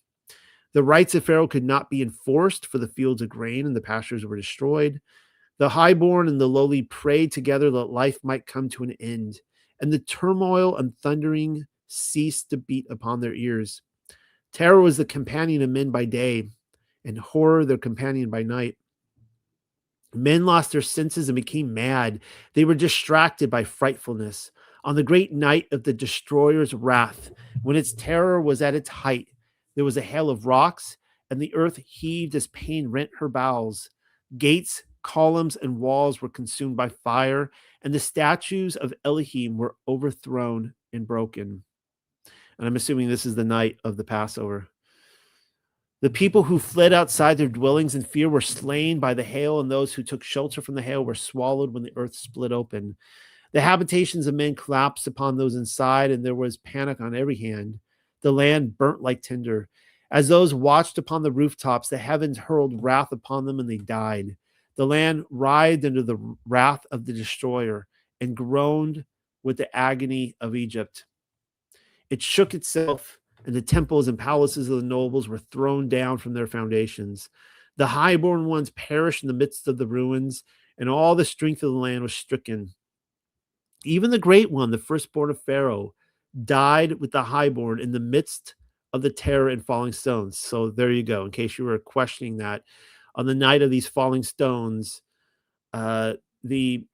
The rights of Pharaoh could not be enforced, for the fields of grain and the pastures were destroyed. The highborn and the lowly prayed together that life might come to an end, and the turmoil and thundering ceased to beat upon their ears. Terror was the companion of men by day, and horror their companion by night. Men lost their senses and became mad. They were distracted by frightfulness. On the great night of the destroyer's wrath, when its terror was at its height, there was a hail of rocks, and the earth heaved as pain rent her bowels. Gates, columns, and walls were consumed by fire, and the statues of Elohim were overthrown and broken. And I'm assuming this is the night of the Passover. The people who fled outside their dwellings in fear were slain by the hail, and those who took shelter from the hail were swallowed when the earth split open. The habitations of men collapsed upon those inside, and there was panic on every hand. The land burnt like tinder. As those watched upon the rooftops, the heavens hurled wrath upon them, and they died. The land writhed under the wrath of the destroyer and groaned with the agony of Egypt. It shook itself, and the temples and palaces of the nobles were thrown down from their foundations. The highborn ones perished in the midst of the ruins, and all the strength of the land was stricken. Even the great one, the firstborn of Pharaoh, died with the highborn in the midst of the terror and falling stones. So there you go. In case you were questioning that, on the night of these falling stones, the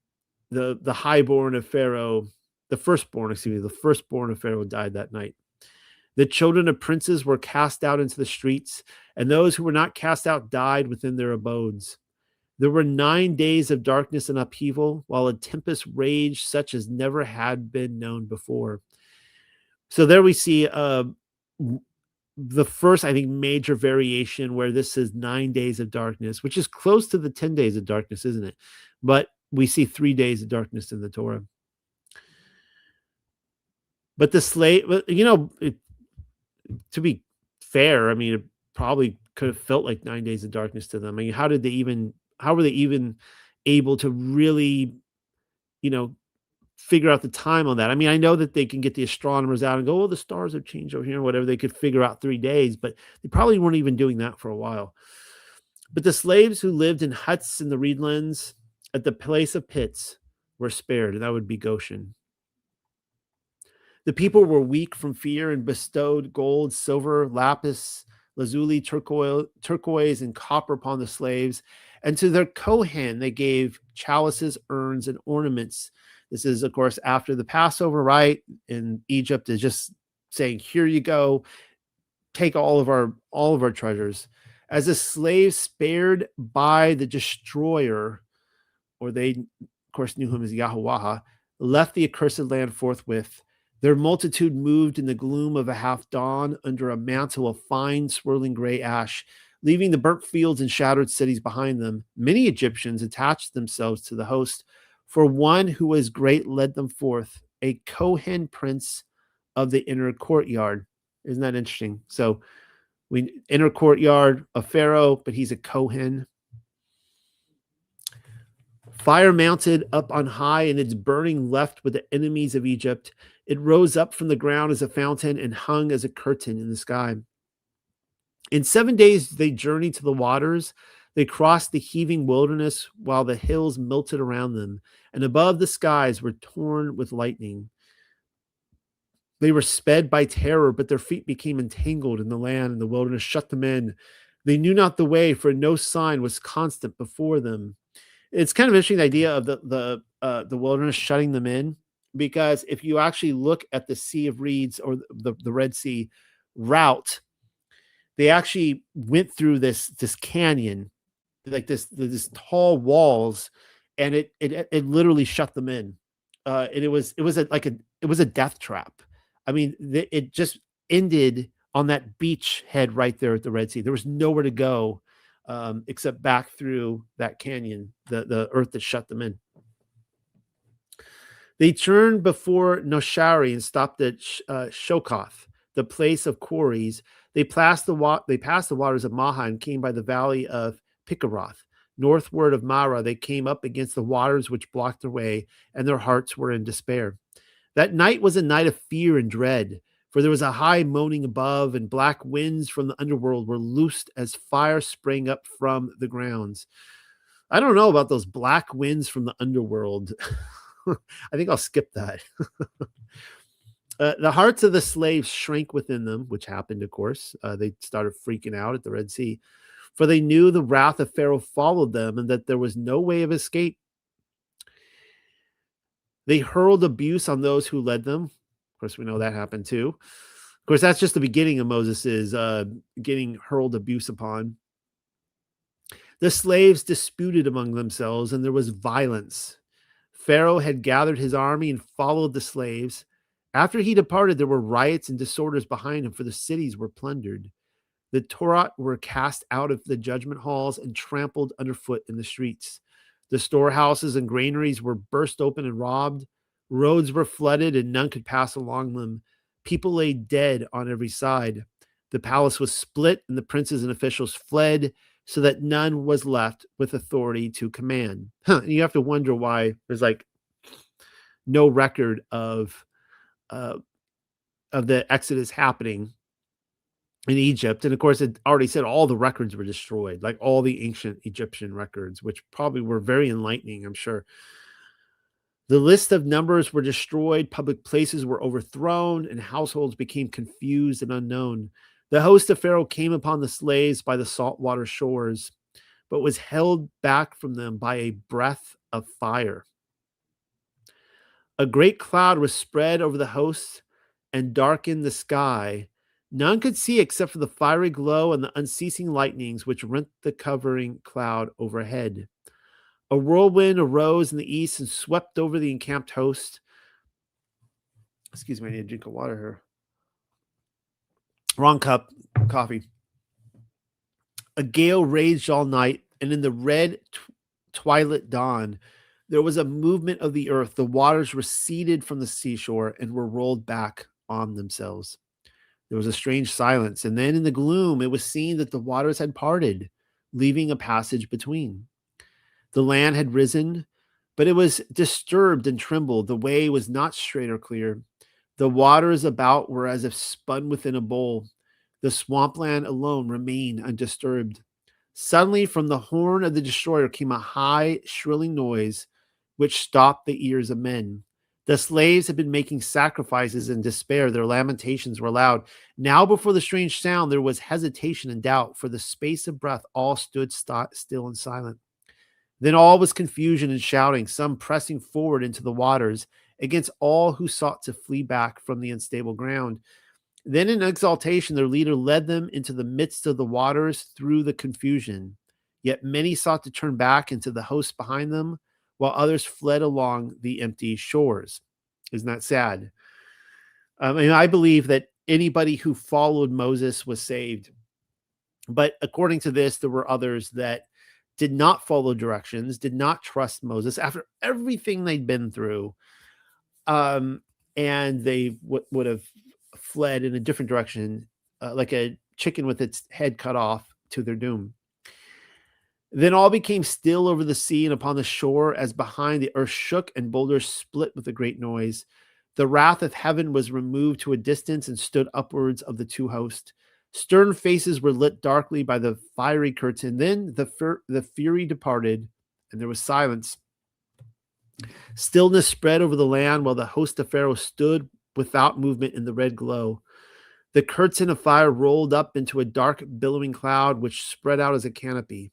highborn of Pharaoh, the firstborn of Pharaoh died that night. The children of princes were cast out into the streets, and those who were not cast out died within their abodes. There were 9 days of darkness and upheaval, while a tempest raged such as never had been known before. So there we see the first, I think, major variation where this is 9 days of darkness, which is close to the 10 days of darkness, isn't it? But we see 3 days of darkness in the Torah. But the slave, to be fair, I mean, it probably could have felt like 9 days of darkness to them. I mean, how were they even able to really, figure out the time on that. I mean, I know that they can get the astronomers out and go, oh, the stars have changed over here, or whatever. They could figure out 3 days, but they probably weren't even doing that for a while. But the slaves who lived in huts in the reedlands at the place of pits were spared, and that would be Goshen. The people were weak from fear and bestowed gold, silver, lapis, lazuli, turquoise, and copper upon the slaves. And to their Kohen, they gave chalices, urns, and ornaments. This is, of course, after the Passover, right? In Egypt is just saying, here you go, take all of our treasures. As the slaves spared by the destroyer, or they, of course, knew him as Yahweh, left the accursed land forthwith. Their multitude moved in the gloom of a half dawn under a mantle of fine swirling gray ash, leaving the burnt fields and shattered cities behind them. Many Egyptians attached themselves to the host, for one who was great led them forth, a Kohen prince of the inner courtyard. Isn't that interesting? So we inner courtyard of Pharaoh, but he's a Kohen. Fire mounted up on high, and its burning left with the enemies of Egypt. It rose up from the ground as a fountain and hung as a curtain in the sky. In 7 days they journeyed to the waters. They crossed the heaving wilderness while the hills melted around them, and above the skies were torn with lightning. They were sped by terror, but their feet became entangled in the land, and the wilderness shut them in. They knew not the way, for no sign was constant before them. It's kind of interesting, the idea of the wilderness shutting them in, because if you actually look at the Sea of Reeds or the Red Sea route, they actually went through this canyon, like this tall walls, and it literally shut them in. And it was a death trap. I mean, it just ended on that beachhead right there at the Red Sea. There was nowhere to go except back through that canyon, the earth that shut them in. They turned before Noshari and stopped at Shokoth, the place of quarries. They passed the waters of Maha and came by the valley of Pikaroth. Northward of Mara, they came up against the waters which blocked their way, and their hearts were in despair. That night was a night of fear and dread, for there was a high moaning above, and black winds from the underworld were loosed as fire sprang up from the grounds. I don't know about those black winds from the underworld. I think I'll skip that. The hearts of the slaves shrank within them, which happened, of course. They started freaking out at the Red Sea, for they knew the wrath of Pharaoh followed them and that there was no way of escape. They hurled abuse on those who led them. Of course, we know that happened too. Of course, that's just the beginning of Moses' getting hurled abuse upon. The slaves disputed among themselves, and there was violence. Pharaoh had gathered his army and followed the slaves. After he departed, there were riots and disorders behind him, for the cities were plundered. The Torah were cast out of the judgment halls and trampled underfoot in the streets. The storehouses and granaries were burst open and robbed. Roads were flooded and none could pass along them. People lay dead on every side. The palace was split and the princes and officials fled, so that none was left with authority to command. And you have to wonder why there's like no record of the Exodus happening in Egypt. And of course, it already said all the records were destroyed, like all the ancient Egyptian records, which probably were very enlightening, I'm sure. The list of numbers were destroyed, public places were overthrown, and households became confused and unknown. The host of Pharaoh came upon the slaves by the saltwater shores, but was held back from them by a breath of fire. A great cloud was spread over the host and darkened the sky. None could see except for the fiery glow and the unceasing lightnings which rent the covering cloud overhead. A whirlwind arose in the east and swept over the encamped host. Excuse me, I need a drink of water here. Wrong cup, coffee. A gale raged all night, and in the red twilight dawn, there was a movement of the earth. The waters receded from the seashore and were rolled back on themselves. There was a strange silence, and then in the gloom, it was seen that the waters had parted, leaving a passage between. The land had risen. But it was disturbed and trembled. The way was not straight or clear. The waters about were as if spun within a bowl. The swampland alone remained undisturbed. Suddenly, from the horn of the destroyer came a high, shrilling noise which stopped the ears of men. The slaves had been making sacrifices in despair. Their lamentations were loud. Now, before the strange sound, there was hesitation and doubt. For the space of breath, all stood still and silent. Then all was confusion and shouting, some pressing forward into the waters against all who sought to flee back from the unstable ground. Then in exaltation, their leader led them into the midst of the waters through the confusion. Yet many sought to turn back into the host behind them, while others fled along the empty shores. Isn't that sad? I believe that anybody who followed Moses was saved. But according to this, there were others that did not follow directions, did not trust Moses after everything they'd been through. And they would have fled in a different direction, like a chicken with its head cut off, to their doom. Then all became still over the sea and upon the shore, as behind the earth shook and boulders split with a great noise. The wrath of heaven was removed to a distance and stood upwards of the two hosts. Stern faces were lit darkly by the fiery curtain. Then the fury departed, and there was silence. Stillness spread over the land while the host of Pharaoh stood without movement in the red glow. The curtain of fire rolled up into a dark, billowing cloud, which spread out as a canopy.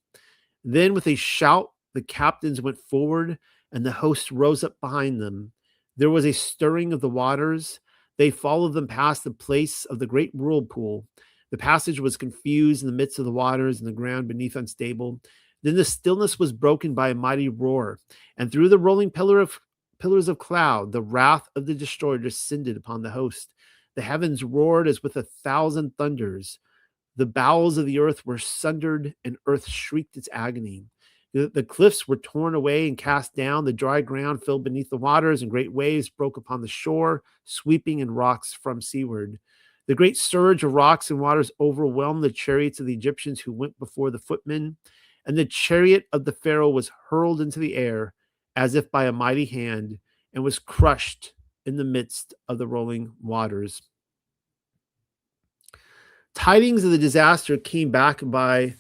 Then with a shout, the captains went forward, and the host rose up behind them. There was a stirring of the waters. They followed them past the place of the great whirlpool. The passage was confused in the midst of the waters, and the ground beneath unstable. Then the stillness was broken by a mighty roar, and through the rolling pillars of cloud, the wrath of the destroyer descended upon the host. The heavens roared as with 1,000 thunders. The bowels of the earth were sundered, and earth shrieked its agony. The cliffs were torn away and cast down. The dry ground filled beneath the waters, and great waves broke upon the shore, sweeping in rocks from seaward. The great surge of rocks and waters overwhelmed the chariots of the Egyptians who went before the footmen, and the chariot of the Pharaoh was hurled into the air as if by a mighty hand, and was crushed in the midst of the rolling waters. Tidings of the disaster came back by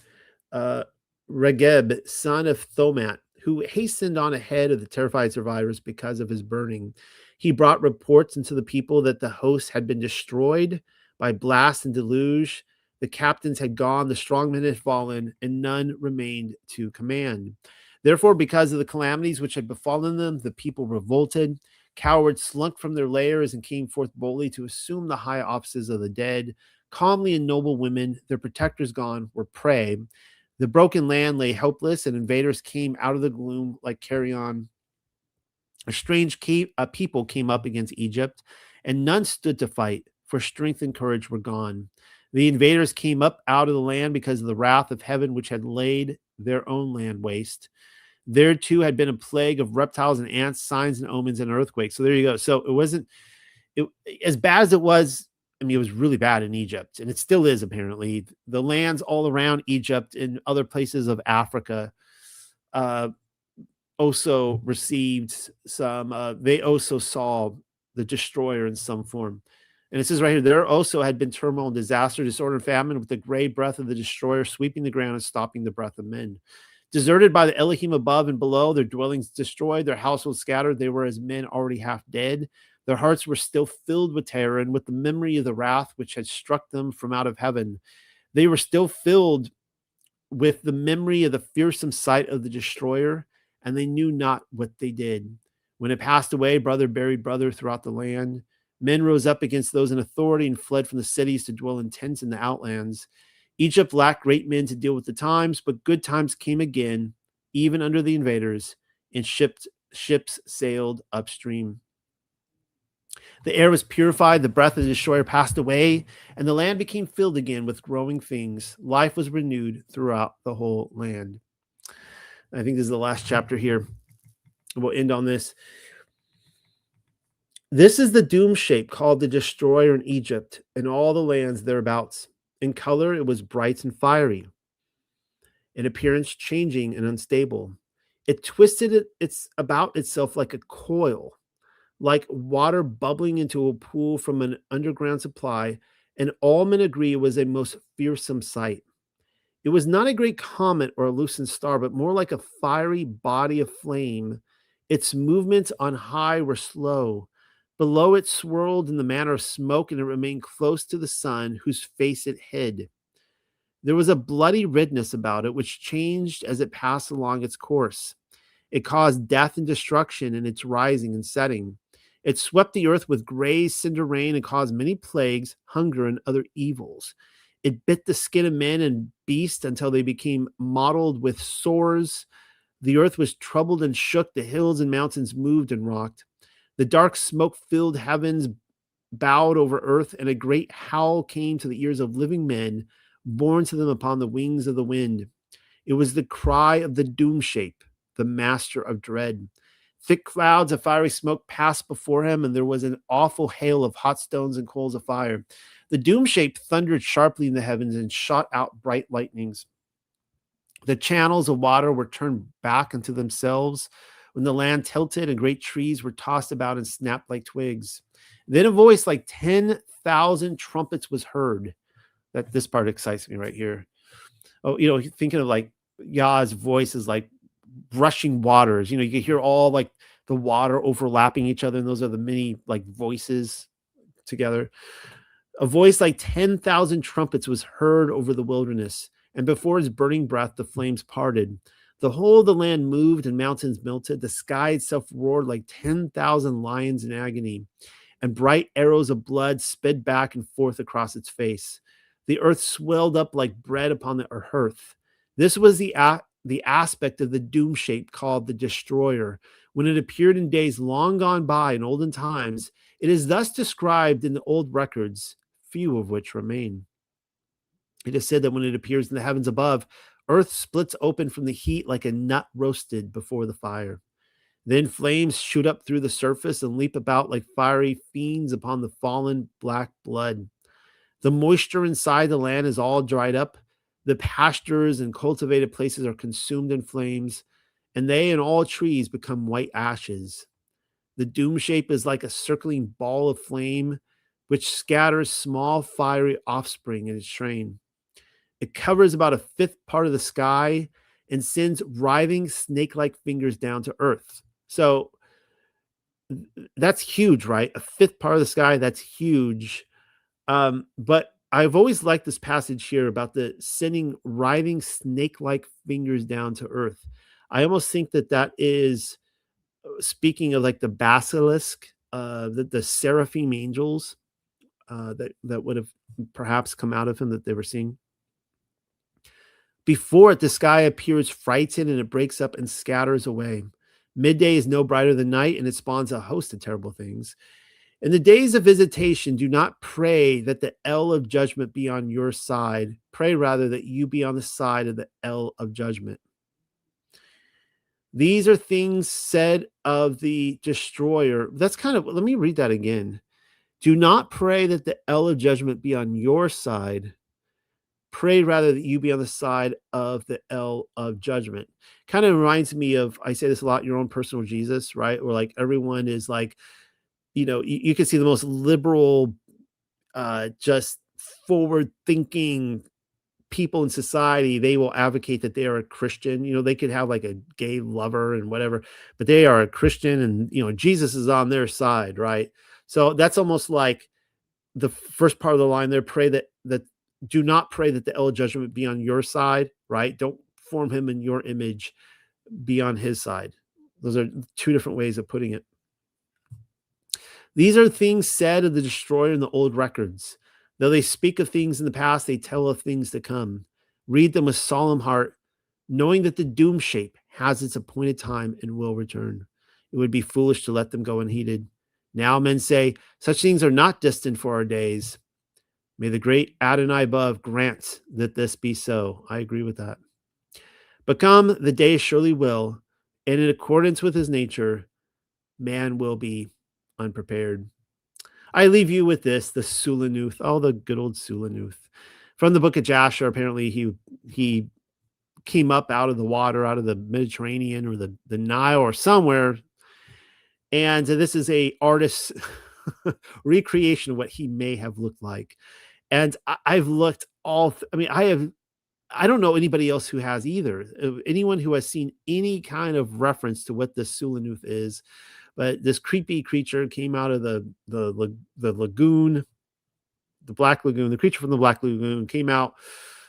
Regeb, son of Thomat, who hastened on ahead of the terrified survivors because of his burning. He brought reports into the people that the host had been destroyed by blast and deluge. The captains had gone, the strong men had fallen, and none remained to command. Therefore, because of the calamities which had befallen them, the people revolted. Cowards slunk from their lairs and came forth boldly to assume the high offices of the dead. Calmly and noble women, their protectors gone, were prey. The broken land lay helpless, and invaders came out of the gloom like carrion. A strange people came up against Egypt, and none stood to fight, for strength and courage were gone. The invaders came up out of the land because of the wrath of heaven, which had laid their own land waste. There too had been a plague of reptiles and ants, signs and omens, and earthquakes. So there you go. So it wasn't as bad as it was. I mean, it was really bad in Egypt, and it still is, apparently. The lands all around Egypt and other places of Africa also received some, they also saw the destroyer in some form. And it says right here, there also had been turmoil and disaster, disorder and famine, with the gray breath of the destroyer sweeping the ground and stopping the breath of men. Deserted by the Elohim above and below, their dwellings destroyed, their households scattered, they were as men already half dead. Their hearts were still filled with terror and with the memory of the wrath which had struck them from out of heaven. They were still filled with the memory of the fearsome sight of the destroyer, and they knew not what they did. When it passed away, brother buried brother throughout the land. Men rose up against those in authority and fled from the cities to dwell in tents in the outlands. Egypt lacked great men to deal with the times, but good times came again, even under the invaders, and ships sailed upstream. The air was purified, the breath of the destroyer passed away, and the land became filled again with growing things. Life was renewed throughout the whole land. I think this is the last chapter here. We'll end on this. This is the doom shape called the destroyer in Egypt and all the lands thereabouts. In color, it was bright and fiery. In appearance, changing and unstable. It twisted it's about itself like a coil, like water bubbling into a pool from an underground supply, and all men agree it was a most fearsome sight. It was not a great comet or a loosened star, but more like a fiery body of flame. Its movements on high were slow. Below it swirled in the manner of smoke, and it remained close to the sun, whose face it hid. There was a bloody redness about it, which changed as it passed along its course. It caused death and destruction in its rising and setting. It swept the earth with gray cinder rain and caused many plagues, hunger, and other evils. It bit the skin of men and beasts until they became mottled with sores. The earth was troubled and shook. The hills and mountains moved and rocked. The dark smoke filled heavens, bowed over earth, and a great howl came to the ears of living men, borne to them upon the wings of the wind. It was the cry of the doom shape, the master of dread. Thick clouds of fiery smoke passed before him, and there was an awful hail of hot stones and coals of fire. The doom shape thundered sharply in the heavens and shot out bright lightnings. The channels of water were turned back into themselves when the land tilted and great trees were tossed about and snapped like twigs. Then a voice like 10,000 trumpets was heard. This part excites me right here. Oh, thinking of like Yah's voice is like rushing waters. You can hear all like the water overlapping each other, and those are the many like voices together. A voice like 10,000 trumpets was heard over the wilderness, and before his burning breath, the flames parted. The whole of the land moved and mountains melted. The sky itself roared like 10,000 lions in agony, and bright arrows of blood sped back and forth across its face. The earth swelled up like bread upon the hearth. This was the aspect of the doom shape called the destroyer. When it appeared in days long gone by in olden times, it is thus described in the old records, few of which remain. It is said that when it appears in the heavens above, earth splits open from the heat like a nut roasted before the fire. Then flames shoot up through the surface and leap about like fiery fiends upon the fallen black blood. The moisture inside the land is all dried up. The pastures and cultivated places are consumed in flames, and they and all trees become white ashes. The doom shape is like a circling ball of flame, which scatters small fiery offspring in its train. It covers about a fifth part of the sky and sends writhing snake-like fingers down to earth. So that's huge, right? A fifth part of the sky, that's huge. But I've always liked this passage here about the sending writhing snake-like fingers down to earth. I almost think that is speaking of like the basilisk, the seraphim angels that would have perhaps come out of him that they were seeing. Before it, the sky appears frightened and it breaks up and scatters away. Midday is no brighter than night, and it spawns a host of terrible things. In the days of visitation, do not pray that the L of judgment be on your side. Pray rather that you be on the side of the L of judgment. These are things said of the destroyer. Let me read that again. Do not pray that the L of judgment be on your side. Pray rather that you be on the side of the L of judgment. Kind of reminds me of, I say this a lot, your own personal Jesus, right? Where like everyone is like, you can see the most liberal, just forward-thinking people in society. They will advocate that they are a Christian. They could have like a gay lover and whatever, but they are a Christian, and Jesus is on their side, right? So that's almost like the first part of the line there. Pray that do not pray that the L of judgment be on your side, right? Don't form him in your image, be on his side. Those are two different ways of putting it. These are things said of the destroyer in the old records. Though they speak of things in the past, they tell of things to come. Read them with solemn heart, knowing that the doom shape has its appointed time and will return. It would be foolish to let them go unheeded. Now men say, such things are not destined for our days. May the great Adonai above grant that this be so. I agree with that. But come, the day surely will, and in accordance with his nature, man will be unprepared. I leave you with this, the Sulanuth, the good old Sulanuth. From the book of Jasher, apparently he came up out of the water, out of the Mediterranean or the Nile or somewhere. And this is a artist's recreation of what he may have looked like. And I've looked I don't know anybody else who has either. Anyone who has seen any kind of reference to what this Sulanuth is, but this creepy creature came out of the lagoon, the Black Lagoon. The creature from the Black Lagoon came out,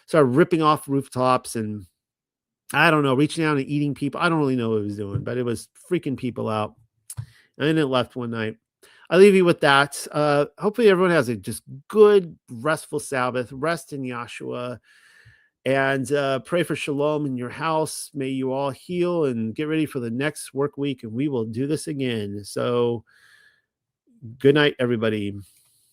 started ripping off rooftops, and I don't know, reaching out and eating people. I don't really know what it was doing, but it was freaking people out. And then it left one night. I leave you with that. Hopefully everyone has a just good, restful Sabbath. Rest in Yahshua. And pray for shalom in your house. May you all heal and get ready for the next work week, and we will do this again. So good night, everybody.